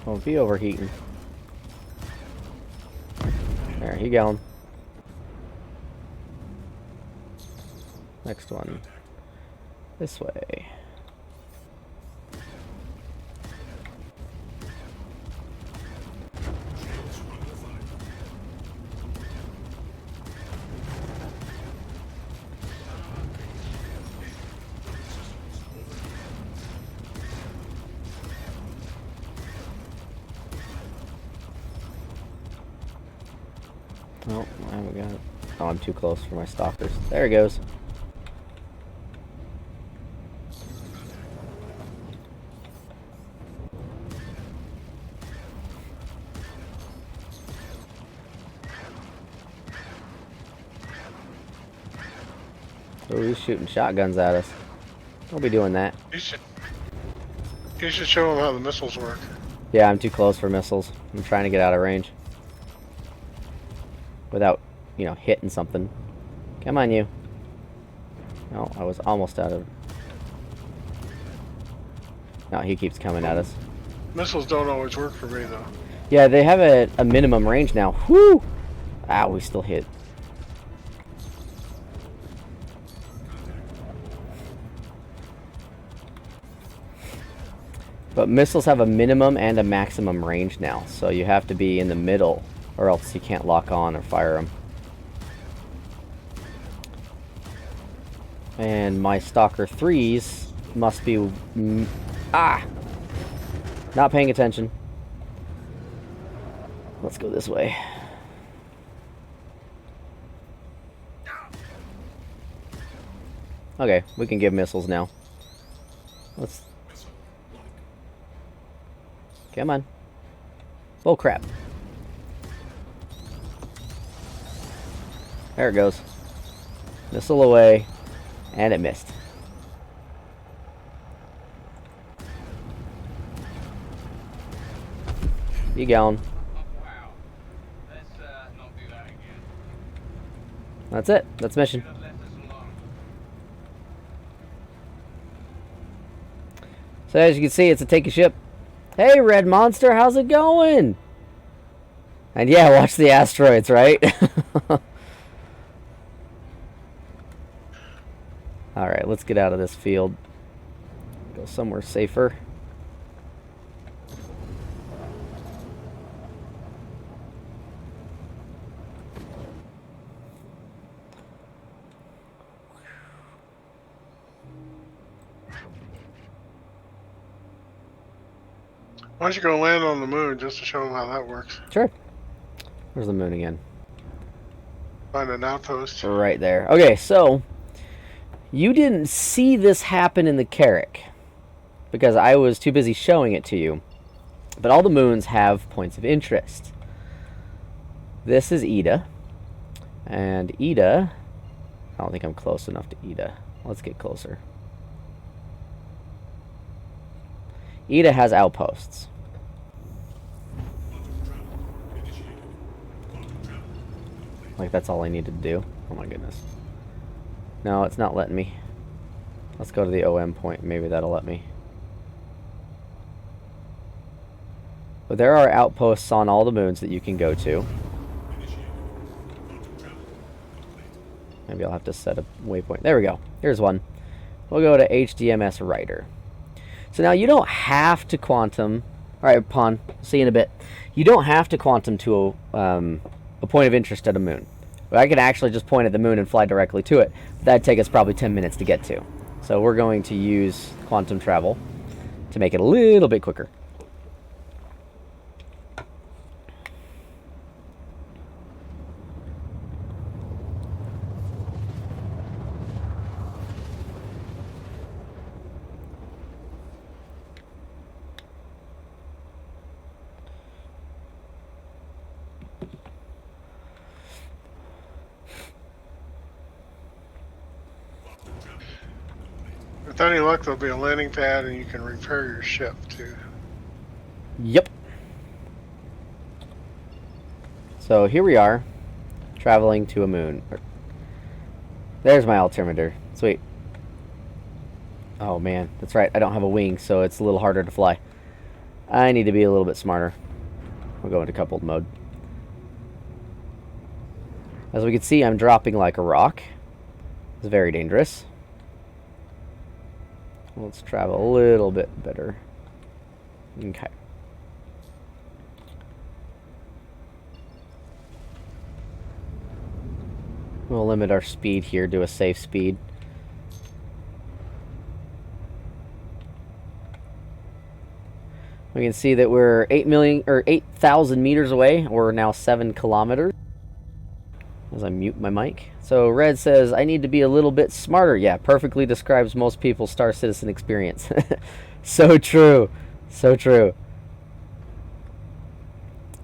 Won't be overheating. There, he going. Next one. This way. Oh, I haven't got it. Oh, I'm too close for my stalkers. There he goes. Oh, he's shooting shotguns at us. Don't be doing that. You should show them how the missiles work. Yeah, I'm too close for missiles. I'm trying to get out of range. Without, you know, hitting something. Come on, you. No, I was almost out of... No, he keeps coming at us. Missiles don't always work for me, though. Yeah, they have a minimum range now. Whoo! Ow, we still hit. But missiles have a minimum and a maximum range now, so you have to be in the middle, or else you can't lock on or fire them. And my Stalker 3s must be... Not paying attention. Let's go this way. Okay, we can give missiles now. Let's... Come on. Oh crap. There it goes. Missile away. And it missed. You going. Wow. Let's not do that again. That's it. That's mission. Should have left us alone. So as you can see, it's a take a ship. Hey, Red Monster, how's it going? And yeah, watch the asteroids, right? Alright, let's get out of this field. Go somewhere safer. Why don't you go land on the moon just to show them how that works? Sure. Where's the moon again? Find an outpost. Right there. Okay, so you didn't see this happen in the Carrack because I was too busy showing it to you. But all the moons have points of interest. This is Ida. And Ida... I don't think I'm close enough to Ida. Let's get closer. Ida has outposts. Like, that's all I needed to do. Oh my goodness. No, it's not letting me. Let's go to the OM point. Maybe that'll let me. But there are outposts on all the moons that you can go to. Maybe I'll have to set a waypoint. There we go. Here's one. We'll go to HDMS Ryder. So now you don't have to quantum. Alright, Pawn. See you in a bit. You don't have to quantum to a point of interest at a moon. But I could actually just point at the moon and fly directly to it. That'd take us probably 10 minutes to get to. So we're going to use quantum travel to make it a little bit quicker. With any luck, there'll be a landing pad and you can repair your ship, too. Yep. So here we are, traveling to a moon. There's my altimeter. Sweet. Oh man, that's right. I don't have a wing, so it's a little harder to fly. I need to be a little bit smarter. We'll go into coupled mode. As we can see, I'm dropping like a rock. It's very dangerous. Let's travel a little bit better. Okay. We'll limit our speed here to a safe speed. We can see that we're 8,000 meters away, or now 7 kilometers. As I mute my mic. So Red says, I need to be a little bit smarter. Yeah, perfectly describes most people's Star Citizen experience. So true. So true.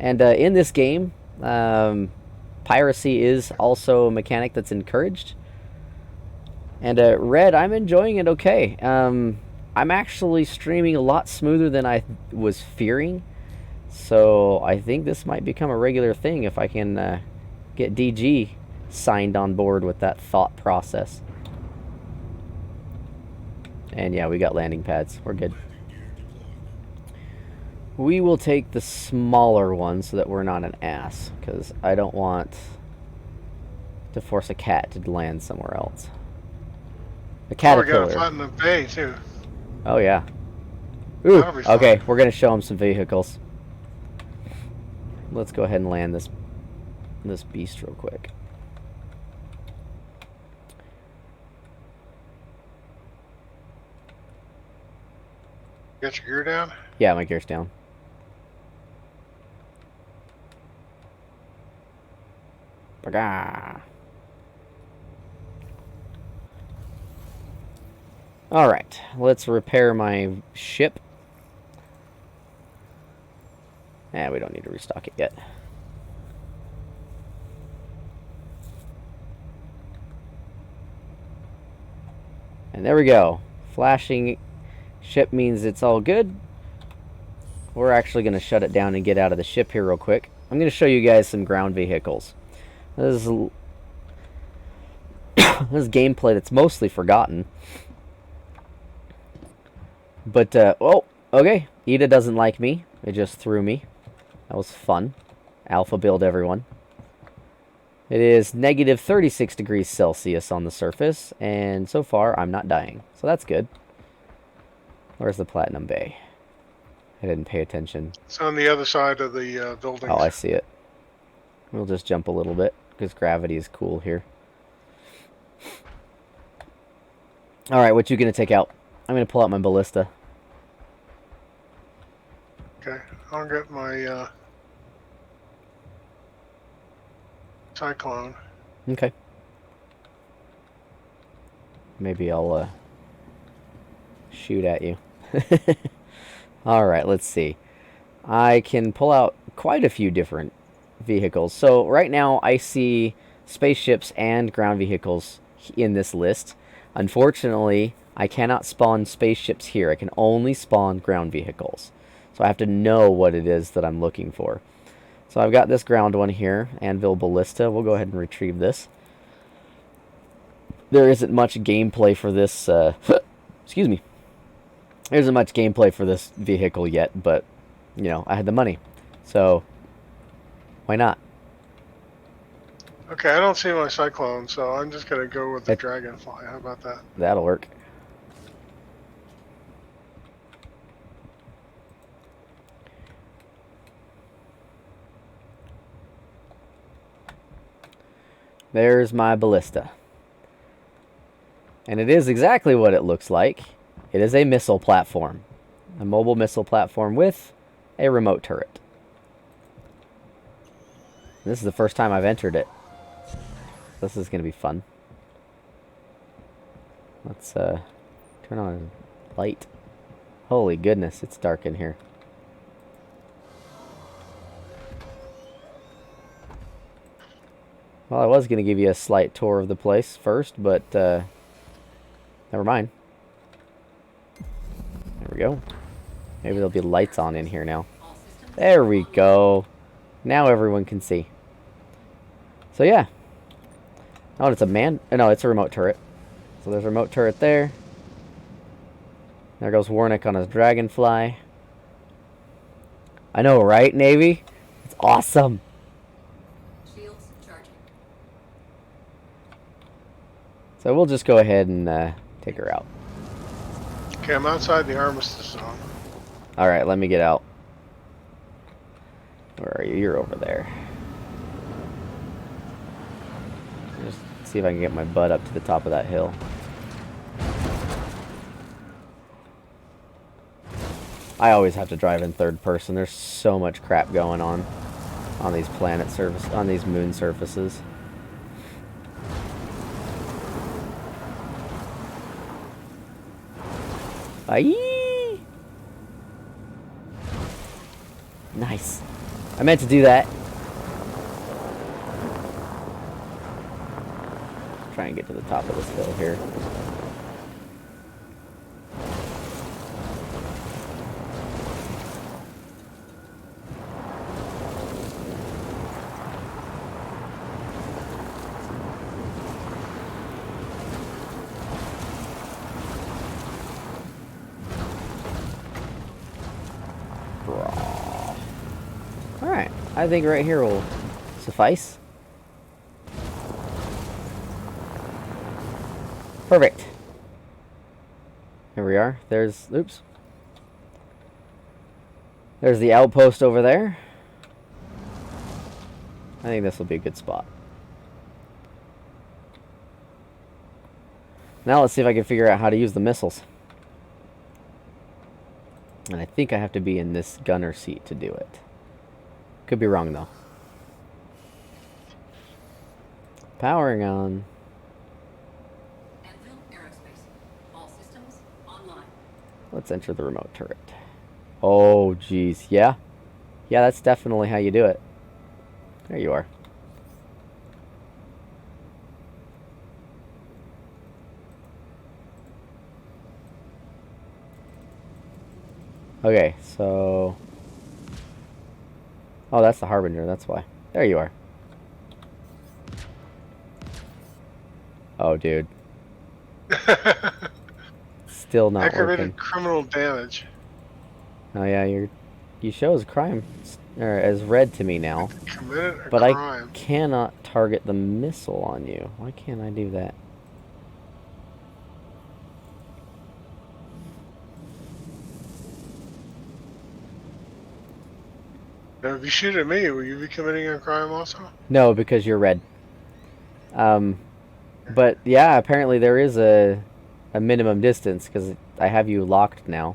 And in this game, piracy is also a mechanic that's encouraged. And Red, I'm enjoying it okay. I'm actually streaming a lot smoother than I was fearing. So I think this might become a regular thing if I can get DG signed on board with that thought process. And yeah, we got landing pads. We're good. We will take the smaller one so that we're not an ass, because I don't want to force a cat to land somewhere else. A caterpillar. Oh, we got a platinum bay too. Oh yeah. Ooh, That'll be fun. okay, we're gonna show them some vehicles. Let's go ahead and land this beast real quick. You got your gear down? Yeah, my gear's down. Baga. Alright, let's repair my ship. We don't need to restock it yet. And there we go. Flashing ship means it's all good. We're actually going to shut it down and get out of the ship here real quick. I'm going to show you guys some ground vehicles. This is gameplay that's mostly forgotten. But, oh, okay. Ida doesn't like me. It just threw me. That was fun. Alpha build, everyone. It is negative 36 degrees Celsius on the surface, and so far I'm not dying. So that's good. Where's the Platinum Bay? I didn't pay attention. It's on the other side of the building. Oh, I see it. We'll just jump a little bit, because gravity is cool here. Alright, what you going to take out? I'm going to pull out my ballista. Okay, I'll get my Cyclone. Okay. Maybe I'll shoot at you. Alright, let's see. I can pull out quite a few different vehicles. So right now I see spaceships and ground vehicles in this list. Unfortunately, I cannot spawn spaceships here. I can only spawn ground vehicles. So I have to know what it is that I'm looking for. So I've got this ground one here, Anvil Ballista. We'll go ahead and retrieve this. There isn't much gameplay for this, excuse me. There isn't much gameplay for this vehicle yet, but, you know, I had the money. So, why not? Okay, I don't see my Cyclone, so I'm just going to go with the Dragonfly. How about that? That'll work. There's my ballista. And it is exactly what it looks like. It is a missile platform. A mobile missile platform with a remote turret. This is the first time I've entered it. This is going to be fun. Let's turn on light. Holy goodness, it's dark in here. Well, I was going to give you a slight tour of the place first, but never mind. There we go. Maybe there'll be lights on in here now. There we go. Now everyone can see. So yeah. Oh, it's a no, it's a remote turret. So there's a remote turret there. There goes Warnick on his Dragonfly. I know, right, Navy? It's awesome. Shields charging. So we'll just go ahead and take her out. Okay, I'm outside the armistice zone. Alright, let me get out. Where are you? You're over there. Just see if I can get my butt up to the top of that hill. I always have to drive in third person. There's so much crap going on these on these moon surfaces. Aye. Nice. I meant to do that. Try and get to the top of this hill here. Alright, I think right here will suffice. Perfect. Here we are. There's, oops. There's the outpost over there. I think this will be a good spot. Now let's see if I can figure out how to use the missiles. And I think I have to be in this gunner seat to do it. Could be wrong, though. Powering on. Vanduul Aerospace. All systems online. Let's enter the remote turret. Oh, geez. Yeah? Yeah, that's definitely how you do it. There you are. Okay, so... Oh, that's the Harbinger, that's why. There you are. Oh, dude. Still not Aggravated working. criminal damage. Oh yeah, you show as crime, or as red to me now. Committed a But crime. I cannot target the missile on you. Why can't I do that? Now, if you shoot at me, will you be committing a crime also? No, because you're red. But yeah, apparently there is a minimum distance, because I have you locked now.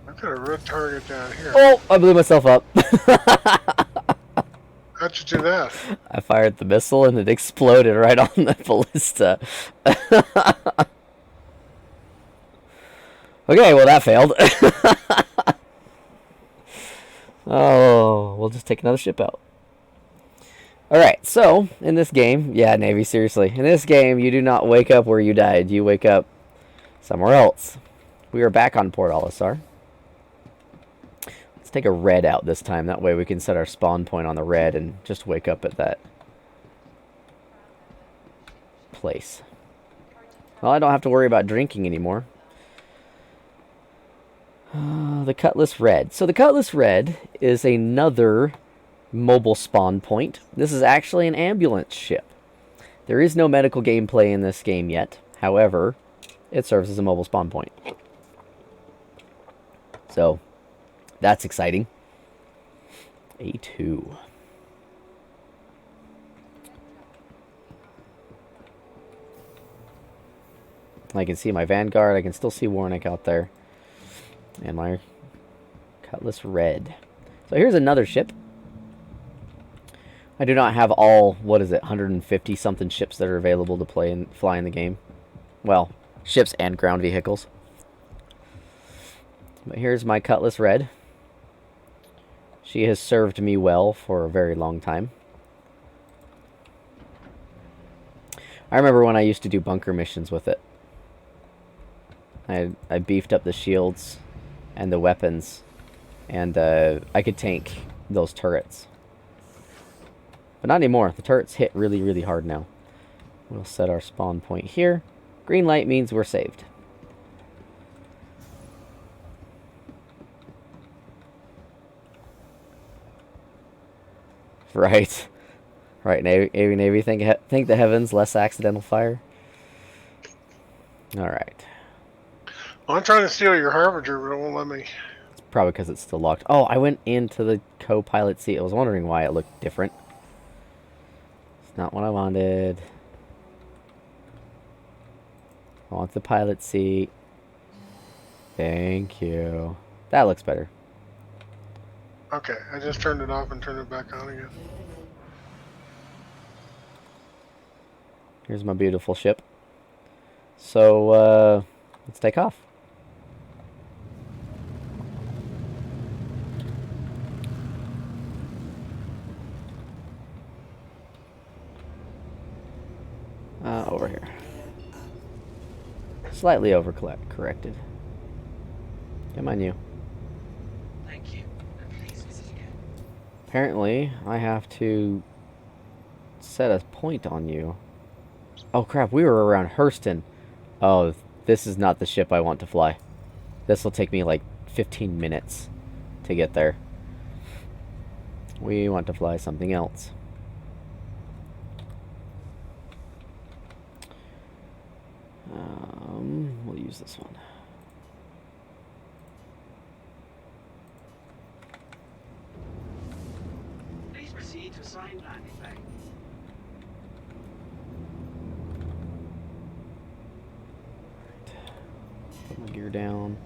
I've got a red target down here. Oh, I blew myself up. How'd you do that? I fired the missile and it exploded right on the ballista. Okay, well that failed. Oh, we'll just take another ship out. Alright, so, in this game, yeah, Navy, seriously. In this game, you do not wake up where you died. You wake up somewhere else. We are back on Port Olisar. Let's take a red out this time. That way we can set our spawn point on the red and just wake up at that place. Well, I don't have to worry about drinking anymore. The Cutlass Red. So the Cutlass Red is another mobile spawn point. This is actually an ambulance ship. There is no medical gameplay in this game yet. However, it serves as a mobile spawn point. So, that's exciting. A2. I can see my Vanguard. I can still see Warnick out there. And my Cutlass Red. So here's another ship. I do not have all, what is it, 150 something ships that are available to fly in the game. Well, ships and ground vehicles. But here's my Cutlass Red. She has served me well for a very long time. I remember when I used to do bunker missions with it. I beefed up the shields and the weapons, and I could tank those turrets. But not anymore. The turrets hit really, really hard now. We'll set our spawn point here. Green light means we're saved. Right. Right, Navy, think the heavens, less accidental fire. Alright. I'm trying to steal your Harbinger, but it won't let me. It's probably because it's still locked. Oh, I went into the co-pilot seat. I was wondering why it looked different. It's not what I wanted. I want the pilot seat. Thank you. That looks better. Okay, I just turned it off and turned it back on again. Here's my beautiful ship. So, let's take off. Over here. Slightly corrected. Come on, you. Thank you, and please visit again. Apparently, I have to set a point on you. Oh crap, we were around Hurston. Oh, this is not the ship I want to fly. This will take me like 15 minutes to get there. We want to fly something else. We'll use this one. Please proceed to assigned landing bay. Put my gear down.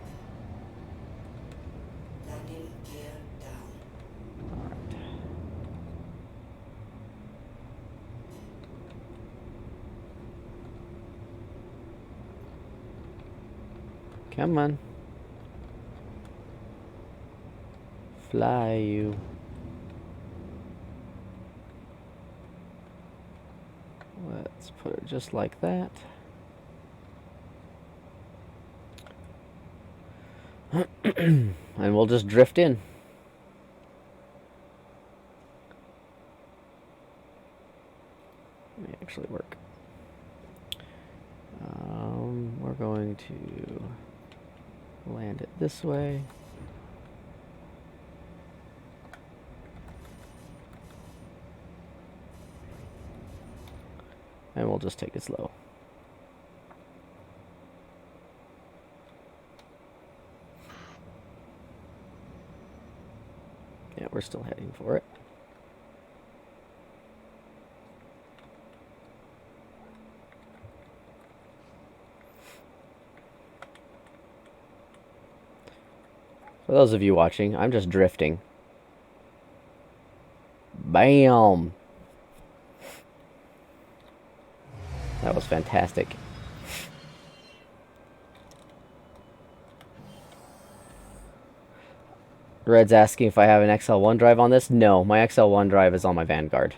Landing gear down. Alright. Come on. Fly you. Let's put it just like that. And we'll just drift in. May actually work. We're going to land it this way. And we'll just take it slow. Yeah, we're still heading for it. For those of you watching, I'm just drifting. Bam! That was fantastic. Red's asking if I have an XL1 drive on this. No, my XL1 drive is on my Vanguard.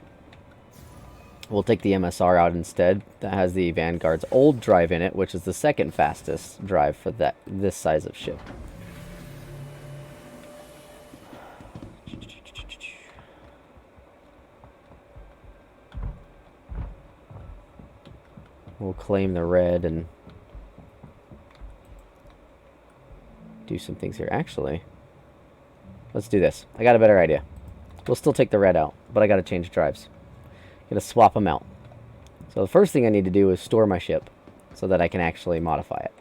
We'll take the MSR out instead. That has the Vanguard's old drive in it, which is the second fastest drive for this size of ship. We'll claim the red and do some things here. Actually, let's do this. I got a better idea. We'll still take the red out, but I got to change drives. Gonna swap them out. So the first thing I need to do is store my ship so that I can actually modify it.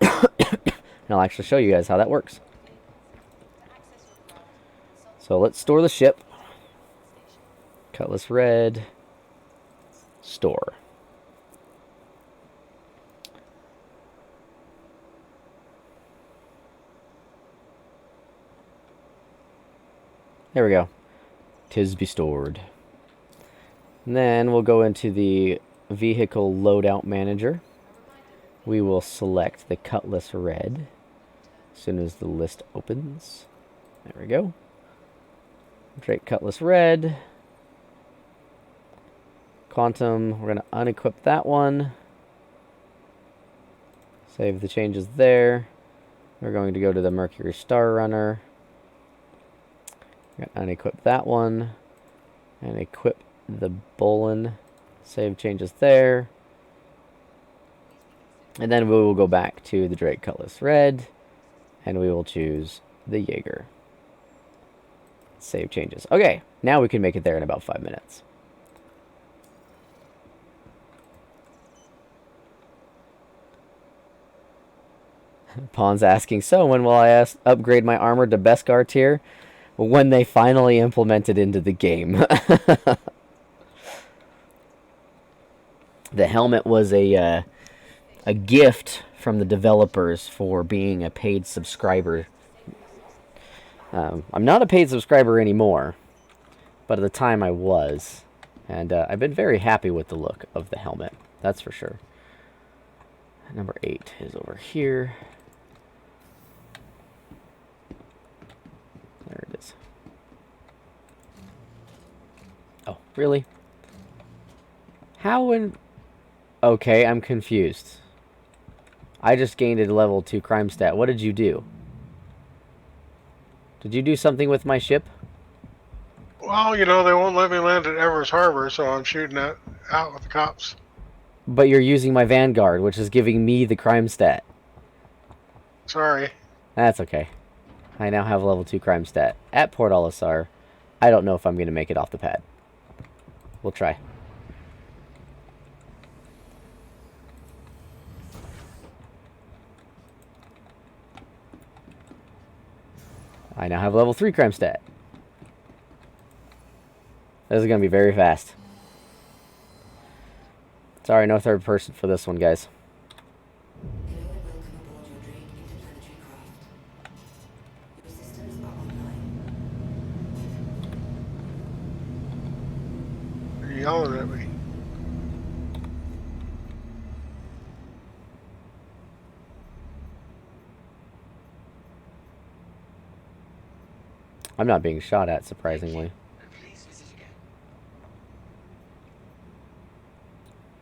And I'll actually show you guys how that works. So let's store the ship. Cutlass red. Store. There we go. 'Tis be stored. And then we'll go into the vehicle loadout manager. We will select the Cutlass red as soon as the list opens. There we go. Drake Cutlass red. Quantum, we're going to unequip that one. Save the changes there. We're going to go to the Mercury Star Runner. We're going to unequip that one. And equip the Bolin. Save changes there. And then we will go back to the Drake Cutlass Red, and we will choose the Jaeger. Save changes. Okay, now we can make it there in about 5 minutes. Pawn's asking, so when will I upgrade my armor to Beskar tier? When they finally implement it into the game. The helmet was a gift from the developers for being a paid subscriber. I'm not a paid subscriber anymore, but at the time I was. And I've been very happy with the look of the helmet, that's for sure. Number 8 is over here. There it is. Oh, really? How in... Okay, I'm confused. I just gained a level 2 crime stat. What did you do? Did you do something with my ship? Well, you know, they won't let me land at Everest Harbor, so I'm shooting out with the cops. But you're using my Vanguard, which is giving me the crime stat. Sorry. That's okay. I now have a level 2 crime stat at Port Olisar. I don't know if I'm going to make it off the pad. We'll try. I now have a level 3 crime stat. This is going to be very fast. Sorry, no third person for this one, guys. Hello and welcome aboard your Drake interplanetary craft. Your systems are online. You're yelling at me. I'm not being shot at, surprisingly. Please visit again.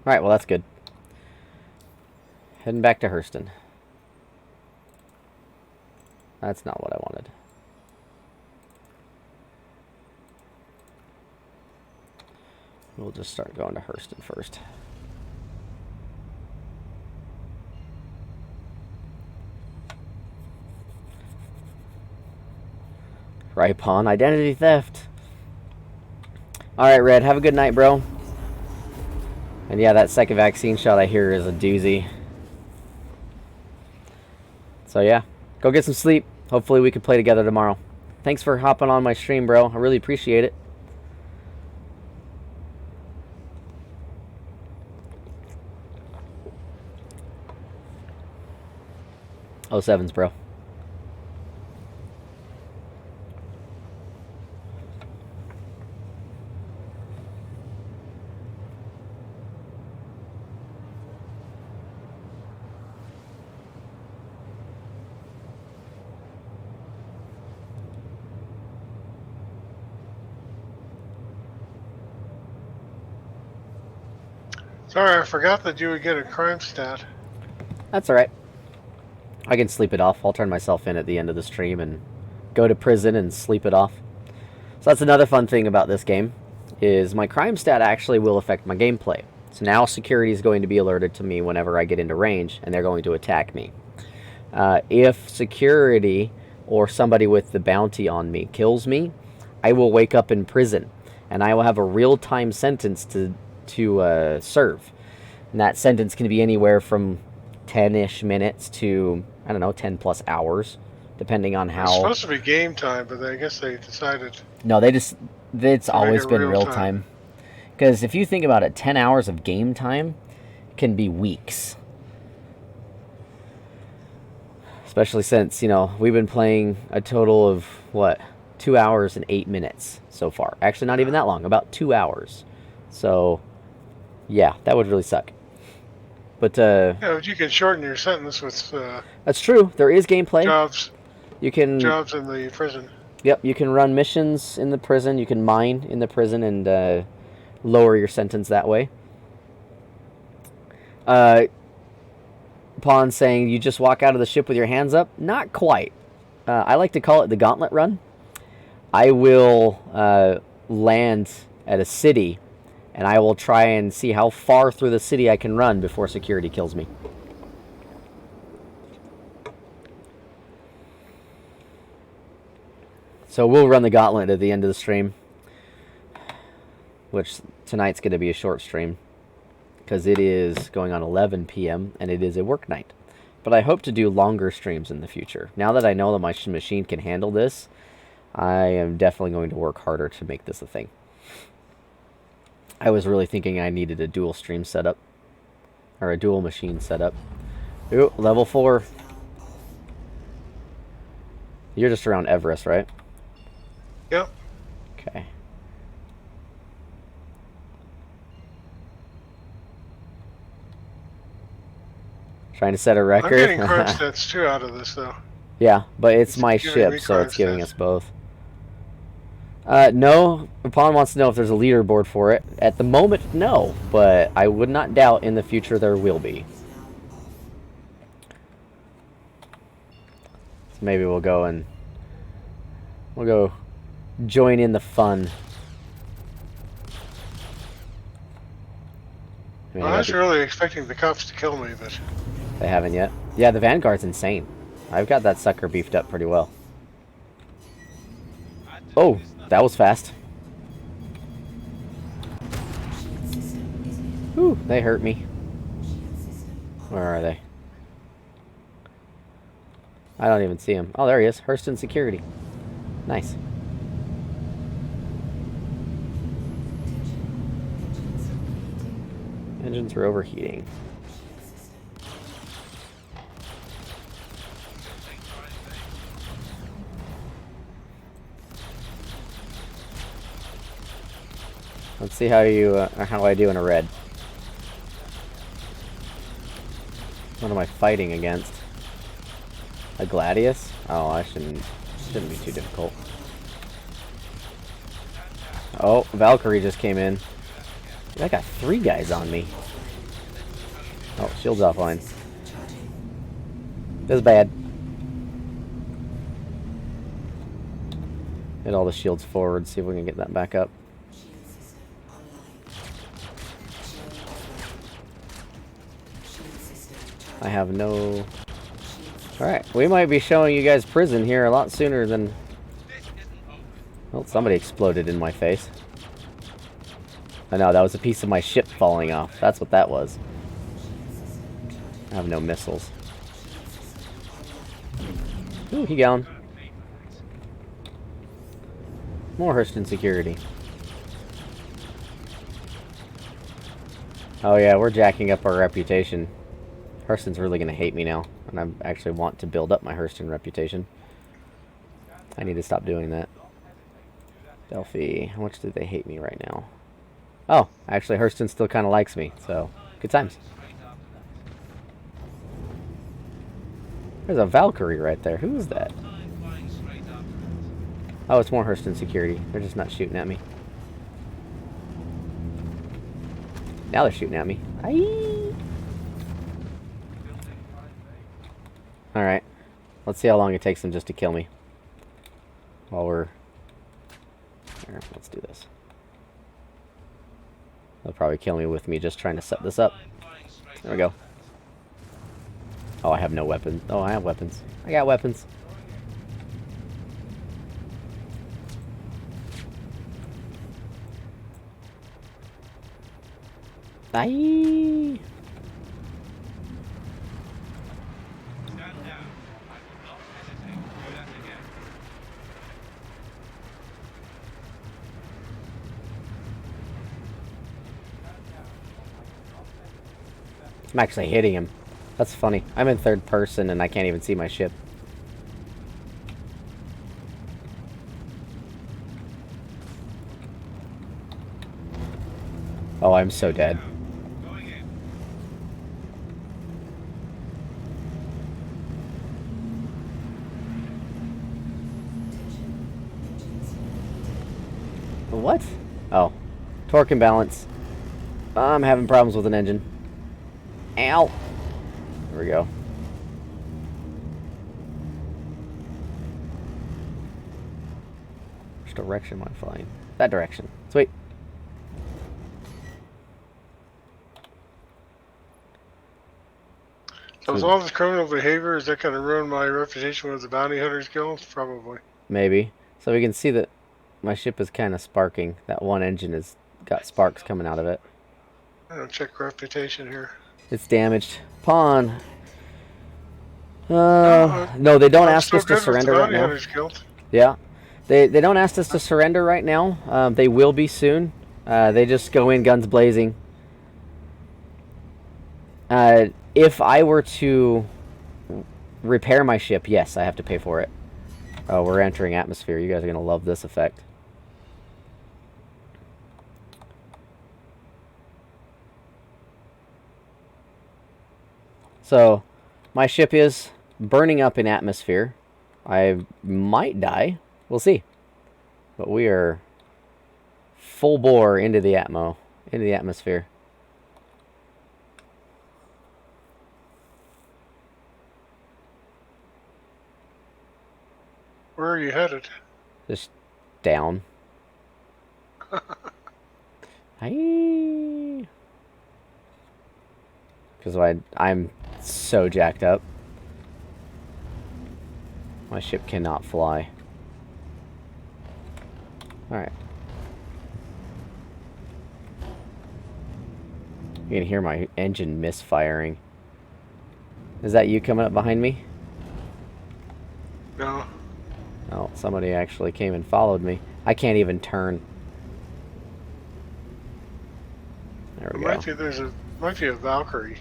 Alright, well that's good. Heading back to Hurston. That's not what I wanted. We'll just start going to Hurston first. Right, Pawn. Identity theft. Alright, Red. Have a good night, bro. And yeah, that second vaccine shot I hear is a doozy. So yeah, go get some sleep. Hopefully we can play together tomorrow. Thanks for hopping on my stream, bro. I really appreciate it. Oh, sevens, bro. Sorry, I forgot that you would get a crime stat. That's alright. I can sleep it off. I'll turn myself in at the end of the stream and go to prison and sleep it off. So that's another fun thing about this game, is my crime stat actually will affect my gameplay. So now security is going to be alerted to me whenever I get into range, and they're going to attack me. If security or somebody with the bounty on me kills me, I will wake up in prison, and I will have a real-time sentence to serve. And that sentence can be anywhere from 10-ish minutes to, I don't know, 10 plus hours, depending on how... It's supposed to be game time, but I guess they decided... No, it's always been real time. Because if you think about it, 10 hours of game time can be weeks. Especially since, you know, we've been playing a total of, what, 2 hours and 8 minutes so far. Actually, not even that long, about 2 hours. So, yeah, that would really suck. But, yeah, but you can shorten your sentence with... that's true. There is gameplay. Jobs. You can... Jobs in the prison. Yep, you can run missions in the prison. You can mine in the prison and lower your sentence that way. Pawn saying, you just walk out of the ship with your hands up? Not quite. I like to call it the gauntlet run. I will land at a city, and I will try and see how far through the city I can run before security kills me. So we'll run the gauntlet at the end of the stream, which tonight's going to be a short stream because it is going on 11 p.m. and it is a work night. But I hope to do longer streams in the future. Now that I know that my machine can handle this, I am definitely going to work harder to make this a thing. I was really thinking I needed a dual stream setup, or a dual machine setup. Ooh, level 4. You're just around Everest, right? Yep. Okay. Trying to set a record. I'm getting crime stats too out of this though. Yeah, but it's It's my giving ship, me so crime it's giving stats. us both. No, Upon wants to know if there's a leaderboard for it. At the moment, no, but I would not doubt in the future there will be. So maybe we'll go join in the fun. I mean, I was really expecting the cops to kill me, but they haven't yet. Yeah, the Vanguard's insane. I've got that sucker beefed up pretty well. Oh, that was fast. Whew, they hurt me. Where are they? I don't even see him. Oh, there he is. Hurston Security. Nice. Engines are overheating. Let's see how I do in a red. What am I fighting against? A Gladius? Oh, I shouldn't be too difficult. Oh, Valkyrie just came in. I got 3 guys on me. Oh, shield's offline. This is bad. Hit all the shields forward, see if we can get that back up. I have no... Alright, we might be showing you guys prison here a lot sooner than... Well, somebody exploded in my face. I know, that was a piece of my ship falling off. That's what that was. I have no missiles. Ooh, he gone. More Hurston Security. Oh yeah, we're jacking up our reputation. Hurston's really going to hate me now, and I actually want to build up my Hurston reputation. I need to stop doing that. Delphi, how much do they hate me right now? Oh, actually Hurston still kind of likes me, so good times. There's a Valkyrie right there. Who is that? Oh, it's more Hurston Security. They're just not shooting at me. Now they're shooting at me. Aye. Alright. Let's see how long it takes them just to kill me. While we're... Here, let's do this. They'll probably kill me with me just trying to set this up. There we go. Oh, I have no weapons. Oh, I have weapons. I got weapons. Aye. I'm actually hitting him. That's funny. I'm in third person and I can't even see my ship. Oh, I'm so dead. What? Oh. Torque imbalance. I'm having problems with an engine. Ow! There we go. Which direction am I flying? That direction. Sweet. so with all this criminal behavior, is that going to ruin my reputation with the bounty hunters guild? Probably. Maybe. So we can see that my ship is kind of sparking. That one engine has got sparks coming out of it. I'm gonna check reputation here. It's damaged. Pawn. Oh, No, they don't I'm ask still us to good with the surrender right bounty now. hunters guild. Yeah. They don't ask us to surrender right now. They will be soon. They just go in guns blazing. If I were to repair my ship, yes, I have to pay for it. Oh, we're entering atmosphere. You guys are going to love this effect. So, my ship is burning up in atmosphere. I might die. We'll see. But we are full bore into the atmosphere. Where are you headed? Just down. Hi. Because I'm so jacked up. My ship cannot fly. Alright. You can hear my engine misfiring. Is that you coming up behind me? No. Oh, somebody actually came and followed me. I can't even turn. There we go. Might be a Valkyrie.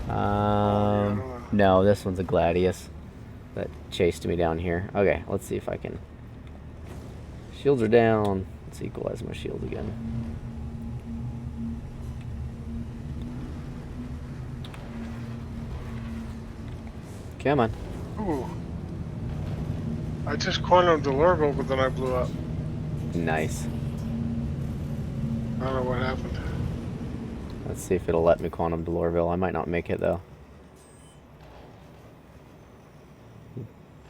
I don't know. No, this one's a Gladius that chased me down here. Okay, let's see if I can. Shields are down. Let's equalize my shield again. Come on. Ooh. I just quantum Delorville, but then I blew up. Nice. I don't know what happened. Let's see if it'll let me quantum Delorville. I might not make it though.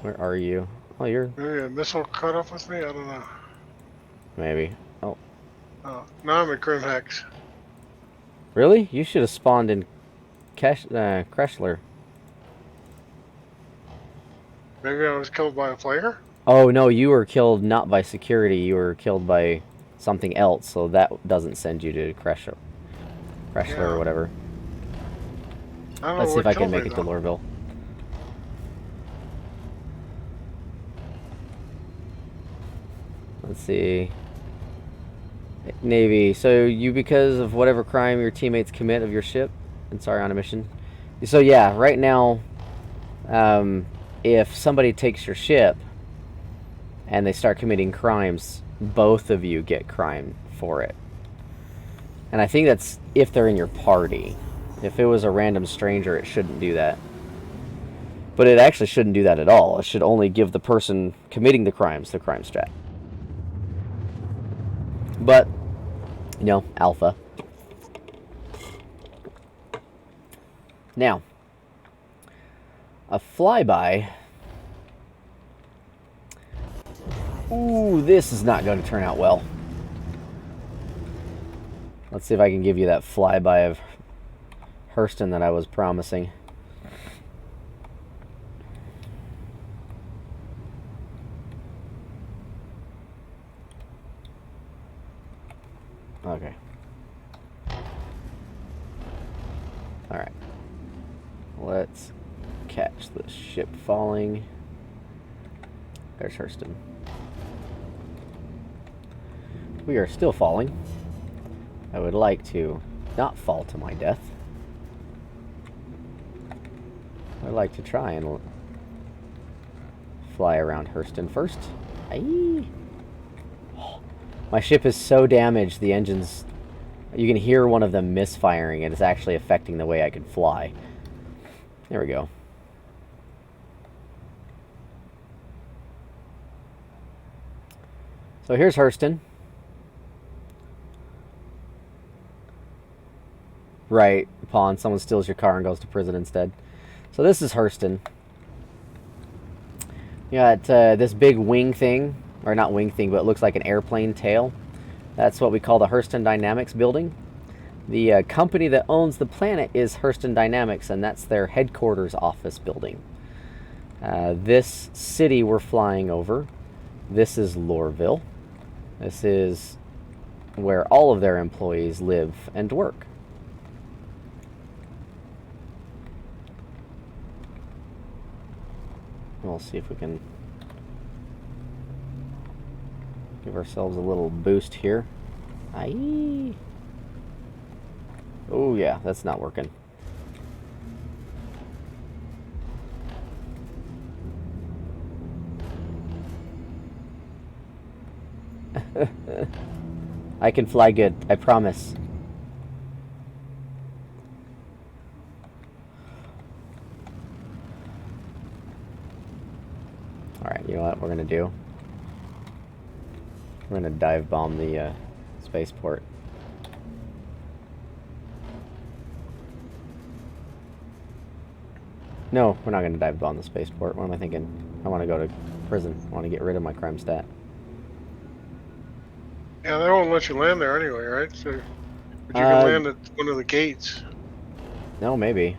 Where are you? Oh, you're... Maybe a missile caught up with me? I don't know. Maybe. Oh. Oh, now I'm at Grimhex. Really? You should have spawned in Kreshler. Maybe I was killed by a player? Oh, no, you were killed not by security. You were killed by something else, so that doesn't send you to Kreshler or whatever. I don't Let's know see if what I can killed make me, it to though. Lorville. Let's see. Navy. So you, because of whatever crime your teammates commit of your ship, and sorry, on a mission. So yeah, right now, if somebody takes your ship and they start committing crimes, both of you get crime for it. And I think that's if they're in your party. If it was a random stranger, it shouldn't do that. But it actually shouldn't do that at all. It should only give the person committing the crimes the crime strat. But, you know, alpha. Now, a flyby. Ooh, this is not going to turn out well. Let's see if I can give you that flyby of Hurston that I was promising. Okay. Alright. Let's catch the ship falling. There's Hurston. We are still falling. I would like to not fall to my death. I'd like to try and fly around Hurston first. Aye. My ship is so damaged, the engines... You can hear one of them misfiring, and it's actually affecting the way I can fly. There we go. So here's Hurston. Right, Pawn. Someone steals your car and goes to prison instead. So this is Hurston. You got this big wing thing. Or not wing thing, but it looks like an airplane tail. That's what we call the Hurston Dynamics building. The company that owns the planet is Hurston Dynamics, and that's their headquarters office building. This city we're flying over This is Lorville. This is where all of their employees live and work. We'll see if we can give ourselves a little boost here. Aye. Oh yeah, that's not working. I can fly good, I promise. Alright, you know what we're gonna do? We're gonna dive bomb the spaceport. No, we're not gonna dive bomb the spaceport. What am I thinking? I wanna go to prison. I wanna get rid of my crime stat. Yeah, they won't let you land there anyway, right? So, but you can land at one of the gates. No, maybe.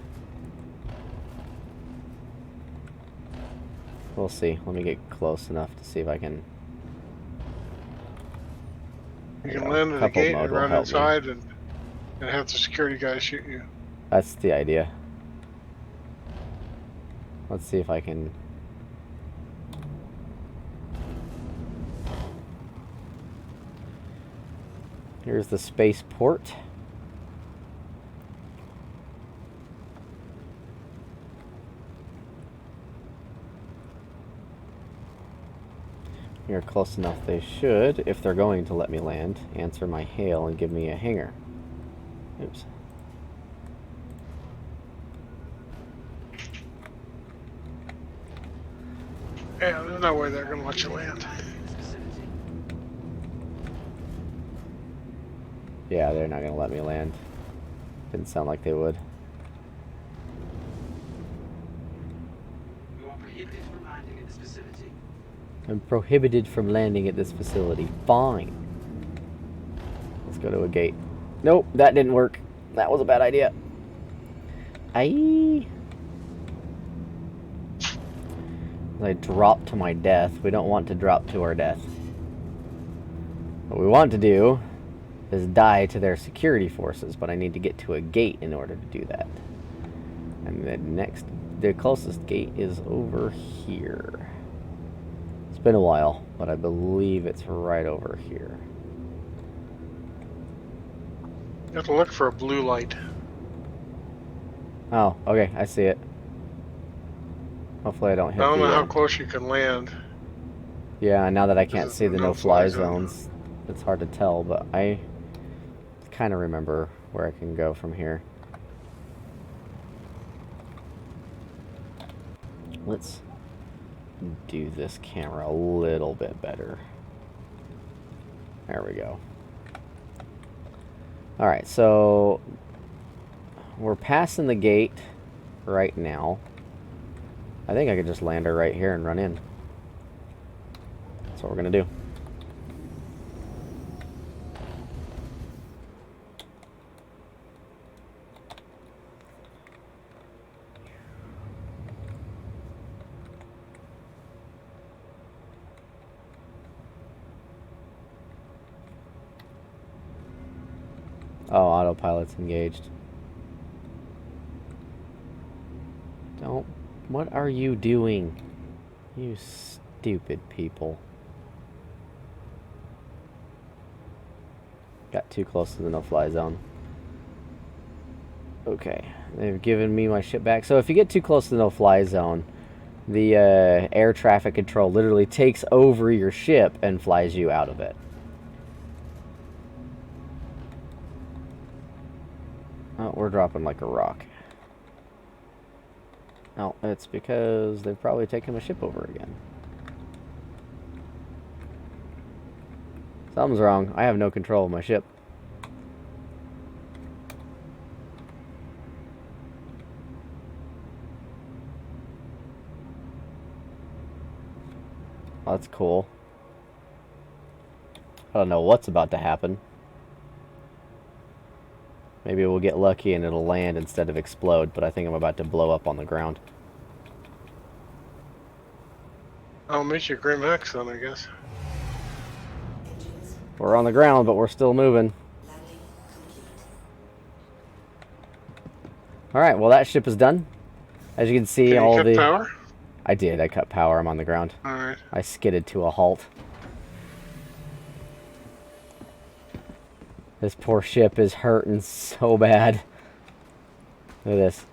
We'll see. Let me get close enough to see if I can. You can land at the Couple gate mode and will run help me. inside and have the security guys shoot you. That's the idea. Let's see if I can. Here's the spaceport. Here, close enough. They should, if they're going to let me land, answer my hail and give me a hangar. Oops. Yeah, there's no way they're going to let you land. Yeah, they're not going to let me land. Didn't sound like they would. You are prohibited from landing at this facility. I'm prohibited from landing at this facility. Fine. Let's go to a gate. Nope, that didn't work. That was a bad idea. Aye. I dropped to my death. We don't want to drop to our death. What we want to do is die to their security forces, but I need to get to a gate in order to do that. And the closest gate is over here. It's been a while, but I believe it's right over here. You have to look for a blue light. Oh, okay, I see it. Hopefully I don't hit I don't know how the... close you can land. Yeah, now that I can't There's see the no no-fly fly zone. zones, it's hard to tell, but I kind of remember where I can go from here. Let's do this camera a little bit better. There we go. Alright, so we're passing the gate right now. I think I could just land her right here and run in. That's what we're gonna do. Oh, autopilot's engaged. Don't... What are you doing? You stupid people. Got too close to the no-fly zone. Okay, they've given me my ship back. So if you get too close to the no-fly zone, the air traffic control literally takes over your ship and flies you out of it. Oh, we're dropping like a rock. No, it's because they've probably taken my ship over again. Something's wrong. I have no control of my ship. Well, that's cool. I don't know what's about to happen. Maybe we'll get lucky and it'll land instead of explode, but I think I'm about to blow up on the ground. I'll meet you at Grim X then, I guess. Engines. We're on the ground, but we're still moving. Landing complete. Alright, well that ship is done. As you can see, Can you all cut the... power? I did, I cut power, I'm on the ground. Alright. I skidded to a halt. This poor ship is hurting so bad. Look at this.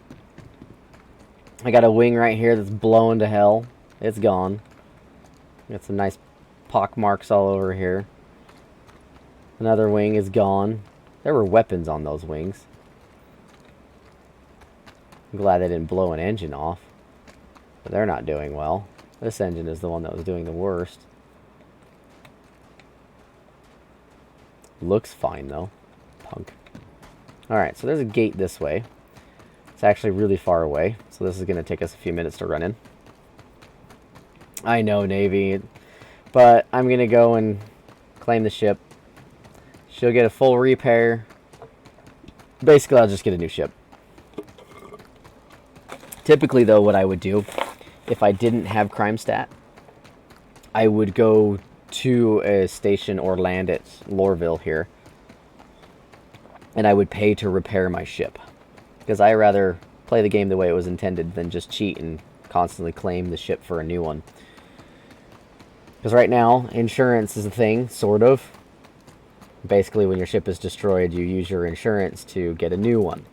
I got a wing right here that's blowing to hell. It's gone. Got some nice pock marks all over here. Another wing is gone. There were weapons on those wings. I'm glad they didn't blow an engine off. But they're not doing well. This engine is the one that was doing the worst. Looks fine though. Punk. Alright, so there's a gate this way. It's actually really far away, so this is going to take us a few minutes to run in. I know, Navy, but I'm going to go and claim the ship. She'll get a full repair. Basically, I'll just get a new ship. Typically, though, what I would do, if I didn't have crime stat, I would go to a station or land at Lorville here, and I would pay to repair my ship. Because I rather play the game the way it was intended than just cheat and constantly claim the ship for a new one. Because right now, insurance is a thing, sort of. Basically, when your ship is destroyed, you use your insurance to get a new one.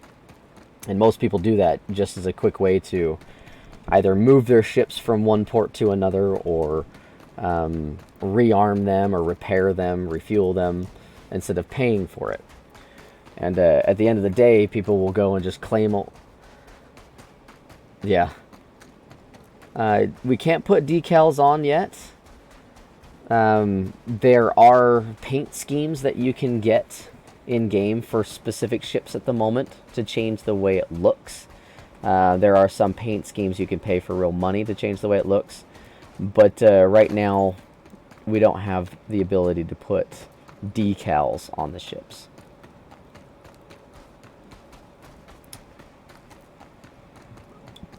And most people do that just as a quick way to either move their ships from one port to another, or rearm them, or repair them, refuel them, instead of paying for it. And at the end of the day, people will go and just claim... Yeah. We can't put decals on yet. There are paint schemes that you can get in-game for specific ships at the moment to change the way it looks. There are some paint schemes you can pay for real money to change the way it looks. But right now, we don't have the ability to put decals on the ships.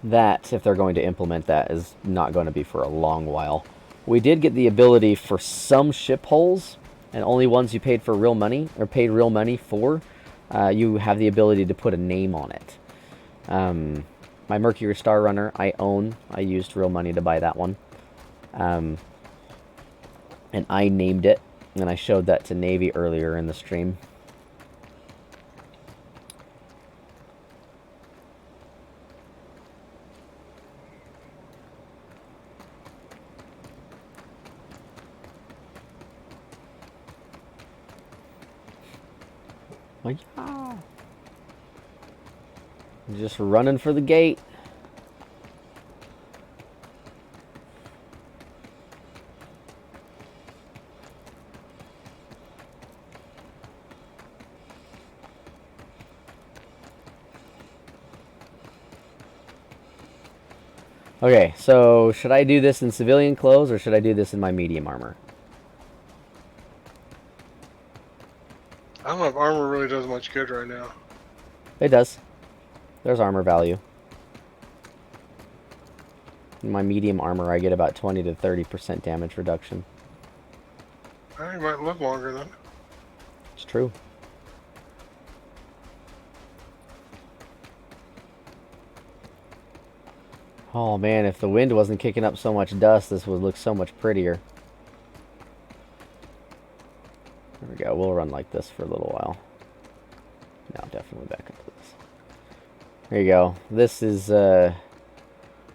That, if they're going to implement that, is not going to be for a long while. We did get the ability for some ship hulls, and only ones you paid for real money, or paid real money for, you have the ability to put a name on it. My Mercury Star Runner, I own. I used real money to buy that one. And I named it, and I showed that to Navy earlier in the stream. Oh, yeah. Just running for the gate. Okay, so should I do this in civilian clothes or should I do this in my medium armor? I don't know if armor really does much good right now. It does. There's armor value. In my medium armor, I get about 20 to 30% damage reduction. I might live longer then. It's true. Oh man, if the wind wasn't kicking up so much dust, this would look so much prettier. There we go, we'll run like this for a little while. Now definitely back up to this. There you go. This is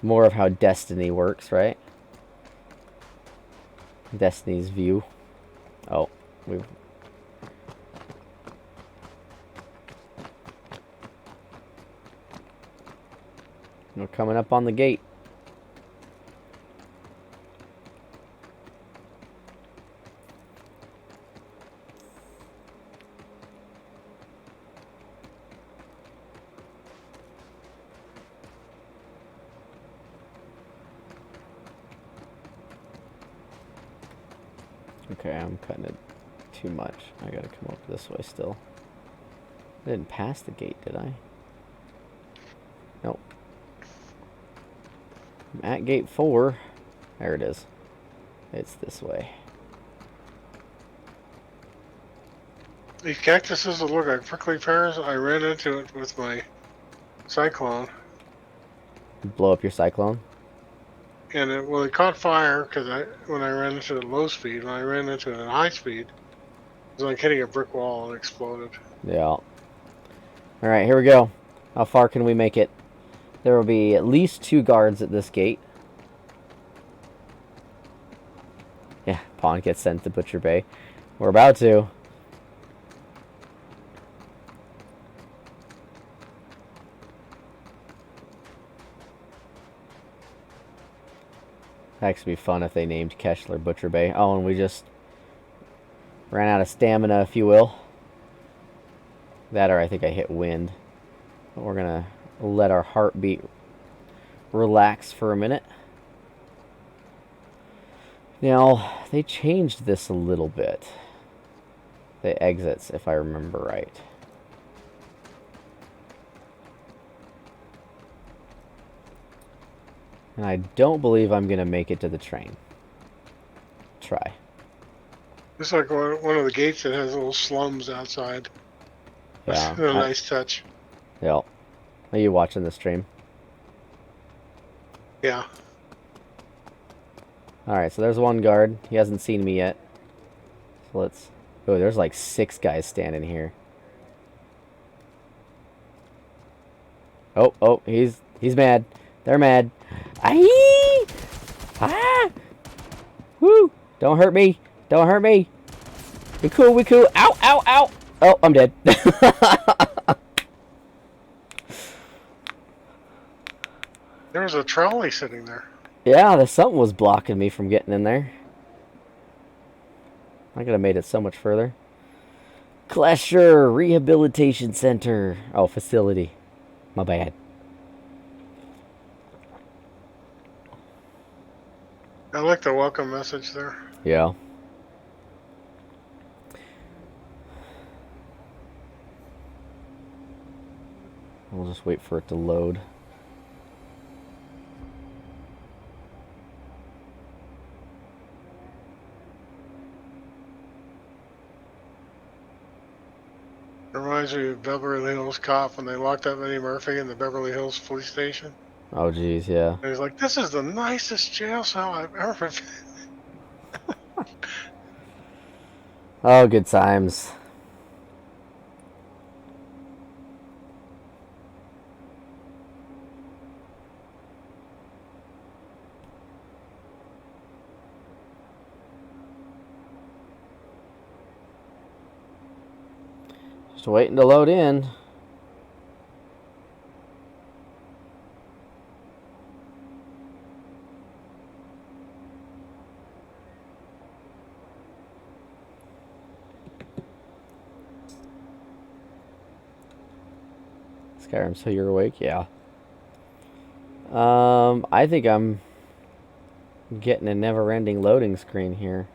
more of how Destiny works, right? Destiny's view. Oh, we're coming up on the gate. Okay, I'm cutting it too much. I gotta come up this way still. I didn't pass the gate, did I? Nope. I'm at gate 4. There it is. It's this way. These cactuses that look like prickly pears, I ran into it with my cyclone. Blow up your cyclone? And it caught fire because when I ran into it at low speed. When I ran into it at high speed, it was like hitting a brick wall and exploded. Yeah. Alright, here we go. How far can we make it? There will be at least 2 guards at this gate. Yeah, pawn gets sent to Butcher Bay. We're about to. That'd actually be fun if they named Keshler Butcher Bay. Oh, and we just ran out of stamina, if you will. That, or I think I hit wind. But we're gonna let our heartbeat relax for a minute. Now, they changed this a little bit. The exits, if I remember right. And I don't believe I'm gonna make it to the train. Try. It's like one of the gates that has little slums outside. Yeah. That's a nice touch. Yeah. Are you watching the stream? Yeah. Alright, so there's one guard. He hasn't seen me yet. So let's... Oh, there's like 6 guys standing here. Oh, he's mad. They're mad. Aye! Ah! Woo! Don't hurt me. Don't hurt me. We cool, we cool. Ow, ow, ow! Oh, I'm dead. There was a trolley sitting there. Yeah, something was blocking me from getting in there. I could have made it so much further. Clasher Rehabilitation Center. Oh, facility. My bad. I like the welcome message there. Yeah. We'll just wait for it to load. Reminds me of Beverly Hills Cop when they locked up Eddie Murphy in the Beverly Hills police station. Oh, geez, yeah. And he's like, "This is the nicest jail cell I've ever been." Oh, good times. Just waiting to load in. Skyrim, so you're awake? Yeah. I think I'm getting a never-ending loading screen here.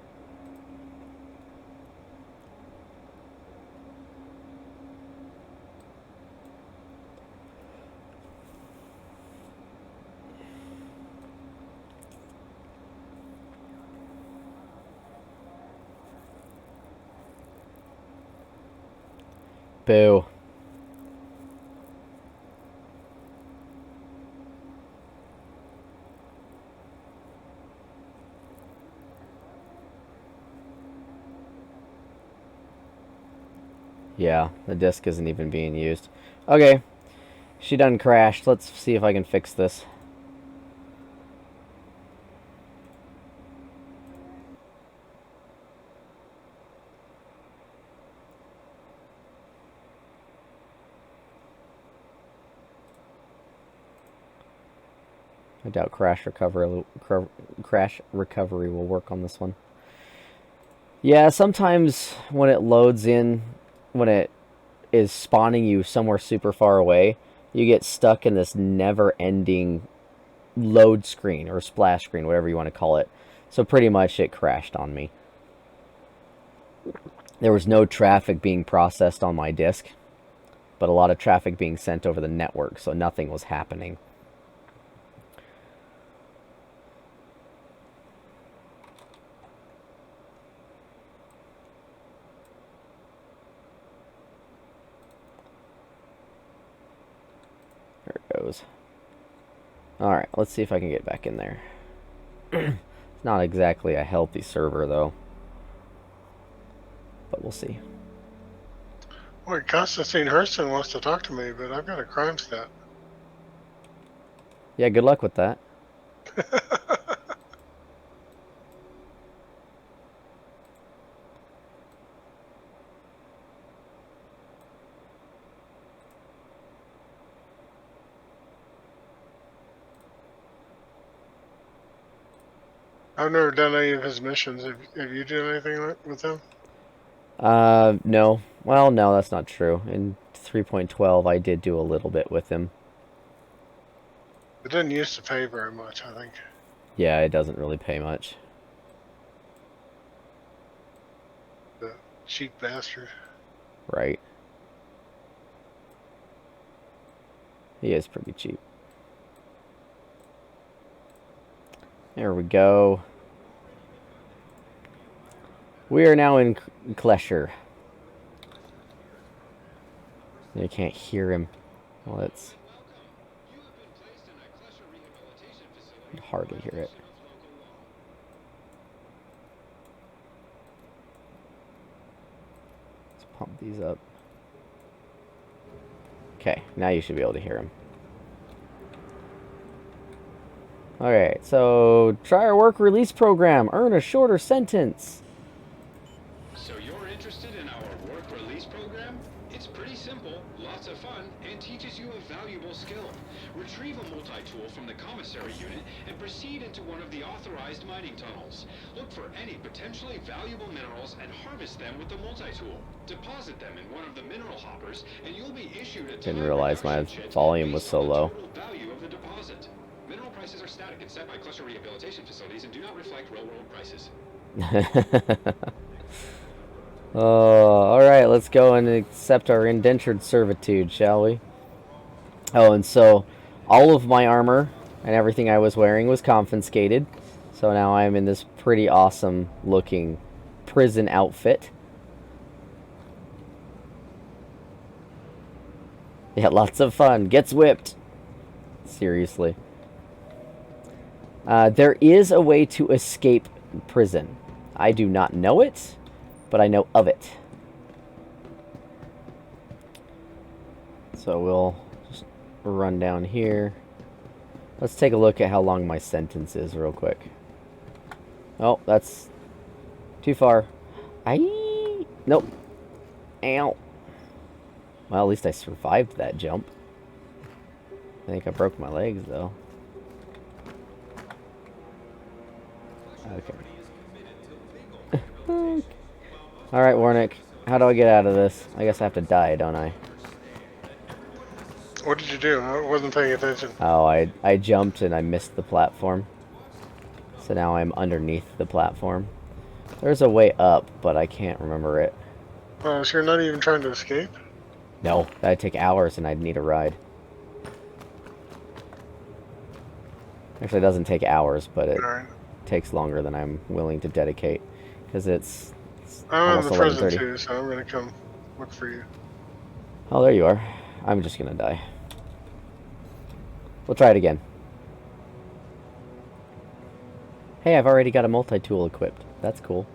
Boo. Yeah, the disk isn't even being used. Okay, she done crashed. Let's see if I can fix this. I doubt crash recovery will work on this one. Yeah, sometimes when it loads in, when it is spawning you somewhere super far away, you get stuck in this never-ending load screen or splash screen, whatever you want to call it. So pretty much it crashed on me. There was no traffic being processed on my disk, but a lot of traffic being sent over the network, so nothing was happening. goes. Alright, let's see if I can get back in there. It's not exactly a healthy server, though. But we'll see. Wait, Constantine Hurston wants to talk to me, but I've got a crime stat. Yeah, good luck with that. I've never done any of his missions. Have you done anything with him? No. Well, no, that's not true. In 3.12, I did do a little bit with him. It didn't used to pay very much, I think. Yeah, it doesn't really pay much. The cheap bastard. Right. He is pretty cheap. There we go. We are now in Klesher. You can't hear him. Well, that's... I can hardly hear it. Let's pump these up. Okay, now you should be able to hear him. Alright, so try our work release program. Earn a shorter sentence. So you're interested in our work release program? It's pretty simple, lots of fun, and teaches you a valuable skill. Retrieve a multi-tool from the commissary unit and proceed into one of the authorized mining tunnels. Look for any potentially valuable minerals and harvest them with the multi-tool. Deposit them in one of the mineral hoppers, and you'll be issued a Didn't realize my reduction chit volume was based so on the low. total value of the deposit. Mineral prices are static and set by cluster rehabilitation facilities and do not reflect real-world prices. Alright, let's go and accept our indentured servitude, shall we? Oh, and so all of my armor and everything I was wearing was confiscated. So now I'm in this pretty awesome looking prison outfit. Yeah, lots of fun. Gets whipped. Seriously. There is a way to escape prison. I do not know it, but I know of it. So we'll just run down here. Let's take a look at how long my sentence is real quick. Oh, that's too far. Nope. Ow. Well, at least I survived that jump. I think I broke my legs, though. Okay. Alright, Warnick. How do I get out of this? I guess I have to die, don't I? What did you do? I wasn't paying attention. Oh, I jumped and I missed the platform. So now I'm underneath the platform. There's a way up, but I can't remember it. So you're not even trying to escape? No, that'd take hours and I'd need a ride. Actually, it doesn't take hours, but it takes longer than I'm willing to dedicate. Because it's I'm in almost the prison 11:30. too, so I'm going to come look for you. Oh, there you are. I'm just gonna die. We'll try it again. Hey, I've already got a multi-tool equipped. That's cool.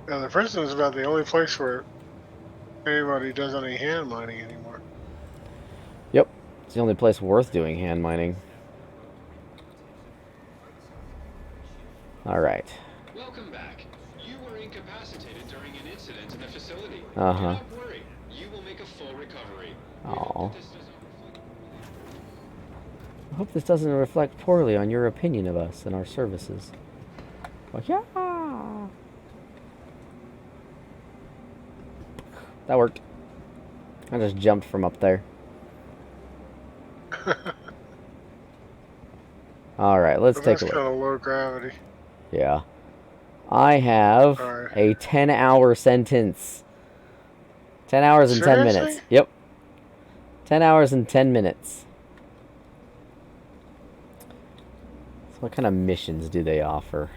Yeah, the prison is about the only place where anybody does any hand mining anymore. Yep. It's the only place worth doing hand mining. Alright. Welcome back. You were incapacitated during an incident in the facility. Uh-huh. Do not worry. You will make a full recovery. Aw. I hope this doesn't reflect poorly on your opinion of us and our services. Well, yeah. That worked. I just jumped from up there. Alright, let's take a look. That's kind of low gravity. Yeah. I have Alright. a 10-hour sentence. 10 hours and 10 minutes. Seriously? Yep. 10 hours and 10 minutes. So what kind of missions do they offer?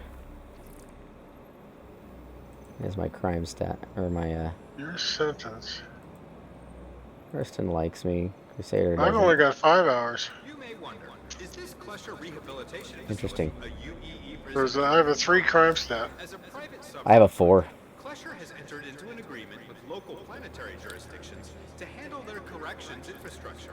There's my crime stat, or my, Your sentence. Hurston likes me. Crusader I've doesn't. only got 5 hours. You may wonder, is this Klesher rehabilitation Interesting. facility a UEE There's prison? I have a 3 crime stat. As a private I have a 4. Klesher has entered into an agreement with local planetary jurisdictions to handle their corrections infrastructure.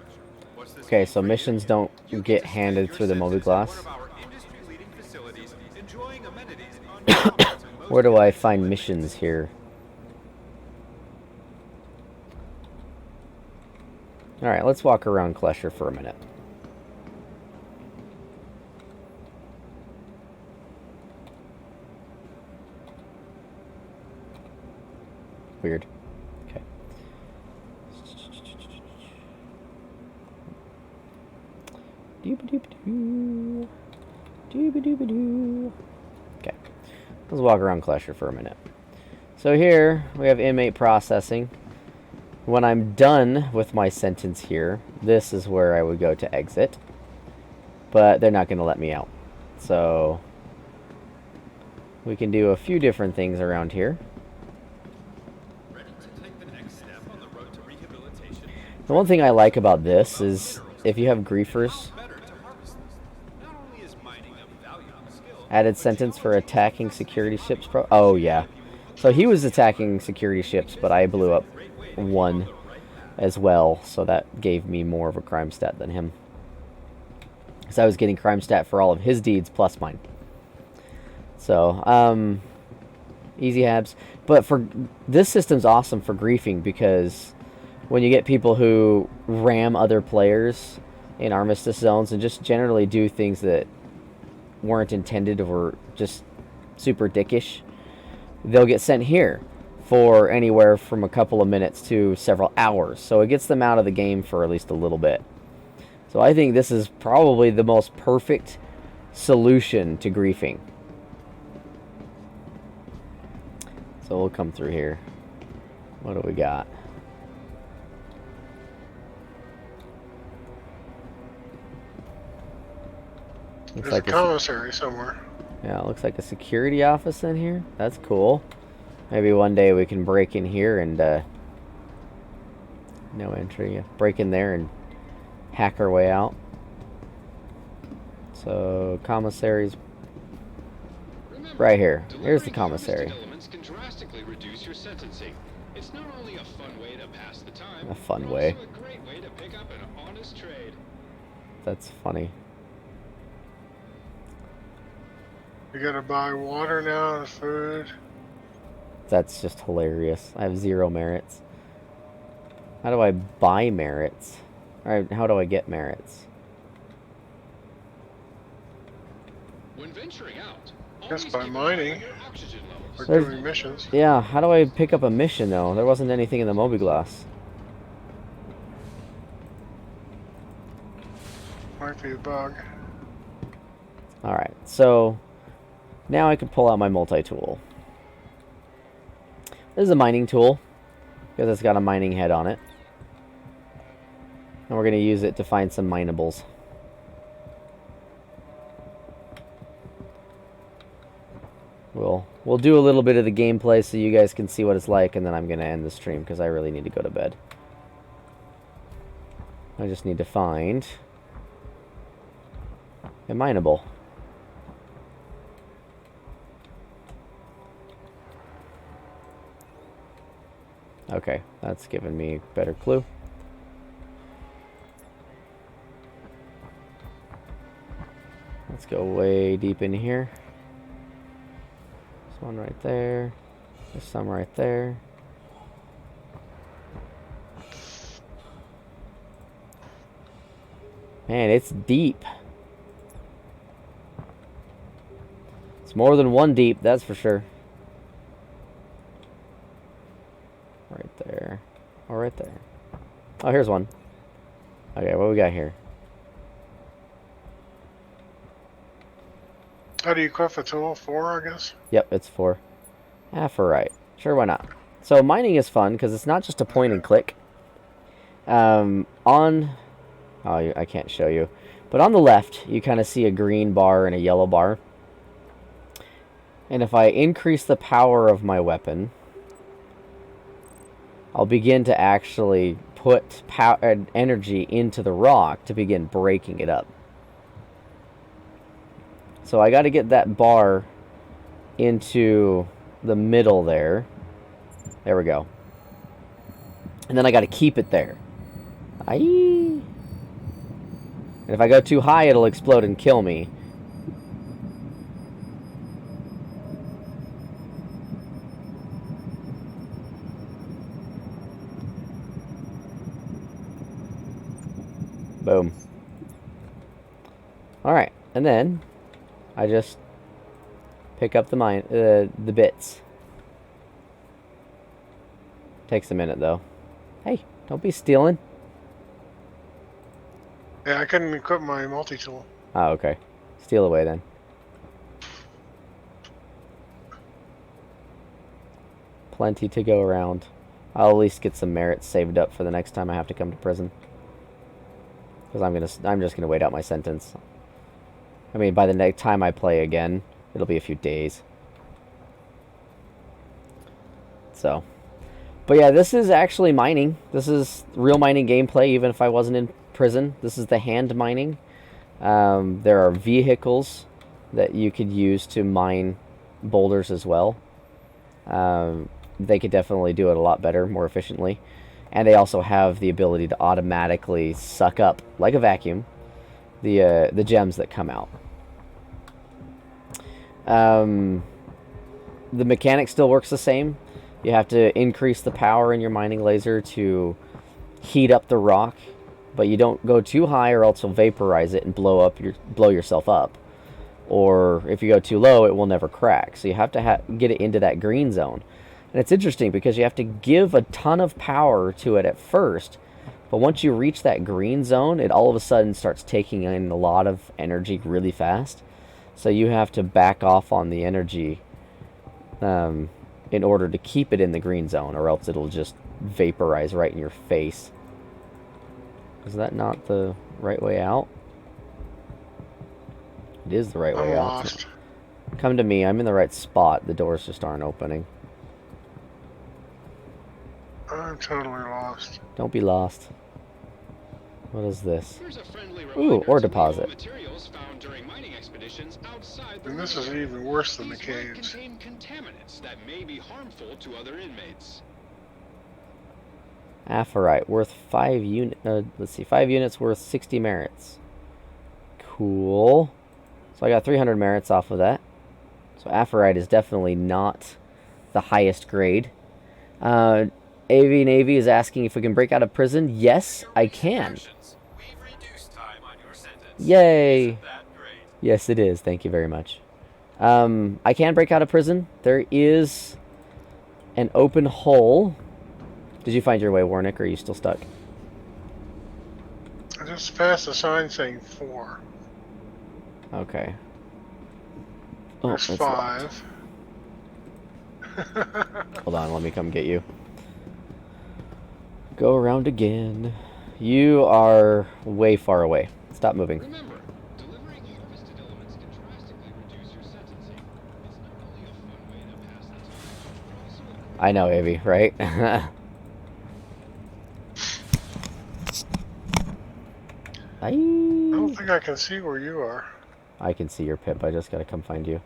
What's this Okay, mean so for you? missions don't You get to handed spend through the your Moby sentence at Glass. one of our industry-leading facilities, enjoying amenities uncommon to most Where do I conventional find inmates. missions here? Alright, let's walk around Klesher for a minute. Weird. Okay. Dooba-dooba-doo. Dooba-dooba-doo. Okay. Let's walk around Klesher for a minute. So here, we have inmate processing. When I'm done with my sentence here, this is where I would go to exit. But they're not going to let me out. So, we can do a few different things around here. Ready to take the next step on the road to rehabilitation? The one thing I like about this is if you have griefers, Better to harvest this. Not only is mining a valuable skill, added sentence for attacking security ships. Oh, yeah. So he was attacking security ships, but I blew up one as well. So that gave me more of a crime stat than him. Because I was getting crime stat for all of his deeds plus mine. So, easy habs. But for this system's awesome for griefing because when you get people who ram other players in armistice zones and just generally do things that weren't intended or just super dickish, they'll get sent here for anywhere from a couple of minutes to several hours. So it gets them out of the game for at least a little bit. So I think this is probably the most perfect solution to griefing. So we'll come through here. What do we got? Looks There's like a commissary somewhere. yeah, it looks like a security office in here. That's cool. Maybe one day we can break in here and no entry. Yeah. Break in there and hack our way out. So commissaries Remember, right here. Here's the delivering commissary. harvested elements can drastically reduce your sentencing. It's not only a fun way to pass the time, A fun but way. also a great way to pick up an honest trade. That's funny. You gotta buy water now and food. That's just hilarious. I have 0 merits. How do I buy merits? Or how do I get merits? When venturing out, Just always by keep an eye on mining. your oxygen levels. Or There's- doing missions. Yeah, how do I pick up a mission though? There wasn't anything in the Moby Glass. Might be a bug. Alright, so now I can pull out my multi-tool. This is a mining tool because it's got a mining head on it. And we're going to use it to find some minables. We'll do a little bit of the gameplay so you guys can see what it's like, and then I'm going to end the stream because I really need to go to bed. I just need to find a mineable. Okay, that's given me a better clue. Let's go way deep in here. There's one right there. There's some right there. Man, it's deep. It's more than one deep, that's for sure. Right there. Oh, right there. Oh, here's one. Okay, what we got here? How do you equip a tool? 4, I guess? Yep, it's 4. For right. Sure, why not? So mining is fun because it's not just a point and click. Oh, I can't show you. But on the left, you kind of see a green bar and a yellow bar. And if I increase the power of my weapon, I'll begin to actually put energy into the rock to begin breaking it up. So I got to get that bar into the middle there. There we go. And then I got to keep it there. And if I go too high, it'll explode and kill me. Boom. Alright, and then I just pick up the bits. Takes a minute though. Hey, don't be stealing. Yeah, I couldn't equip my multi-tool. Oh, okay. Steal away then. Plenty to go around. I'll at least get some merits saved up for the next time I have to come to prison. Because I'm just gonna wait out my sentence. I mean, by the next time I play again, it'll be a few days. So, but yeah, this is actually mining. This is real mining gameplay, even if I wasn't in prison. This is the hand mining. There are vehicles that you could use to mine boulders as well. They could definitely do it a lot better, more efficiently. And they also have the ability to automatically suck up, like a vacuum, the gems that come out. The mechanic still works the same. You have to increase the power in your mining laser to heat up the rock, but you don't go too high or else you'll vaporize it and blow yourself up. Or if you go too low, it will never crack. So you have to get it into that green zone. And it's interesting because you have to give a ton of power to it at first, but once you reach that green zone, it all of a sudden starts taking in a lot of energy really fast. So you have to back off on the energy in order to keep it in the green zone, or else it'll just vaporize right in your face. Is that not the right way out? It is the right way out. Lost. Come to me. I'm in the right spot. The doors just aren't opening. I'm totally lost. Don't be lost. What is this? Here's a friendly Ooh, reminder ore to deposit. materials found during mining expeditions outside the And this is area. even worse than the These might caves. contain contaminants that may be harmful to other inmates. Aphrite, worth 5 units. Let's see, 5 units worth 60 merits. Cool. So I got 300 merits off of that. So aphrite is definitely not the highest grade. UEE Navy is asking if we can break out of prison. Yes, I can. Yay! Yes, it is. Thank you very much. I can break out of prison. There is an open hole. Did you find your way, Warnick, or are you still stuck? I just passed a sign saying 4. Okay. Oh, There's it's 5. Hold on, let me come get you. Go around again. You are way far away. Stop moving. Remember, delivering harvested elements can drastically reduce your sentencing. It's not only a fun way to pass the time, but also a I know, Avi, right? I don't think I can see where you are. I can see your pip. I just gotta come find you.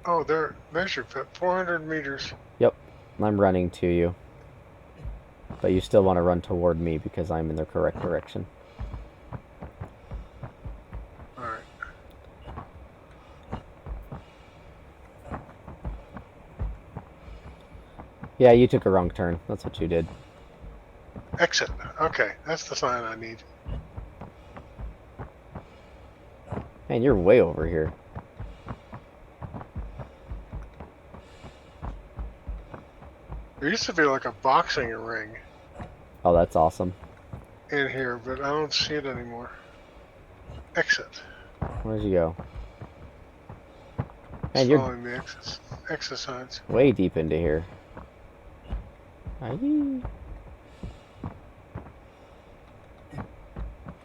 Oh, there's your pit. 400 meters. Yep, I'm running to you. But you still want to run toward me because I'm in the correct direction. Alright. Yeah, you took a wrong turn. That's what you did. Exit. Okay, that's the sign I need. Man, you're way over here. There used to be like a boxing ring Oh, that's awesome. in here, but I don't see it anymore. Exit. Where'd you go? Man, you're Following the exit signs. way deep into here. Aye.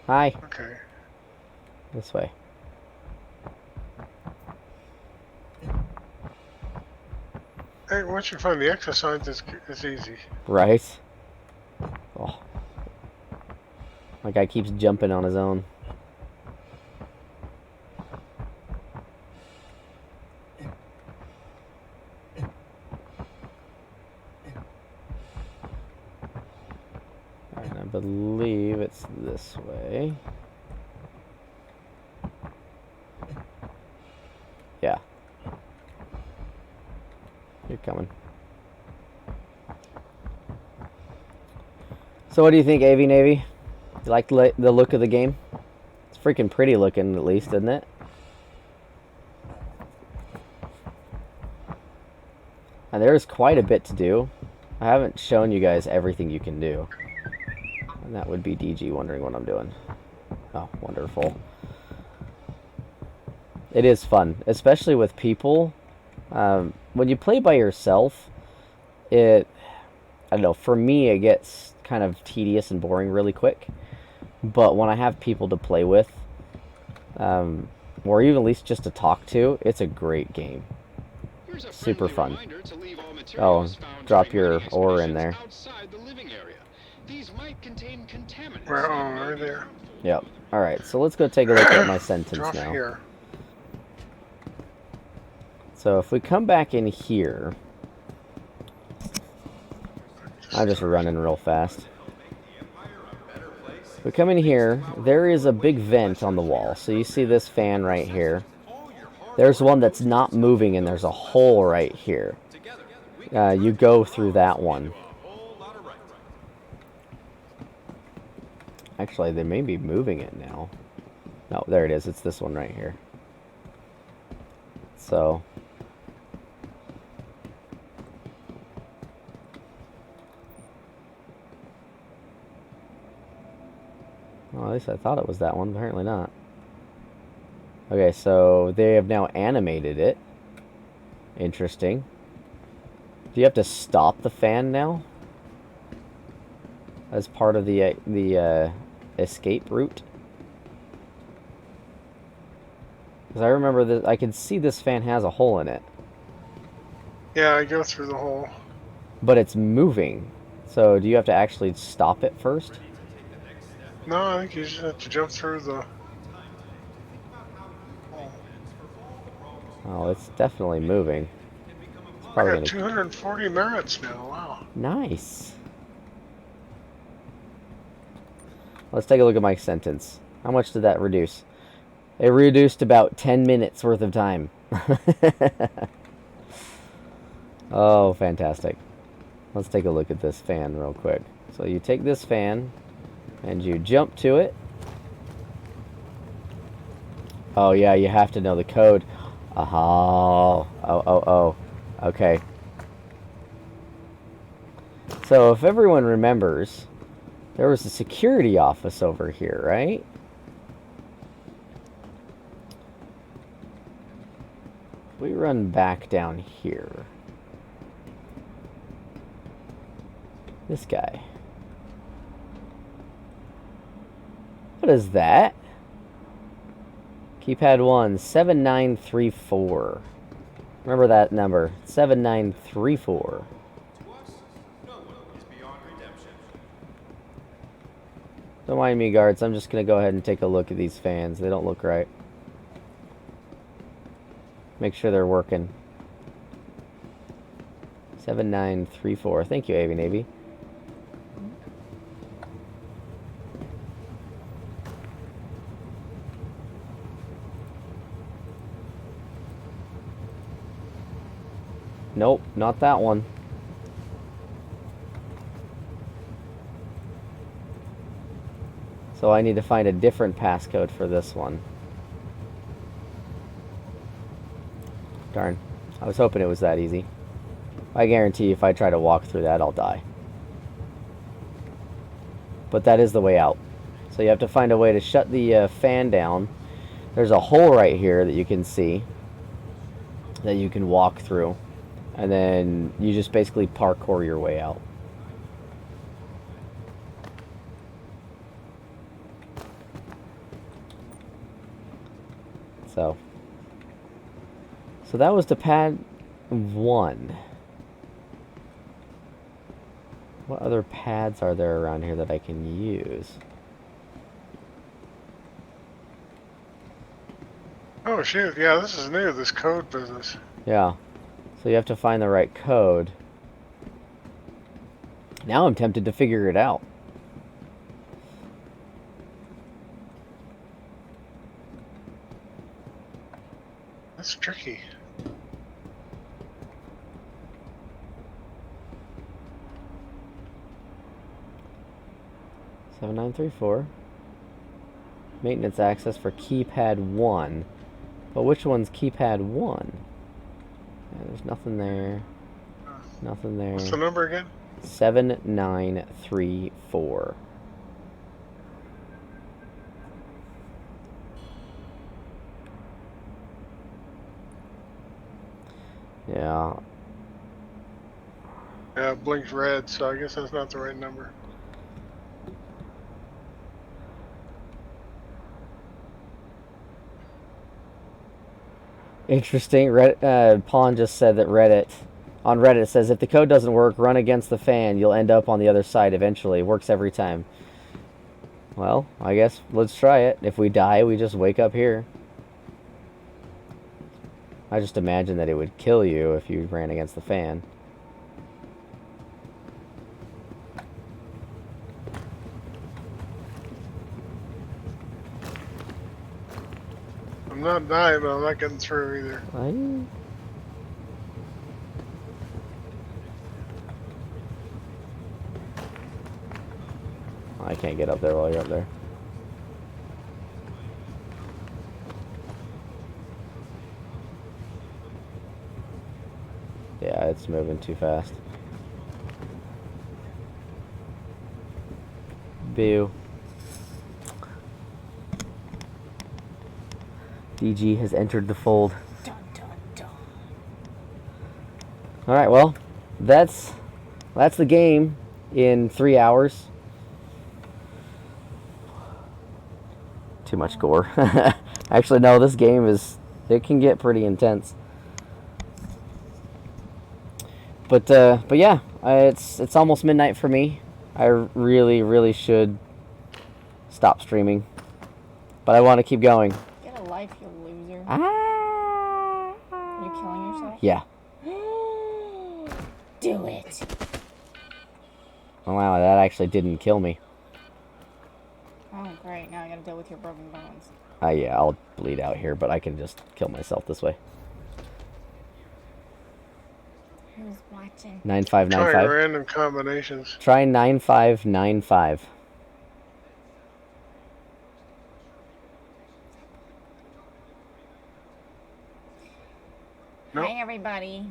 Hi. Okay. This way. Hey, once you find the exit signs, it's easy. Right? Oh. My guy keeps jumping on his own. Alright, I believe it's this way. Yeah. You're coming. So what do you think, AV Navy? You like the look of the game? It's freaking pretty looking, at least, isn't it? And there's quite a bit to do. I haven't shown you guys everything you can do. And that would be DG wondering what I'm doing. Oh, wonderful. It is fun, especially with people. When you play by yourself, I don't know, for me it gets kind of tedious and boring really quick. But when I have people to play with, or even at least just to talk to, it's a great game. Super fun. Oh, drop your ore in there. Right there. Yep. Alright, so let's go take a look at my sentence Drop now. here. So if we come back in here, I'm just running real fast. We come in here, there is a big vent on the wall. So you see this fan right here. There's one that's not moving and there's a hole right here. You go through that one. Actually, they may be moving it now. No, there it is. It's this one right here. So... well, at least I thought it was that one. Apparently not. Okay, so they have now animated it. Interesting. Do you have to stop the fan now? As part of the escape route? Because I remember that I can see this fan has a hole in it. Yeah, I go through the hole. But it's moving. So do you have to actually stop it first? No, I think you just have to jump through the... Oh, it's definitely moving. It's I got 240 merits now, wow. Nice. Let's take a look at my sentence. How much did that reduce? It reduced about 10 minutes worth of time. Oh, fantastic. Let's take a look at this fan real quick. So you take this fan and you jump to it. Oh yeah, you have to know the code. Oh. Okay. So if everyone remembers, there was a security office over here, right? We run back down here. This guy. What is that? Keypad 1, 7934. Remember that number, 7934. Don't mind me, guards. I'm just going to go ahead and take a look at these fans. They don't look right. Make sure they're working. 7934. Thank you, AV Navy. Nope, not that one. So I need to find a different passcode for this one. Darn. I was hoping it was that easy. I guarantee if I try to walk through that, I'll die. But that is the way out. So you have to find a way to shut the fan down. There's a hole right here that you can see that you can walk through. And then you just basically parkour your way out. So that was to pad 1. What other pads are there around here that I can use? Oh shoot, yeah, this is new, this code business. Yeah. So you have to find the right code. Now I'm tempted to figure it out. That's tricky. Seven nine three four. Maintenance access for keypad 1. But which one's keypad 1? Yeah, there's nothing there. Nothing there. What's the number again? 7934. Yeah. Yeah, it blinks red, so I guess that's not the right number. Interesting. Pawn just said that on Reddit it says if the code doesn't work, run against the fan. You'll end up on the other side eventually. It works every time. Well, I guess let's try it. If we die, we just wake up here. I just imagine that it would kill you if you ran against the fan. I'm not dying, but I'm not getting through either. I can't get up there while you're up there. Yeah, it's moving too fast. Boo. DG has entered the fold. Dun, dun, dun. Alright, well, that's the game in 3 hours. Too much gore. Actually, no, this game it can get pretty intense. But yeah, it's almost midnight for me. I really should stop streaming. But I want to keep going. Get a life, you loser. Ah! Are you killing yourself? Yeah. Do it. Oh, wow, that actually didn't kill me. Oh, great. Now I gotta deal with your broken bones. Yeah, I'll bleed out here, but I can just kill myself this way. Who's watching? 9595. Try random combinations. Try 9595. Nope. Hi, everybody.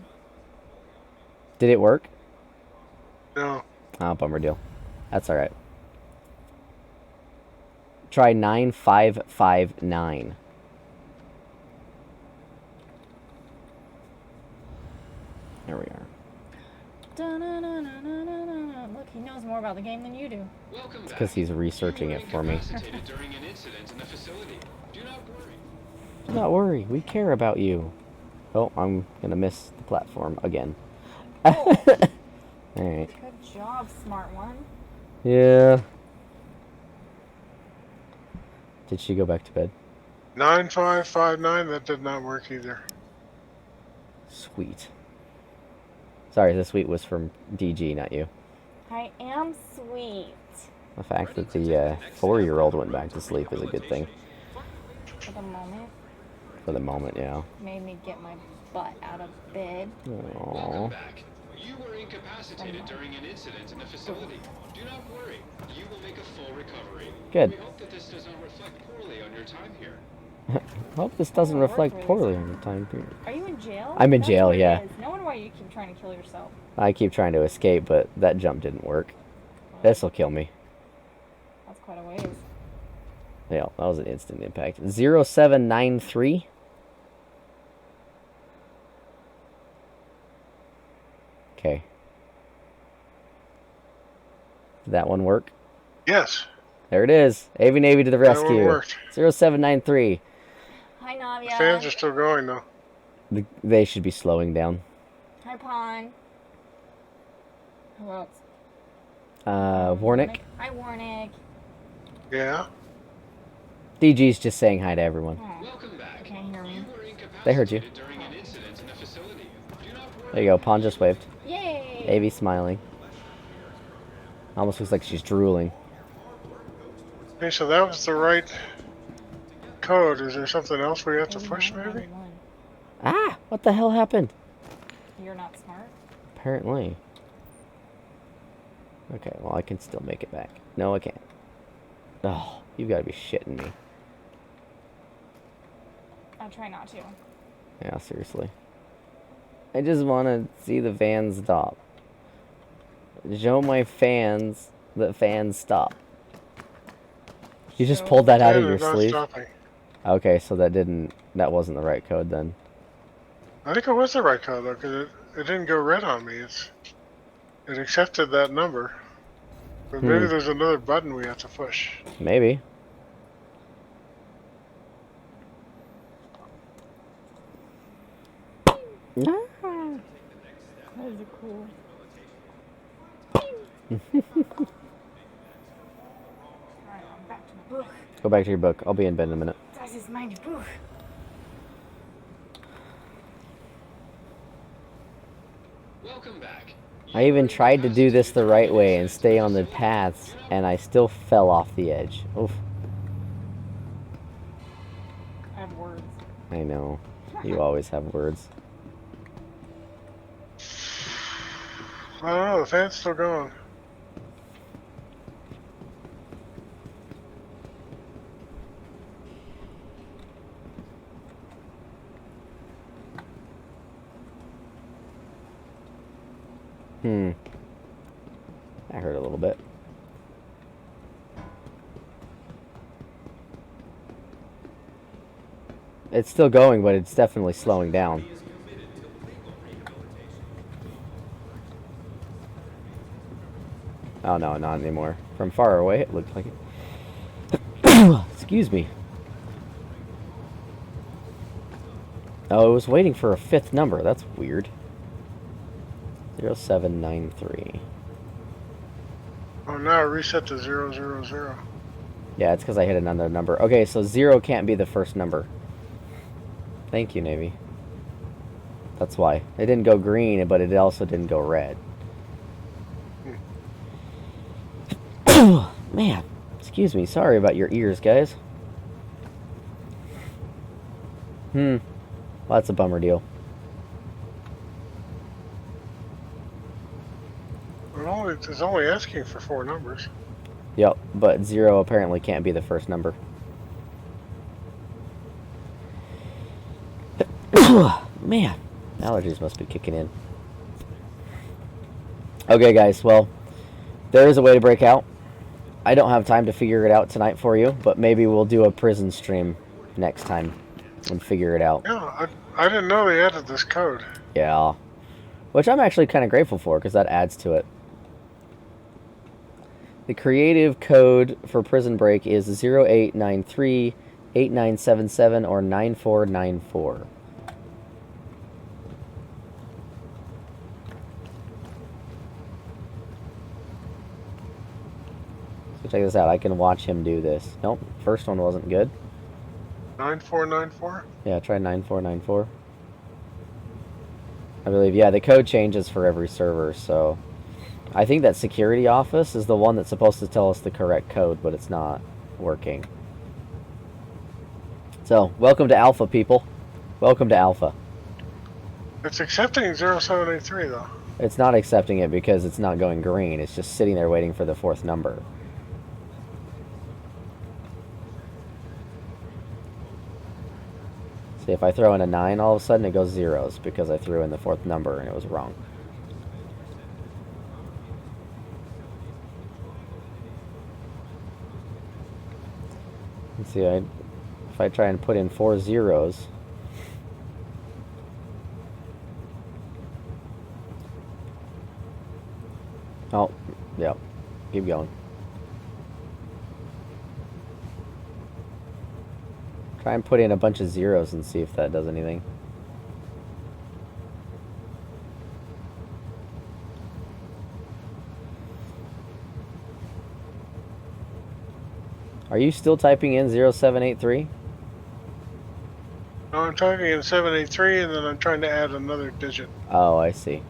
Did it work? No. Oh, bummer deal. That's alright. Try 9559. There we are. Look, he knows more about the game than you do. It's because he's researching it for me. During an incident in the facility. Do not worry. Do not worry, we care about you. Oh, I'm gonna miss the platform again. Alright. Good job, smart one. Yeah. Did she go back to bed? 9559, that did not work either. Sweet. Sorry, the sweet was from DG, not you. I am sweet. The fact that the 4-year-old went back to sleep is a good thing. For the moment. For the moment, yeah. Made me get my butt out of bed. Aww. Back. You were incapacitated during an incident in the facility. Do not worry. You will make a full recovery. Good. We hope that this does not reflect poorly on your time here. Hope this doesn't reflect poorly on the time period. Are you in jail? I'm in That's jail, what it yeah. is. No wonder why you keep trying to kill yourself. I keep trying to escape, but that jump didn't work. This'll kill me. That's quite a ways. Yeah, that was an instant impact. 0793. Okay. Did that one work? Yes. There it is. Avi Navy to the That one rescue. worked. 0793. Hi, The Navia. fans are still going though. They should be slowing down. Hi, Pawn. Who else? Warnick. Hi, Warnick. Yeah. DG's just saying hi to everyone. Oh, Welcome back. you can't hear me. You were They heard you. incapacitated during an incident in the facility. Do not worry. There you go. Pawn just waved. Yay! Avy smiling. Almost looks like she's drooling. Okay, so that was the right code. Is there something else we have to push, maybe? 8991. Ah! What the hell happened? You're not smart. Apparently. Okay, well, I can still make it back. No, I can't. Oh, you've got to be shitting me. I'll try not to. Yeah, seriously. I just want to see the fans stop. Show my fans that fans stop. You just pulled that out of your It's not sleeve? stopping. Okay, so that wasn't the right code then. I think it was the right code though, because it didn't go red on me. It accepted that number, but maybe there's another button we have to push. Maybe. That was cool. Alright, I'm back to my book. Go back to your book. I'll be in bed in a minute. Das ist mein Buch. Welcome back. I even tried to do this the right way and stay on the paths, and I still fell off the edge. Oof. I have words. I know. You always have words. I don't know, the fan's still going. That hurt a little bit. It's still going, but it's definitely slowing down. Oh no, not anymore. From far away, it looked like it. Excuse me. Oh, it was waiting for a fifth number. That's weird. 0793. Oh, now it reset to 000. Yeah, it's because I hit another number. Okay, so 0 can't be the first number. Thank you, Navy. That's why. It didn't go green, but it also didn't go red. Man, excuse me. Sorry about your ears, guys. Well, that's a bummer deal. It's only asking for 4 numbers. Yep, but 0 apparently can't be the first number. Man, allergies must be kicking in. Okay, guys, well, there is a way to break out. I don't have time to figure it out tonight for you, but maybe we'll do a prison stream next time and figure it out. Yeah, I didn't know they added this code. Yeah. Which I'm actually kind of grateful for, because that adds to it. The creative code for Prison Break is 0893 8977 or 9494. So check this out. I can watch him do this. Nope, first one wasn't good. 9494? Yeah, try 9494. I believe, yeah, the code changes for every server, so... I think that security office is the one that's supposed to tell us the correct code, but it's not working. So, welcome to Alpha, people. Welcome to Alpha. It's accepting 0783 though. It's not accepting it because it's not going green. It's just sitting there waiting for the fourth number. See, if I throw in a 9, all of a sudden it goes zeros because I threw in the fourth number and it was wrong. Let's see, if I try and put in 4 zeros... Oh, yep. Keep going. Try and put in a bunch of zeros and see if that does anything. Are you still typing in 0783? No, I'm typing in 783, and then I'm trying to add another digit. Oh, I see.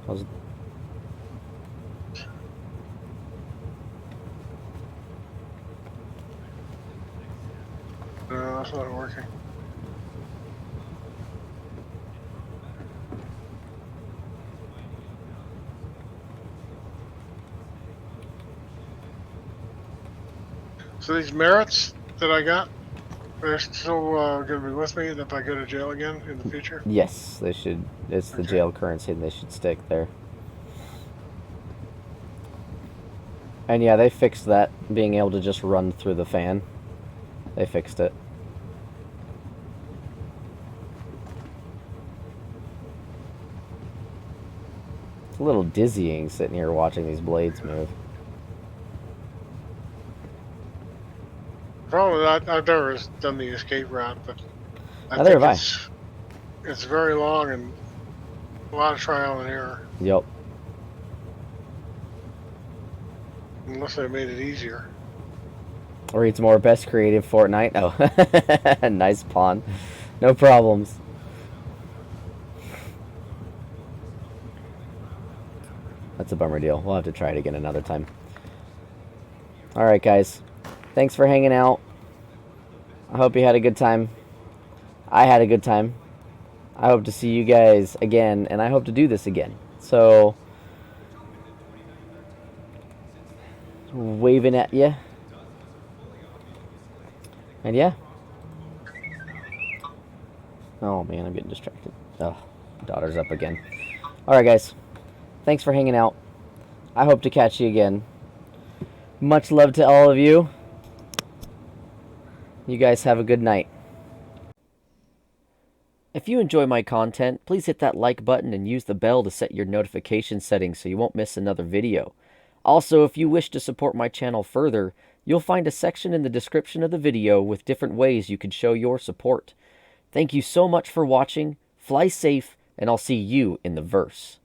No, that's not working. So these merits that I got, they're still going to be with me if I go to jail again in the future? Yes, they should. It's the jail currency, and they should stick there. And yeah, they fixed that, being able to just run through the fan. They fixed it. It's a little dizzying sitting here watching these blades move. Probably I've never done the escape route, but Neither have I. It's very long and a lot of trial and error. Yep. Unless they made it easier. Reads more best creative Fortnite. Oh, nice pawn. No problems. That's a bummer deal. We'll have to try it again another time. Alright, guys. Thanks for hanging out. I hope you had a good time. I had a good time. I hope to see you guys again, and I hope to do this again. So, waving at you. And yeah. Oh man, I'm getting distracted. Oh, daughter's up again. Alright, guys. Thanks for hanging out. I hope to catch you again. Much love to all of you. You guys have a good night. If you enjoy my content, please hit that like button and use the bell to set your notification settings so you won't miss another video. Also, if you wish to support my channel further, you'll find a section in the description of the video with different ways you can show your support. Thank you so much for watching, fly safe, and I'll see you in the verse.